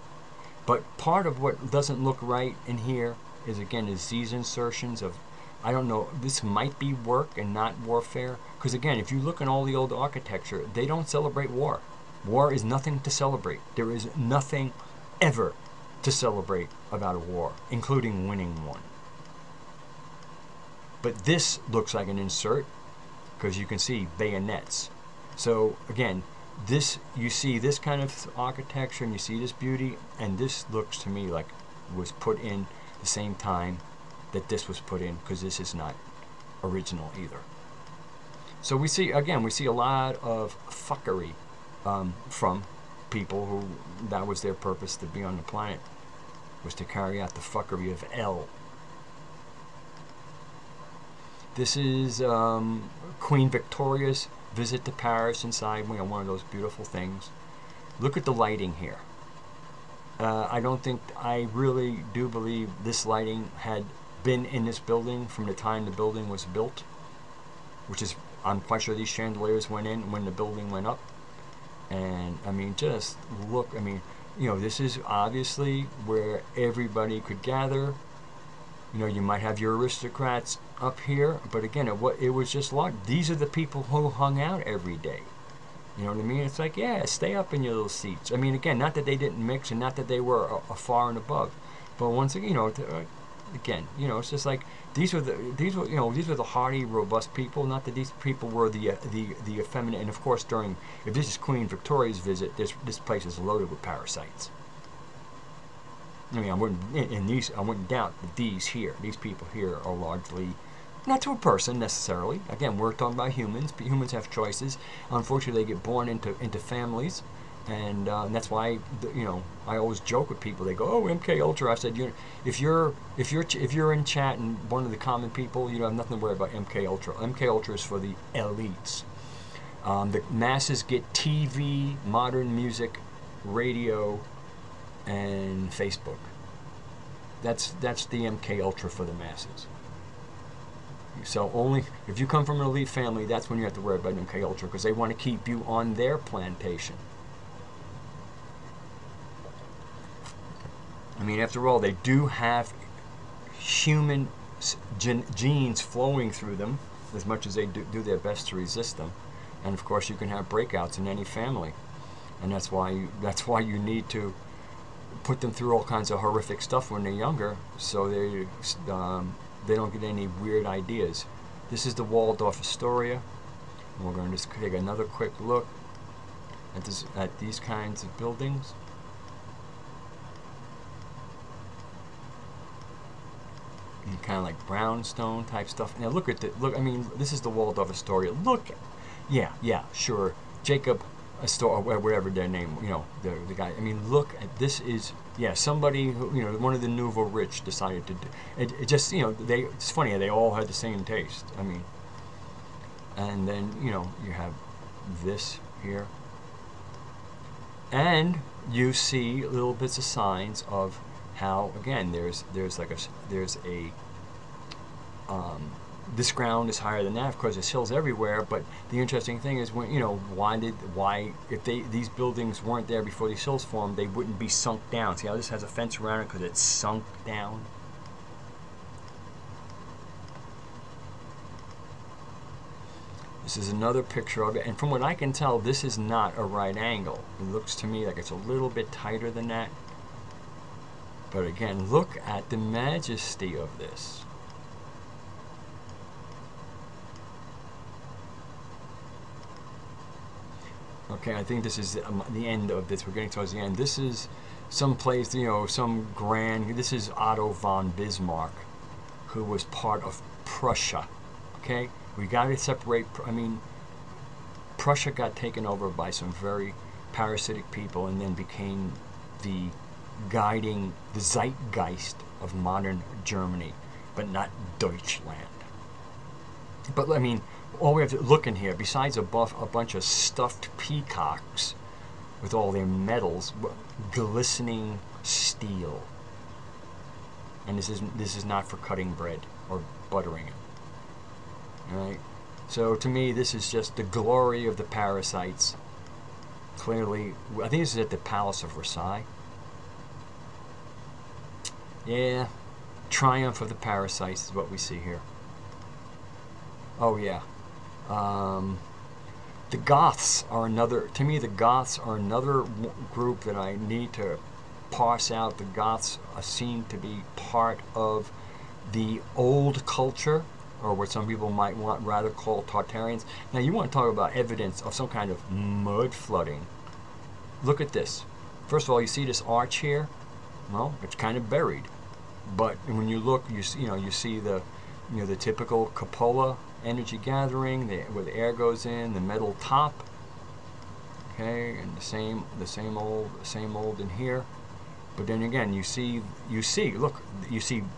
But part of what doesn't look right in here is, again, is these insertions of, I don't know, this might be work and not warfare. Because again, if you look at all the old architecture, they don't celebrate war. War is nothing to celebrate. There is nothing ever to celebrate about a war, including winning one. But this looks like an insert, because you can see bayonets. So again, this, you see this kind of architecture and you see this beauty, and this looks to me like was put in the same time that this was put in, because this is not original either. So we see, again, we see a lot of fuckery from people who, that was their purpose to be on the planet, was to carry out the fuckery of L. This is Queen Victoria's visit to Paris inside one of those beautiful things. Look at the lighting here. I really do believe this lighting had been in this building from the time the building was built, which is, I'm quite sure these chandeliers went in when the building went up. And I mean, just look, I mean, this is obviously where everybody could gather. You might have your aristocrats up here, but again, it was just like, these are the people who hung out every day. You know what I mean? It's like, yeah, stay up in your little seats. I mean, again, not that they didn't mix and not that they were afar and above, but once again, again, it's just like these were the hardy, robust people. Not that these people were the effeminate. And of course, if this is Queen Victoria's visit, this place is loaded with parasites. I mean, I wouldn't doubt that these people here are largely, not to a person necessarily. Again, we're talking about humans, but humans have choices. Unfortunately, they get born into families, and that's why I always joke with people. They go, "Oh, MK Ultra." I said, if you're in chat and one of the common people, you have nothing to worry about MK Ultra. MK Ultra is for the elites. The masses get TV, modern music, radio, and Facebook. That's the MK Ultra for the masses. So only if you come from an elite family, that's when you have to worry about MK Ultra, because they want to keep you on their plantation. I mean, after all, they do have human genes flowing through them, as much as they do their best to resist them. And of course, you can have breakouts in any family, and that's why you need to put them through all kinds of horrific stuff when they're younger, so they don't get any weird ideas. This is the Waldorf Astoria. And we're going to just take another quick look at these kinds of buildings. And kind of like brownstone type stuff. Now look. I mean, this is the Waldorf Astoria. Look, yeah, sure, Jacob Astor, or whatever their name, the guy. I mean, look at this. Is somebody who, one of the nouveau rich decided to do it. Just it's funny, they all had the same taste. I mean, and then you have this here, and you see little bits of signs of how, again, there's this ground is higher than that. Of course, there's hills everywhere, but the interesting thing is, when if these buildings weren't there before these hills formed, they wouldn't be sunk down. See how this has a fence around it because it's sunk down? This is another picture of it, and from what I can tell, this is not a right angle. It looks to me like it's a little bit tighter than that. But again, look at the majesty of this. Okay, I think this is the end of this. We're getting towards the end. This is some place, some grand. This is Otto von Bismarck, who was part of Prussia. Okay, we got to separate. I mean, Prussia got taken over by some very parasitic people, and then became the zeitgeist of modern Germany, but not Deutschland. But I mean, all we have to look in here, besides a bunch of stuffed peacocks with all their medals, glistening steel. And this is not for cutting bread or buttering it. All right. So to me, this is just the glory of the parasites. Clearly, I think this is at the Palace of Versailles. Yeah, triumph of the parasites is what we see here. Oh yeah. The Goths are another, to me the Goths are another group that I need to parse out. The Goths seem to be part of the old culture, or what some people might rather call Tartarians. Now you want to talk about evidence of some kind of mud flooding. Look at this. First of all, you see this arch here? Well, it's kind of buried. But when you look, you see the typical cupola energy gathering, where the air goes in, the metal top. Okay, and the same old in here. But then again, you see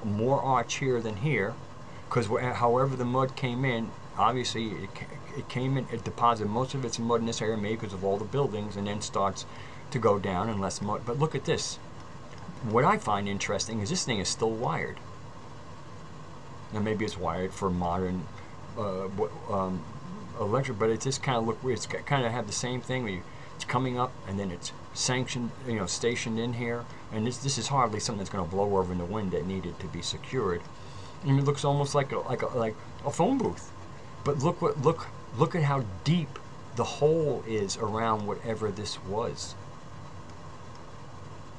more arch here than here, because however the mud came in, obviously it came in, it deposited most of its mud in this area, maybe because of all the buildings, and then starts to go down and less mud. But look at this. What I find interesting is this thing is still wired. Now maybe it's wired for modern electric, but it just kind of look weird. It's kind of have the same thing where it's coming up and then it's sanctioned, stationed in here, and this is hardly something that's going to blow over in the wind that needed to be secured. And it looks almost like a phone booth. But look at how deep the hole is around whatever this was.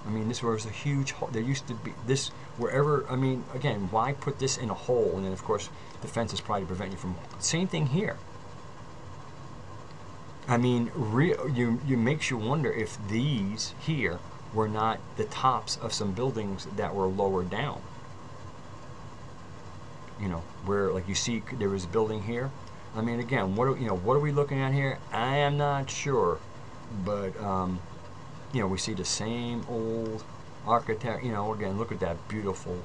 I mean, this was a huge hole. There used to be this wherever. I mean, again, why put this in a hole? And then, of course, the fence is probably to prevent you from. Same thing here. I mean, you makes you wonder if these here were not the tops of some buildings that were lower down. Where like you see there was a building here. I mean, again, what are we looking at here? I am not sure, but we see the same old architect. Again, look at that beautiful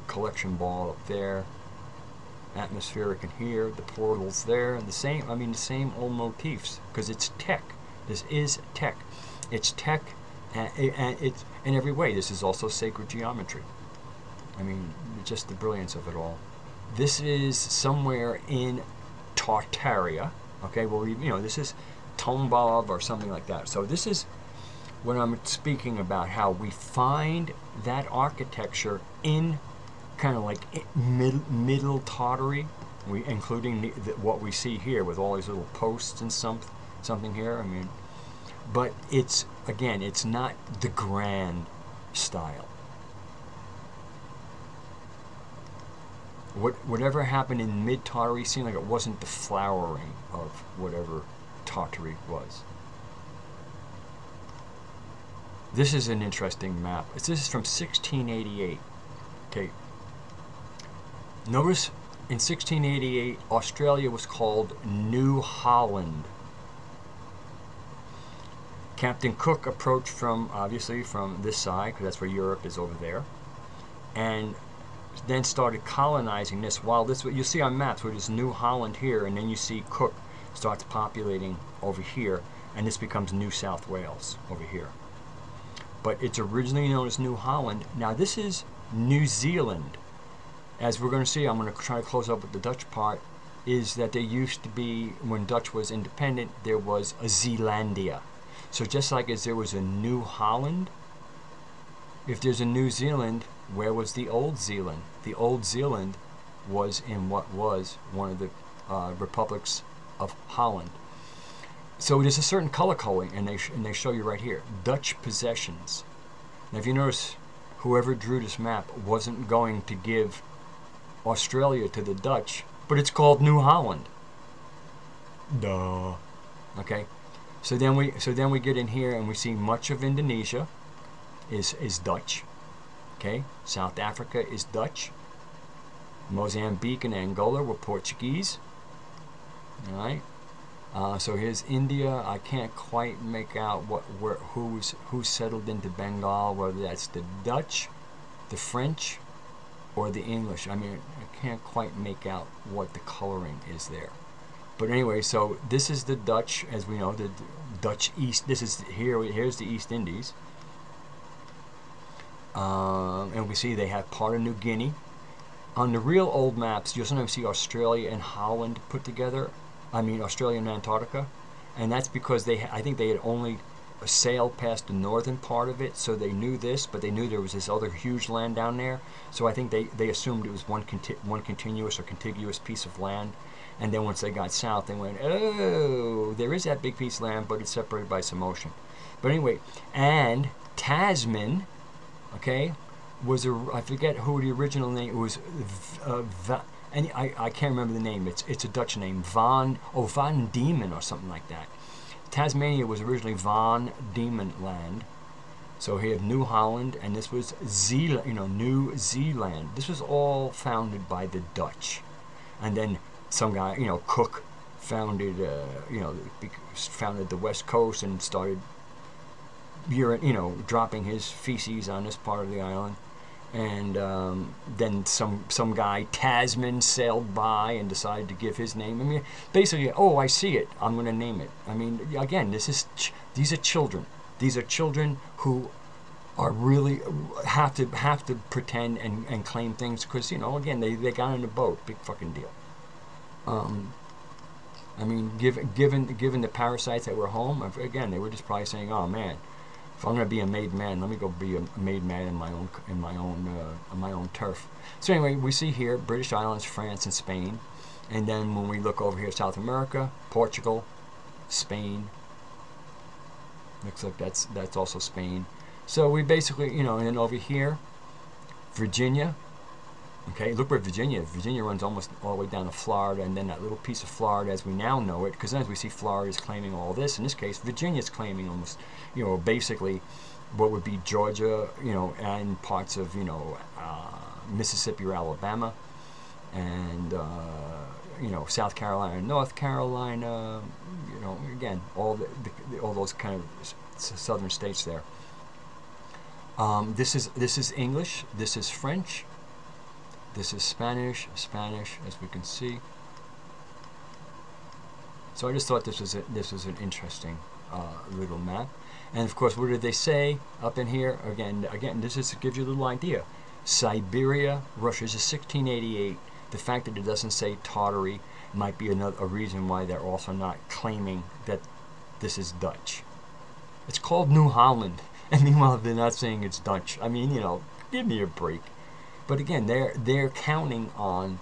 collection ball up there. Atmospheric in here, the portals there, the same old motifs, because it's tech. This is tech. It's tech, and it's in every way. This is also sacred geometry. I mean, just the brilliance of it all. This is somewhere in Tartaria. Okay, well, this is Tombov or something like that. So this is when I'm speaking about how we find that architecture in kind of like middle Tartary, including what we see here with all these little posts and something here. I mean, but it's not the grand style. Whatever happened in mid-Tartary seemed like it wasn't the flowering of whatever Tartary was. This is an interesting map. This is from 1688. Okay. Notice in 1688, Australia was called New Holland. Captain Cook approached obviously from this side, because that's where Europe is over there, and then started colonizing this. While you see on maps where there's New Holland here, and then you see Cook starts populating over here, and this becomes New South Wales over here. But it's originally known as New Holland. Now this is New Zealand. As we're going to see, I'm going to try to close up with the Dutch part, is that there used to be, when Dutch was independent, there was a Zeelandia. So just like as there was a New Holland, if there's a New Zealand, where was the Old Zealand? The Old Zealand was in what was one of the republics of Holland. So there's a certain color coding, and they show you right here, Dutch possessions. Now if you notice, whoever drew this map wasn't going to give Australia to the Dutch, but it's called New Holland. Duh. Okay. So then we get in here and we see much of Indonesia is Dutch. Okay. South Africa is Dutch. Mozambique and Angola were Portuguese. All right. So here's India. I can't quite make out who's settled into Bengal, whether that's the Dutch, the French, or the English. I mean, I can't quite make out what the coloring is there. But anyway, so this is the Dutch, as we know, the Dutch East. This is here's the East Indies. And we see they have part of New Guinea. On the real old maps, you'll sometimes see Australia and Holland put together. I mean, Australia and Antarctica. And that's because I think they had only sailed past the northern part of it, so they knew this, but they knew there was this other huge land down there. So I think they assumed it was one continuous or contiguous piece of land. And then once they got south, they went, oh, there is that big piece of land, but it's separated by some ocean. But anyway, and Tasman, okay, I forget who the original name was. And I can't remember the name. It's a Dutch name, Van Diemen or something like that. Tasmania was originally Van Diemen land. So here have New Holland, and this was New Zealand. This was all founded by the Dutch, and then some guy, Cook, founded the West Coast and started, dropping his feces on this part of the island. And then some guy, Tasman, sailed by and decided to give his name. I mean, basically, oh, I see it, I'm going to name it. I mean, again, these are children. These are children who are really have to pretend and claim things because, again, they got in a boat. Big fucking deal. I mean, given the parasites that were home, again, they were just probably saying, oh man, if I'm gonna be a made man, let me go be a made man in my own turf. So anyway, we see here British Islands, France, and Spain, and then when we look over here, South America, Portugal, Spain. Looks like that's also Spain. So we basically, and then over here, Virginia. Okay, look where Virginia is. Virginia runs almost all the way down to Florida, and then that little piece of Florida as we now know it, because as we see Florida is claiming all this. In this case, Virginia is claiming almost, basically what would be Georgia, and parts of, Mississippi or Alabama, and, South Carolina, North Carolina, again, all those kind of southern states there. This is English, this is French. This is Spanish, as we can see. So I just thought this was an interesting little map. And of course, what did they say up in here? Again, this is to give you a little idea. Siberia, Russia is 1688. The fact that it doesn't say Tartaria might be a reason why they're also not claiming that this is Dutch. It's called New Holland, and meanwhile they're not saying it's Dutch. I mean, give me a break. But again, they're counting on,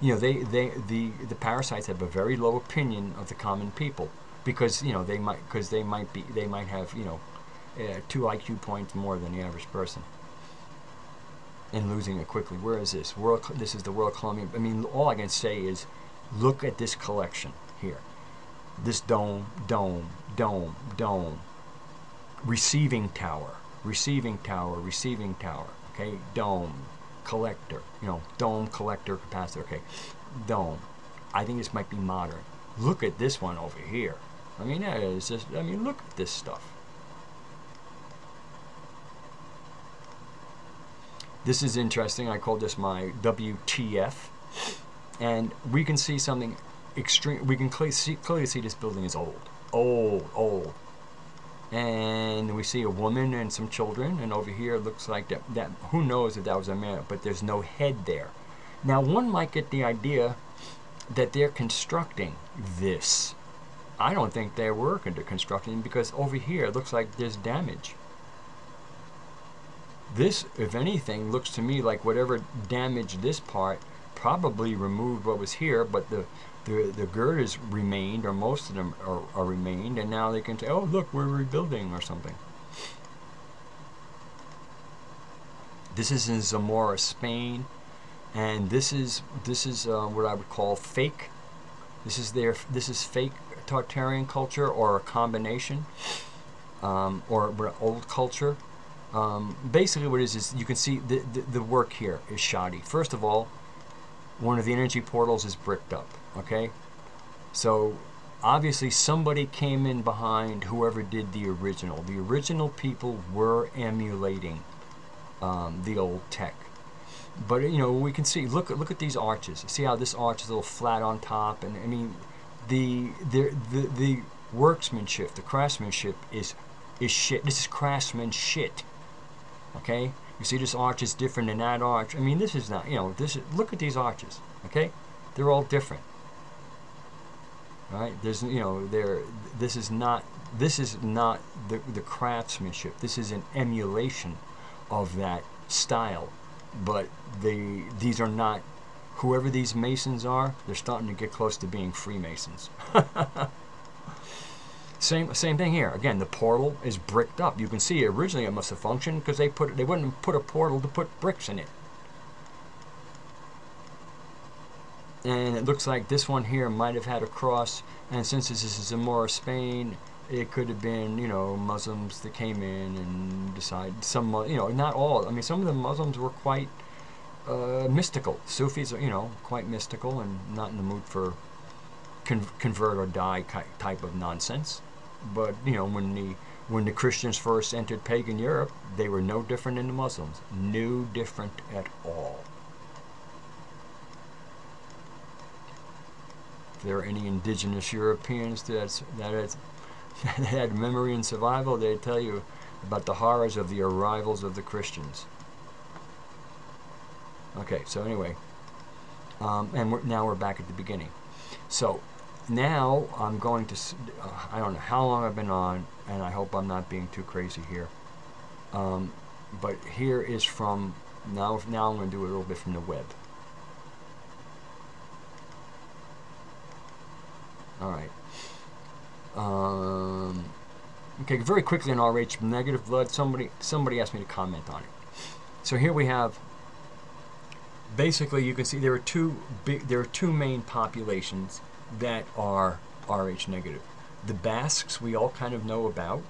the parasites have a very low opinion of the common people because they might have 2 IQ points more than the average person, and losing it quickly. Where is this? This is the World Columbian. I mean, all I can say is, look at this collection here. This dome, receiving tower. Okay, dome. Collector, dome, collector, capacitor. Okay, dome. I think this might be modern. Look at this one over here. I mean, that is just. I mean, look at this stuff. This is interesting. I call this my WTF, and we can see something extreme. We can clearly see this building is old. And we see a woman and some children, and over here it looks like that who knows if that was a man, but there's no head there. Now one might get the idea that they're constructing this. I don't think they were constructing, because over here it looks like there's damage. This, if anything, looks to me like whatever damaged this part probably removed what was here, but the girders remained, or most of them are remained, and now they can say, oh look, we're rebuilding or something. This is in Zamora, Spain, and this is what I would call fake. This is fake Tartarian culture, or a combination, or old culture. Basically what it is you can see the work here is shoddy. First of all, one of the energy portals is bricked up. Okay, so obviously somebody came in behind whoever did the original. The original people were emulating the old tech, but we can see. Look at these arches. See how this arch is a little flat on top, and I mean the workmanship, the craftsmanship is shit. This is craftsman shit. Okay, You see this arch is different than that arch. I mean, this is not, look at these arches, okay? They're all different. All right? There's, this is not the craftsmanship. This is an emulation of that style. But these are not, whoever these masons are, they're starting to get close to being Freemasons. Same thing here. Again, the portal is bricked up. You can see originally it must have functioned because they wouldn't put a portal to put bricks in it. And it looks like this one here might have had a cross, and since this is Zamora, Spain, it could have been, Muslims that came in and decided, not all. I mean, some of the Muslims were quite mystical. Sufis are, quite mystical and not in the mood for convert or die type of nonsense. But, when the Christians first entered pagan Europe, they were no different than the Muslims. No different at all. If there are any indigenous Europeans that had memory and survival, they'd tell you about the horrors of the arrivals of the Christians. Okay, so anyway, and now we're back at the beginning. So now I'm going to, I don't know how long I've been on, and I hope I'm not being too crazy here. But here is from, now I'm going to do a little bit from the web. All right. Okay, very quickly on RH negative blood. Somebody asked me to comment on it. So here we have. Basically, you can see there are two main populations that are RH negative. The Basques we all kind of know about.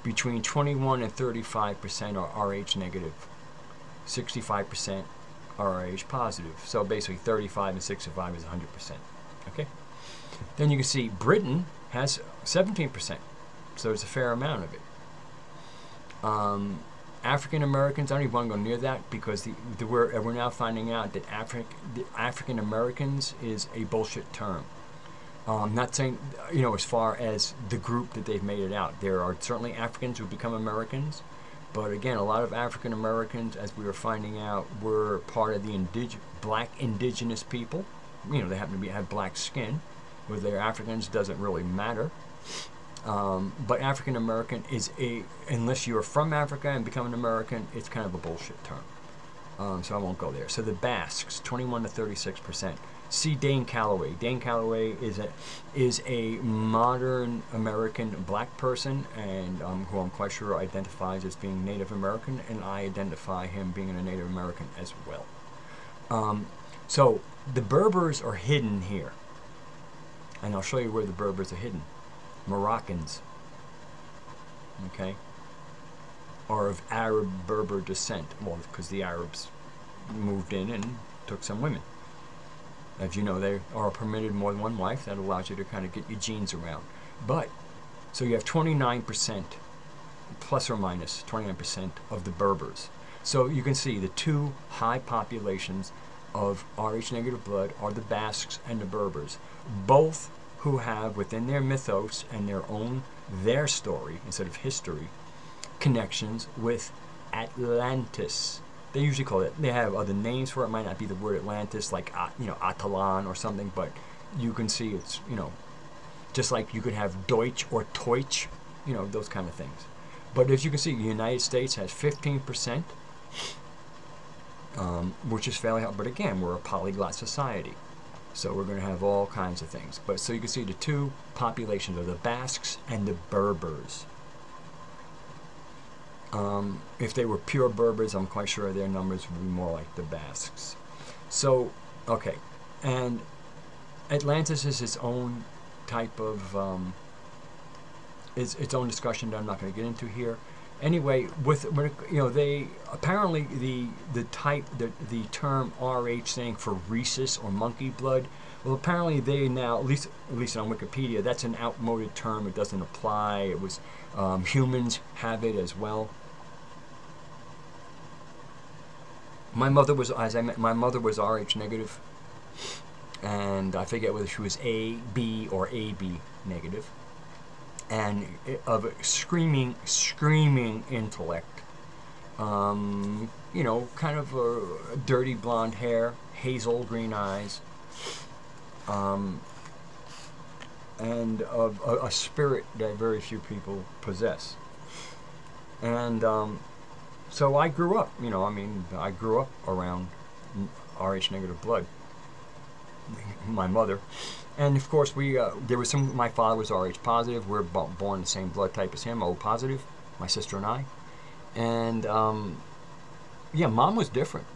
Between 21 and 35% are RH negative. 65% are RH positive. So basically, 35 and 65 is 100%. Okay. Then you can see Britain has 17%, so there's a fair amount of it. African Americans, I don't even want to go near that because we're now finding out that African Americans is a bullshit term. Not saying, as far as the group that they've made it out. There are certainly Africans who become Americans, but again, a lot of African Americans, as we were finding out, were part of the black indigenous people. They happen to have black skin. Whether they're Africans doesn't really matter. But African American is unless you're from Africa and become an American, it's kind of a bullshit term. So I won't go there. So the Basques, 21 to 36%. See Dane Calloway. Dane Calloway is a modern American black person, and who I'm quite sure identifies as being Native American, and I identify him being a Native American as well. So the Berbers are hidden here. And I'll show you where the Berbers are hidden. Moroccans, okay, are of Arab Berber descent. Well, because the Arabs moved in and took some women. As you know, they are permitted more than one wife. That allows you to kind of get your genes around. But, so you have 29%, plus or minus 29% of the Berbers. So you can see the two high populations of Rh negative blood are the Basques and the Berbers, both who have within their mythos and their story instead of history connections with Atlantis. They usually call it, they have other names for it. It might not be the word Atlantis, like Atalan or something, but you can see it's, just like you could have Deutsch or Teutsch, those kind of things. But as you can see, the United States has 15%. Which is fairly high, but again, we're a polyglot society, so we're going to have all kinds of things. But so you can see the two populations are the Basques and the Berbers. If they were pure Berbers, I'm quite sure their numbers would be more like the Basques. So, okay, and Atlantis is its own type of its own discussion that I'm not going to get into here. Anyway, they apparently the term RH standing for rhesus or monkey blood. Well, apparently they now, at least on Wikipedia, that's an outmoded term. It doesn't apply. It was humans have it as well. My mother was, my mother was Rh negative, and I forget whether she was A, B, or AB negative. And of screaming intellect, You know, kind of a dirty blonde hair, hazel green eyes, and a spirit that very few people possess. And so I grew up, you know, I mean, I grew up around Rh negative blood, my mother. And of course, there was my father was Rh positive. We're born the same blood type as him, O positive, my sister and I. And yeah, mom was different.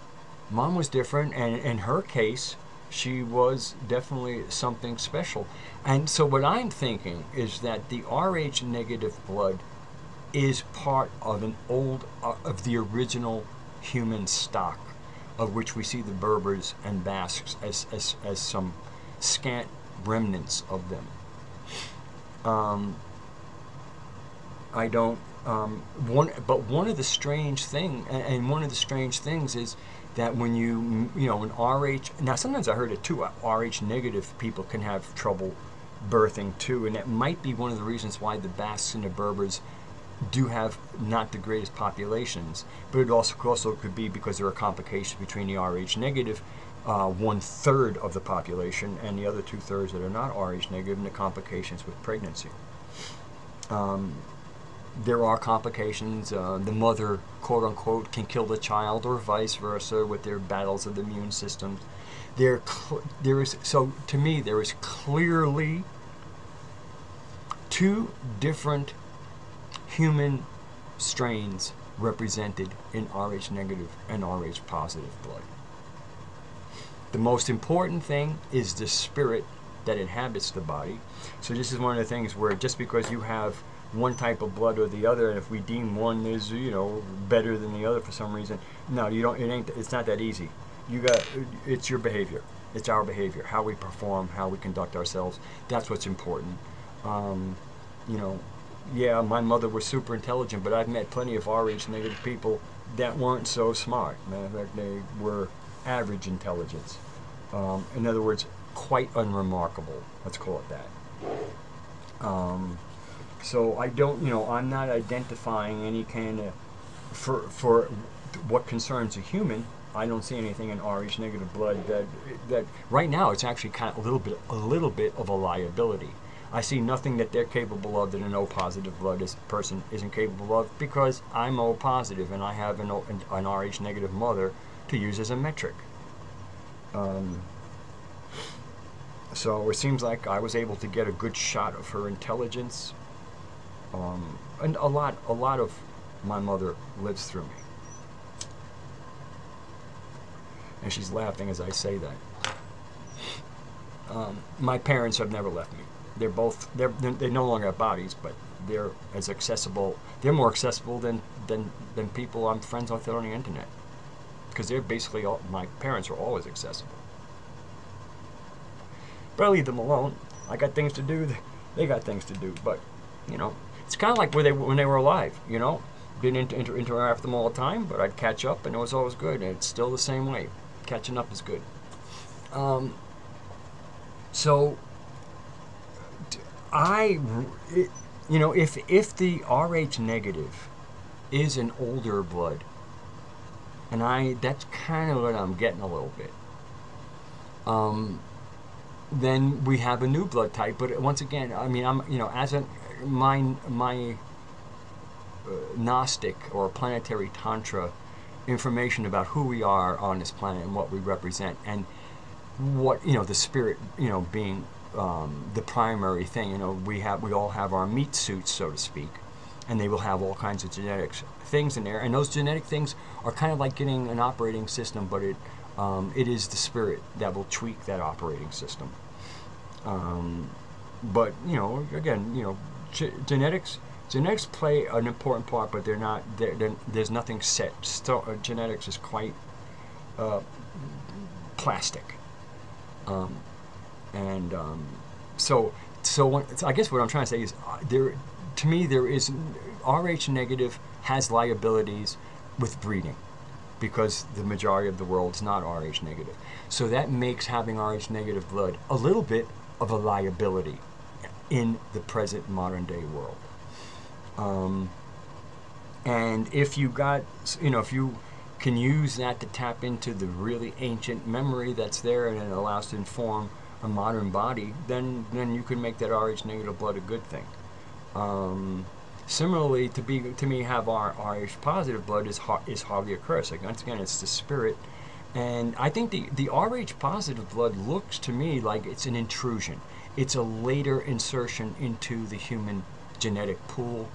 Mom was different, and in her case, she was definitely something special. And so what I'm thinking is that the Rh negative blood is part of of the original human stock, of which we see the Berbers and Basques as some scant remnants of them. I don't. One of the strange things is that when you know, an Rh, now sometimes I heard it too, Rh negative people can have trouble birthing too, and that might be one of the reasons why the Basques and the Berbers do have not the greatest populations, but it also could be because there are complications between the Rh negative, 1/3 of the population, and the other 2/3 that are not Rh negative, and the complications with pregnancy. There are complications. The mother, quote unquote, can kill the child, or vice versa, with their battles of the immune systems. So to me, there is clearly two different human strains represented in Rh negative and Rh positive blood. The most important thing is the spirit that inhabits the body. So this is one of the things where just because you have one type of blood or the other, and if we deem one is, you know, better than the other for some reason, no, you don't. It's not that easy. It's your behavior. It's our behavior, how we perform, how we conduct ourselves. That's what's important. You know, yeah, my mother was super intelligent, but I've met plenty of Rh negative people that weren't so smart. Matter of fact, they were average intelligence. In other words, quite unremarkable. Let's call it that. So I don't, you know, I'm not identifying any kind of, for what concerns a human. I don't see anything in Rh negative blood that right now it's actually kind of a little bit of a liability. I see nothing that they're capable of that an O positive blood person isn't capable of, because I'm O positive and I have an Rh negative mother to use as a metric. So it seems like I was able to get a good shot of her intelligence, and a lot of my mother lives through me, and she's laughing as I say that. My parents have never left me. They no longer have bodies, but they're as accessible. They're more accessible than people I'm friends with on the internet, because they're basically my parents are always accessible. But I leave them alone. I got things to do. They got things to do. But you know, it's kind of like when they were alive. You know, didn't interact with them all the time, but I'd catch up, and it was always good. And it's still the same way. Catching up is good. So you know, if the Rh negative is an older blood, and that's kind of what I'm getting a little bit. Then we have a new blood type, but once again, I mean, as my Gnostic or planetary Tantra information about who we are on this planet and what we represent, and what, the spirit, being the primary thing. We all have our meat suits, so to speak, and they will have all kinds of genetic things in there, and those genetic things are kind of like getting an operating system, but it is the spirit that will tweak that operating system. But again, genetics play an important part, but they're not. There's nothing set. Genetics is quite plastic, so I guess what I'm trying to say is to me there is Rh negative has liabilities with breeding, because the majority of the world is not Rh negative. So that makes having Rh negative blood a little bit of a liability in the present modern day world. And if you got, if you can use that to tap into the really ancient memory that's there, and it allows to inform a modern body, then you can make that Rh negative blood a good thing. Similarly, to me, have our Rh positive blood is hardly a curse. Like, once again, it's the spirit, and I think the Rh positive blood looks to me like it's an intrusion. It's a later insertion into the human genetic pool.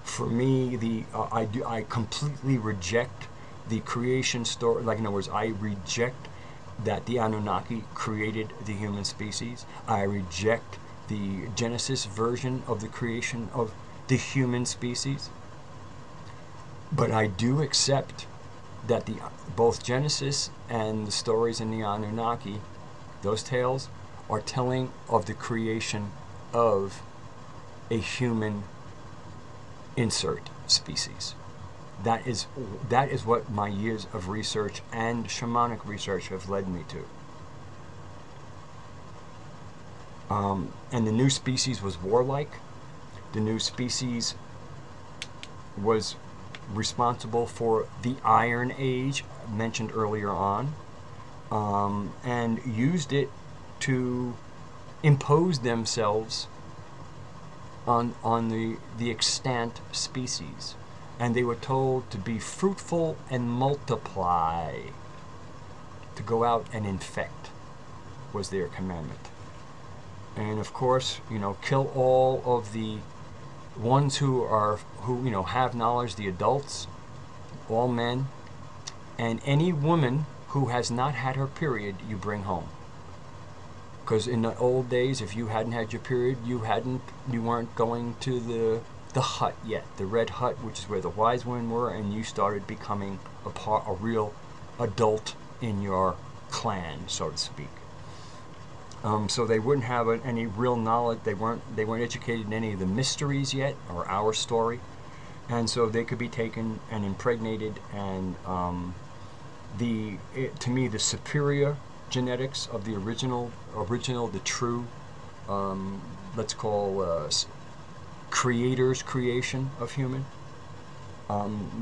For me, I completely reject the creation story. Like, in other words, I reject that the Anunnaki created the human species. I reject the Genesis version of the creation of the human species. But I do accept that both Genesis and the stories in the Anunnaki, those tales, are telling of the creation of a human insert species. That is what my years of research and shamanic research have led me to. And the new species was warlike. The new species was responsible for the Iron Age mentioned earlier on, and used it to impose themselves on the extant species. And they were told to be fruitful and multiply, to go out and infect was their commandment. And of course, kill all of the ones who have knowledge, the adults, all men, and any woman who has not had her period, you bring home. Because in the old days, if you hadn't had your period, you weren't going to the hut yet, the red hut, which is where the wise women were, and you started becoming a real adult in your clan, so to speak. So they wouldn't have any real knowledge. They weren't educated in any of the mysteries yet, or our story, and so they could be taken and impregnated. And to me, the superior genetics of the original, the true, let's call creator's creation of human,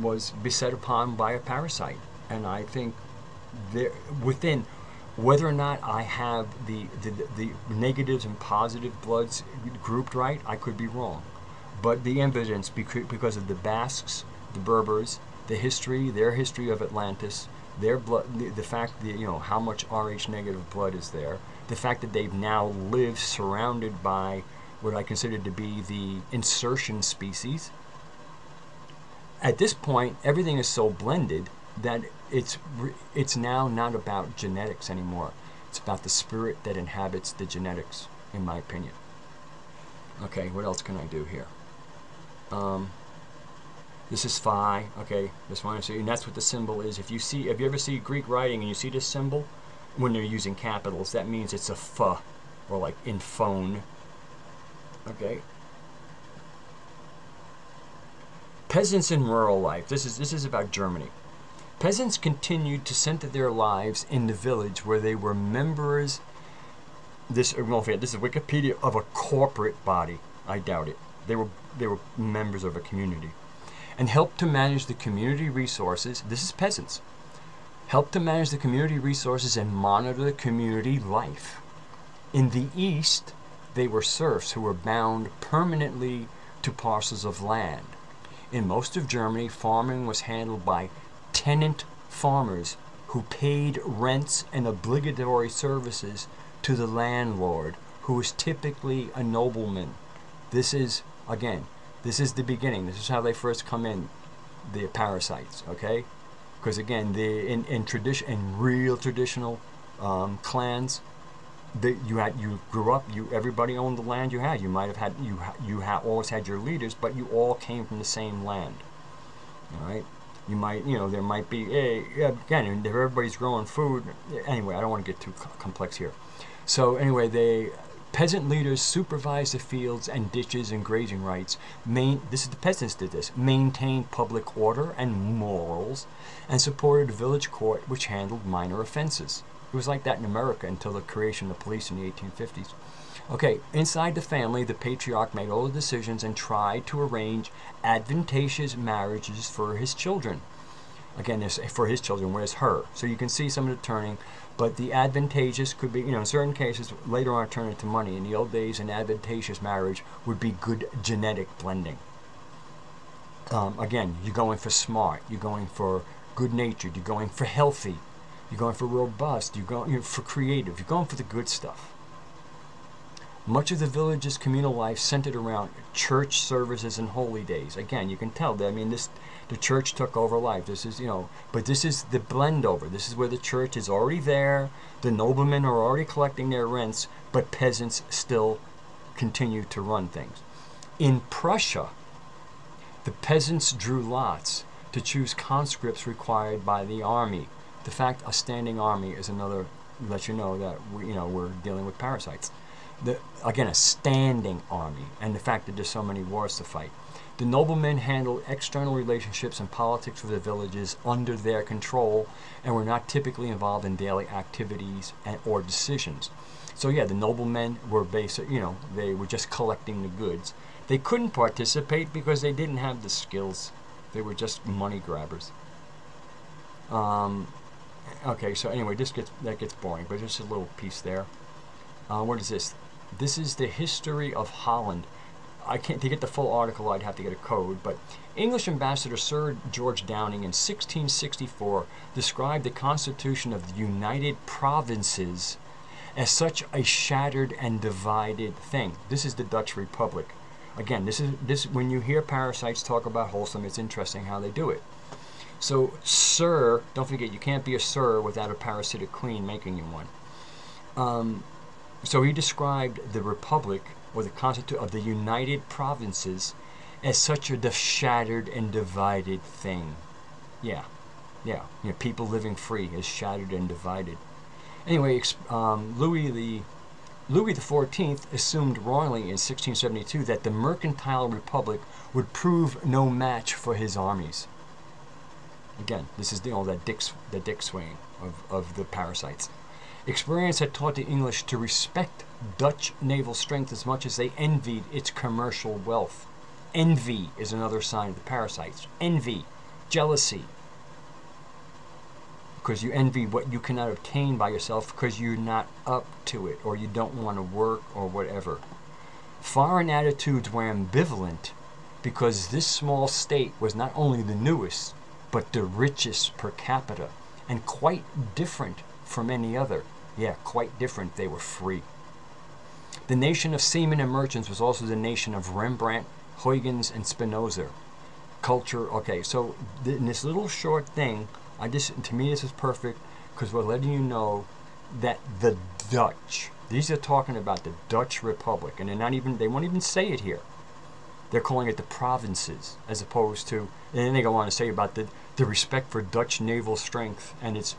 was beset upon by a parasite. And I think within, whether or not I have the negatives and positive bloods grouped right, I could be wrong. But the evidence, because of the Basques, the Berbers, their history of Atlantis, their blood, the fact that, how much Rh negative blood is there, the fact that they've now lived surrounded by what I consider to be the insertion species. At this point, everything is so blended that it's now not about genetics anymore. It's about the spirit that inhabits the genetics, in my opinion. Okay, what else can I do here? This is phi. Okay, this one, and that's what the symbol is. If you ever see Greek writing and you see this symbol, when they're using capitals, that means it's a ph, or like in phone. Okay. Peasants in rural life. This is about Germany. Peasants continued to center their lives in the village where they were members. This is Wikipedia, of a corporate body. I doubt it. They were members of a community, and helped to manage the community resources. This is peasants. Helped to manage the community resources and monitor the community life. In the East, they were serfs who were bound permanently to parcels of land. In most of Germany, farming was handled by tenant farmers who paid rents and obligatory services to the landlord, who was typically a nobleman. This is the beginning. This is how they first come in, the parasites, okay? Because again, in real traditional clans, you grew up, everybody owned the land you had. You might have had, always had your leaders, but you all came from the same land. All right. You might, there might be again, if everybody's growing food. Anyway, I don't want to get too complex here. So anyway, peasant leaders supervised the fields and ditches and grazing rights. The peasants did this. Maintained public order and morals, and supported a village court which handled minor offenses. It was like that in America until the creation of the police in the 1850s. Okay, inside the family, the patriarch made all the decisions and tried to arrange advantageous marriages for his children. Again, this for his children, whereas her. So you can see some of the turning, but the advantageous could be, in certain cases, later on turn into money. In the old days, an advantageous marriage would be good genetic blending. Again, you're going for smart, you're going for good-natured, you're going for healthy, you're going for robust, you're going for creative, you're going for the good stuff. Much of the village's communal life centered around church services and holy days. Again, you can tell that, the church took over life. This is, but this is the blend over. This is where the church is already there, the noblemen are already collecting their rents, but peasants still continue to run things. In Prussia, the peasants drew lots to choose conscripts required by the army. The fact a standing army is another, let you know that we're dealing with parasites. Again, a standing army, and the fact that there's so many wars to fight. The noblemen handled external relationships and politics of the villages under their control and were not typically involved in daily activities or decisions. So yeah, the noblemen were they were just collecting the goods. They couldn't participate because they didn't have the skills. They were just money grabbers. Okay, so anyway, that gets boring, but just a little piece there. What is this? This is the history of Holland. To get the full article, I'd have to get a code, but English Ambassador Sir George Downing in 1664 described the Constitution of the United Provinces as such a shattered and divided thing. This is the Dutch Republic. Again, this when you hear parasites talk about wholesome, it's interesting how they do it. So, sir, don't forget, you can't be a sir without a parasitic queen making you one. So he described the Republic, or the Constitution of the United Provinces, as such a shattered and divided thing. Yeah. People living free is shattered and divided. Anyway, Louis XIV assumed wrongly in 1672 that the mercantile republic would prove no match for his armies. Again, this is the dick swinging of the parasites. Experience had taught the English to respect Dutch naval strength as much as they envied its commercial wealth. Envy is another sign of the parasites. Envy, jealousy. Because you envy what you cannot obtain by yourself because you're not up to it, or you don't want to work, or whatever. Foreign attitudes were ambivalent because this small state was not only the newest, but the richest per capita, and quite different from any other. Yeah, quite different. They were free. The nation of seamen and merchants was also the nation of Rembrandt, Huygens, and Spinoza. Culture. Okay, so in this little short thing, to me this is perfect because we're letting you know that the Dutch, these are talking about the Dutch Republic, and they won't even say it here. They're calling it the provinces, as opposed to, and then they go on to say about the respect for Dutch naval strength, and it's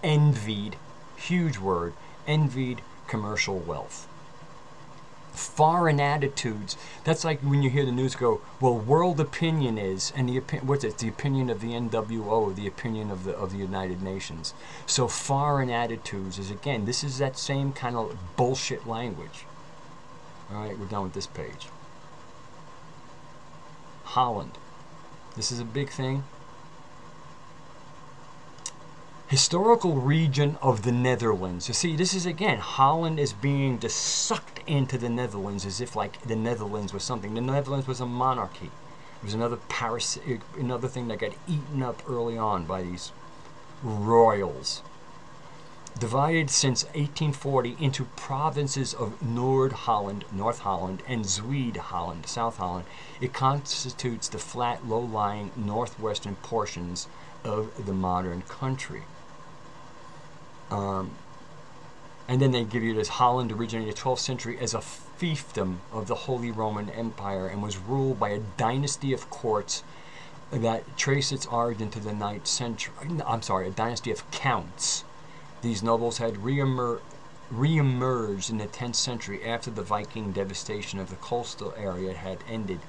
envied, huge word, envied commercial wealth. Foreign attitudes, that's like when you hear the news go, well, world opinion is, and what's it, the opinion of the NWO, the opinion of the United Nations. So foreign attitudes is, again, this is that same kind of bullshit language. All right, we're done with this page. Holland. This is a big thing. Historical region of the Netherlands. You see, this is, again, Holland is being just sucked into the Netherlands as if like the Netherlands was something. The Netherlands was a monarchy. It was another thing that got eaten up early on by these royals. Divided since 1840 into provinces of Noord-Holland, North Holland, and Zuid-Holland, South Holland, it constitutes the flat, low-lying northwestern portions of the modern country. And then they give you this: Holland originated in the 12th century as a fiefdom of the Holy Roman Empire and was ruled by a dynasty of courts that trace its origin to the 9th century. I'm sorry, a dynasty of counts. These nobles had re-emerged in the 10th century after the Viking devastation of the coastal area had ended.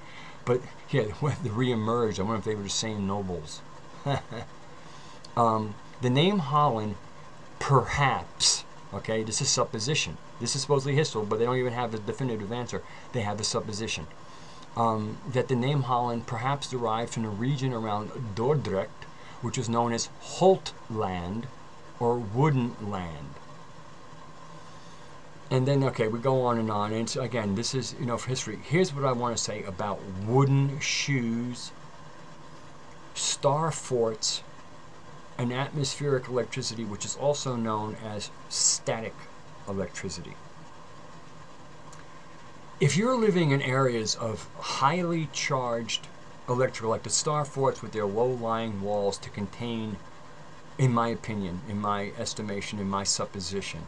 But yeah, the re-emerged, I wonder if they were the same nobles. The name Holland perhaps Okay, this is supposition. This is supposedly history, but they don't even have a definitive answer. They have a supposition. That the name Holland perhaps derived from the region around Dordrecht, which is known as Holtland or Wooden Land. And then, okay, we go on. And so again, this is, for history. Here's what I want to say about wooden shoes, star forts, and atmospheric electricity, which is also known as static electricity. If you're living in areas of highly charged electrical, like the star forts with their low-lying walls to contain, in my opinion, in my estimation, in my supposition,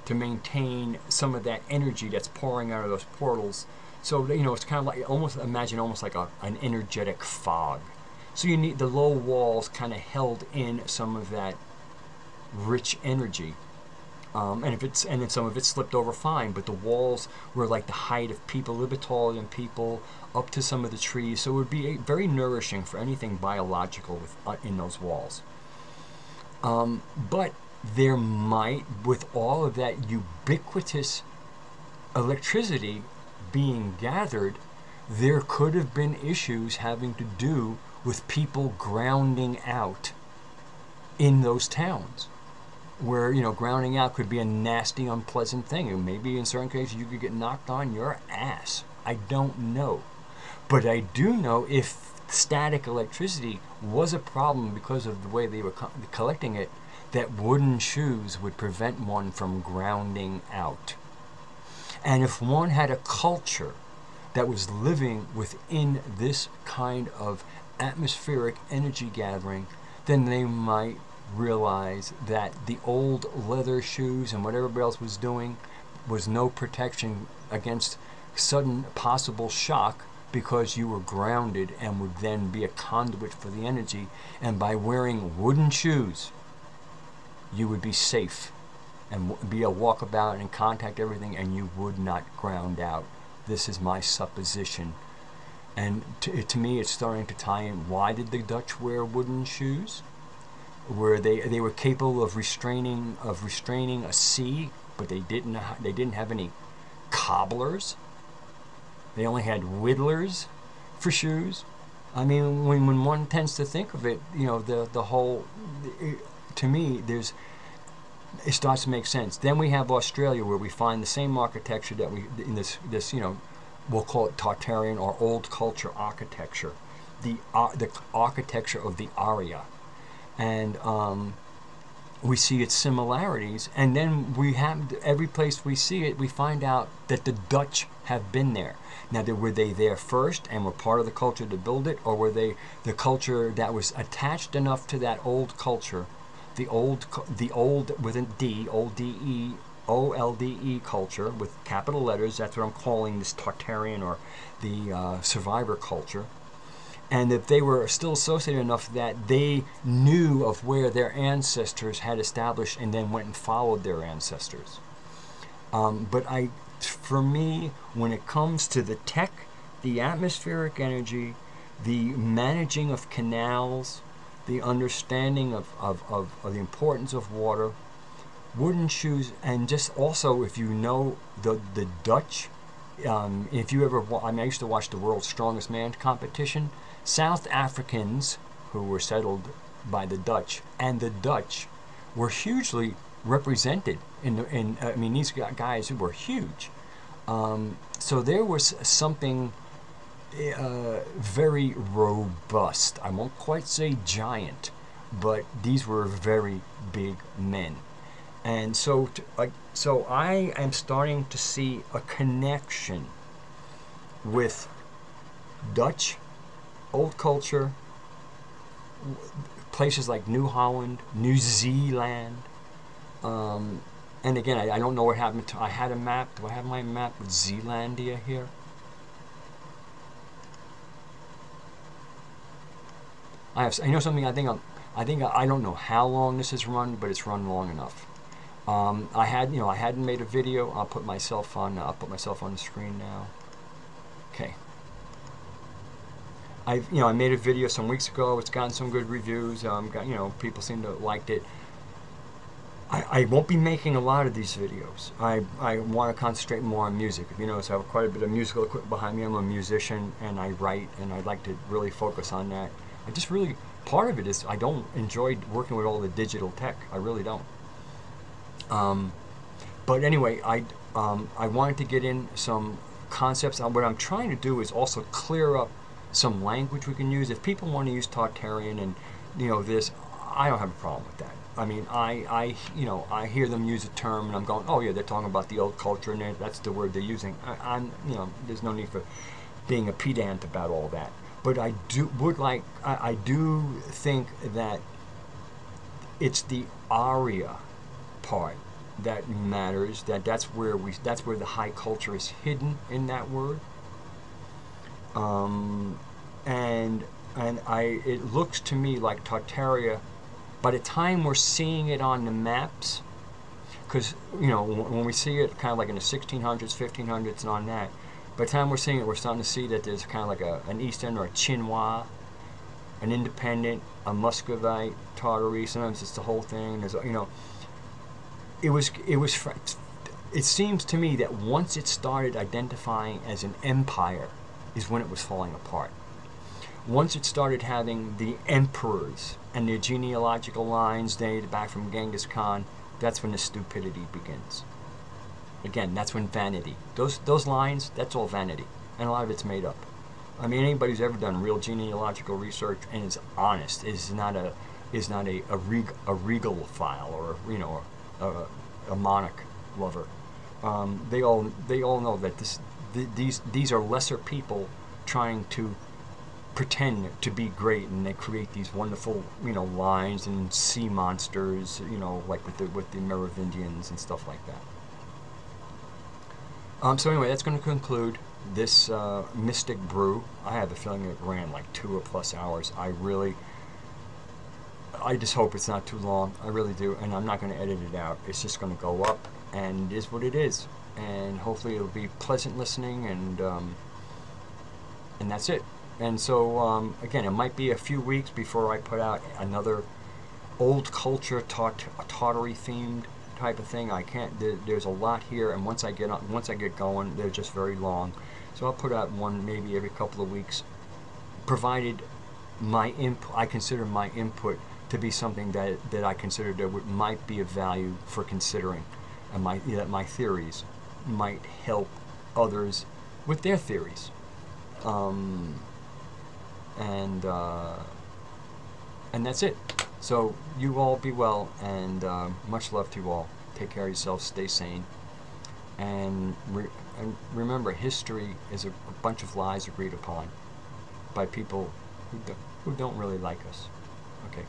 to maintain some of that energy that's pouring out of those portals. So, it's kind of like, imagine almost like an energetic fog. So you need the low walls kind of held in some of that rich energy. And then some of it slipped over fine, but the walls were like the height of people, a little bit taller than people, up to some of the trees. So it would be very nourishing for anything biological in those walls. But there might, with all of that ubiquitous electricity being gathered, there could have been issues having to do with people grounding out in those towns, where, grounding out could be a nasty, unpleasant thing. And maybe in certain cases you could get knocked on your ass. I don't know. But I do know if static electricity was a problem because of the way they were collecting it, that wooden shoes would prevent one from grounding out. And if one had a culture that was living within this kind of atmospheric energy gathering, then they might realize that the old leather shoes and what everybody else was doing was no protection against sudden possible shock, because you were grounded and would then be a conduit for the energy. And by wearing wooden shoes, you would be safe and be a walkabout and contact everything, and you would not ground out. This is my supposition. And to me, it's starting to tie in. Why did the Dutch wear wooden shoes? Where they were capable of restraining a sea, but they didn't have any cobblers. They only had whittlers for shoes. I mean, when one tends to think of it, the whole, to me, it starts to make sense. Then we have Australia, where we find the same architecture that we in this we'll call it Tartarian or Olde Culture architecture, the architecture of the Arya, and we see its similarities. And then we have, every place we see it, we find out that the Dutch have been there. Now, were they there first and were part of the culture to build it, or were they the culture that was attached enough to that old culture, the old with a D, old D-E, O-L-D-E culture with capital letters? That's what I'm calling this Tartarian or the survivor culture. And that they were still associated enough that they knew of where their ancestors had established and then went and followed their ancestors. For me, when it comes to the tech, the atmospheric energy, the managing of canals, the understanding of the importance of water, wooden shoes, and just also, if you know the Dutch, if you ever, I used to watch the World's Strongest Man competition. South Africans who were settled by the Dutch, and the Dutch were hugely represented these guys who were huge. So there was something very robust. I won't quite say giant, but these were very big men. And so I am starting to see a connection with Dutch, Old Culture, places like New Holland, New Zealand. And again, I don't know what happened to, I had a map. Do I have my map with Zealandia here? I know something. I don't know how long this has run, but it's run long enough. I hadn't made a video. I'll put myself on the screen now. Okay. I made a video some weeks ago. It's gotten some good reviews. People seem to have liked it. I won't be making a lot of these videos. I want to concentrate more on music. If you notice, I have quite a bit of musical equipment behind me. I'm a musician and I write, and I'd like to really focus on that. I just really, part of it is I don't enjoy working with all the digital tech. I really don't. But anyway, I wanted to get in some concepts. What I'm trying to do is also clear up some language we can use. If people want to use Tartarian and this, I don't have a problem with that. I mean, I hear them use a term and I'm going, oh yeah, they're talking about the old culture and that's the word they're using. There's no need for being a pedant about all that. But I do think that it's the aria part that matters. That's where the high culture is hidden in that word. It looks to me like Tartaria, by the time we're seeing it on the maps, because when we see it kind of like in the 1600s, 1500s, and on that, by the time we're seeing it, we're starting to see that there's kind of like an Eastern or a Chinois, an independent, a Muscovite, Tartary. Sometimes it's the whole thing. There's it seems to me that once it started identifying as an empire is when it was falling apart. Once it started having the emperors and their genealogical lines dated back from Genghis Khan, that's when the stupidity begins. Again, that's when vanity. Those lines, that's all vanity. And a lot of it's made up. I mean, anybody who's ever done real genealogical research and is honest is not a regal file or a monarch lover. They all know that these are lesser people trying to pretend to be great, and they create these wonderful lines and sea monsters, like with the Merovingians and stuff like that. So anyway, that's going to conclude this Mystic Brew. I have a feeling it ran like 2 or plus hours. I just hope it's not too long. I really do, and I'm not going to edit it out. It's just going to go up, and it is what it is. And hopefully it'll be pleasant listening, and that's it. And so again, it might be a few weeks before I put out another old culture Tartary themed type of thing. I can't. There's a lot here, and once I get going, they're just very long. So I'll put out one maybe every couple of weeks, provided I consider my input to be something that I consider that might be of value for considering, and that my theories might help others with their theories. And that's it. So you all be well, and much love to you all. Take care of yourselves, stay sane, and remember, history is a bunch of lies agreed upon by people who don't really like us. Okay.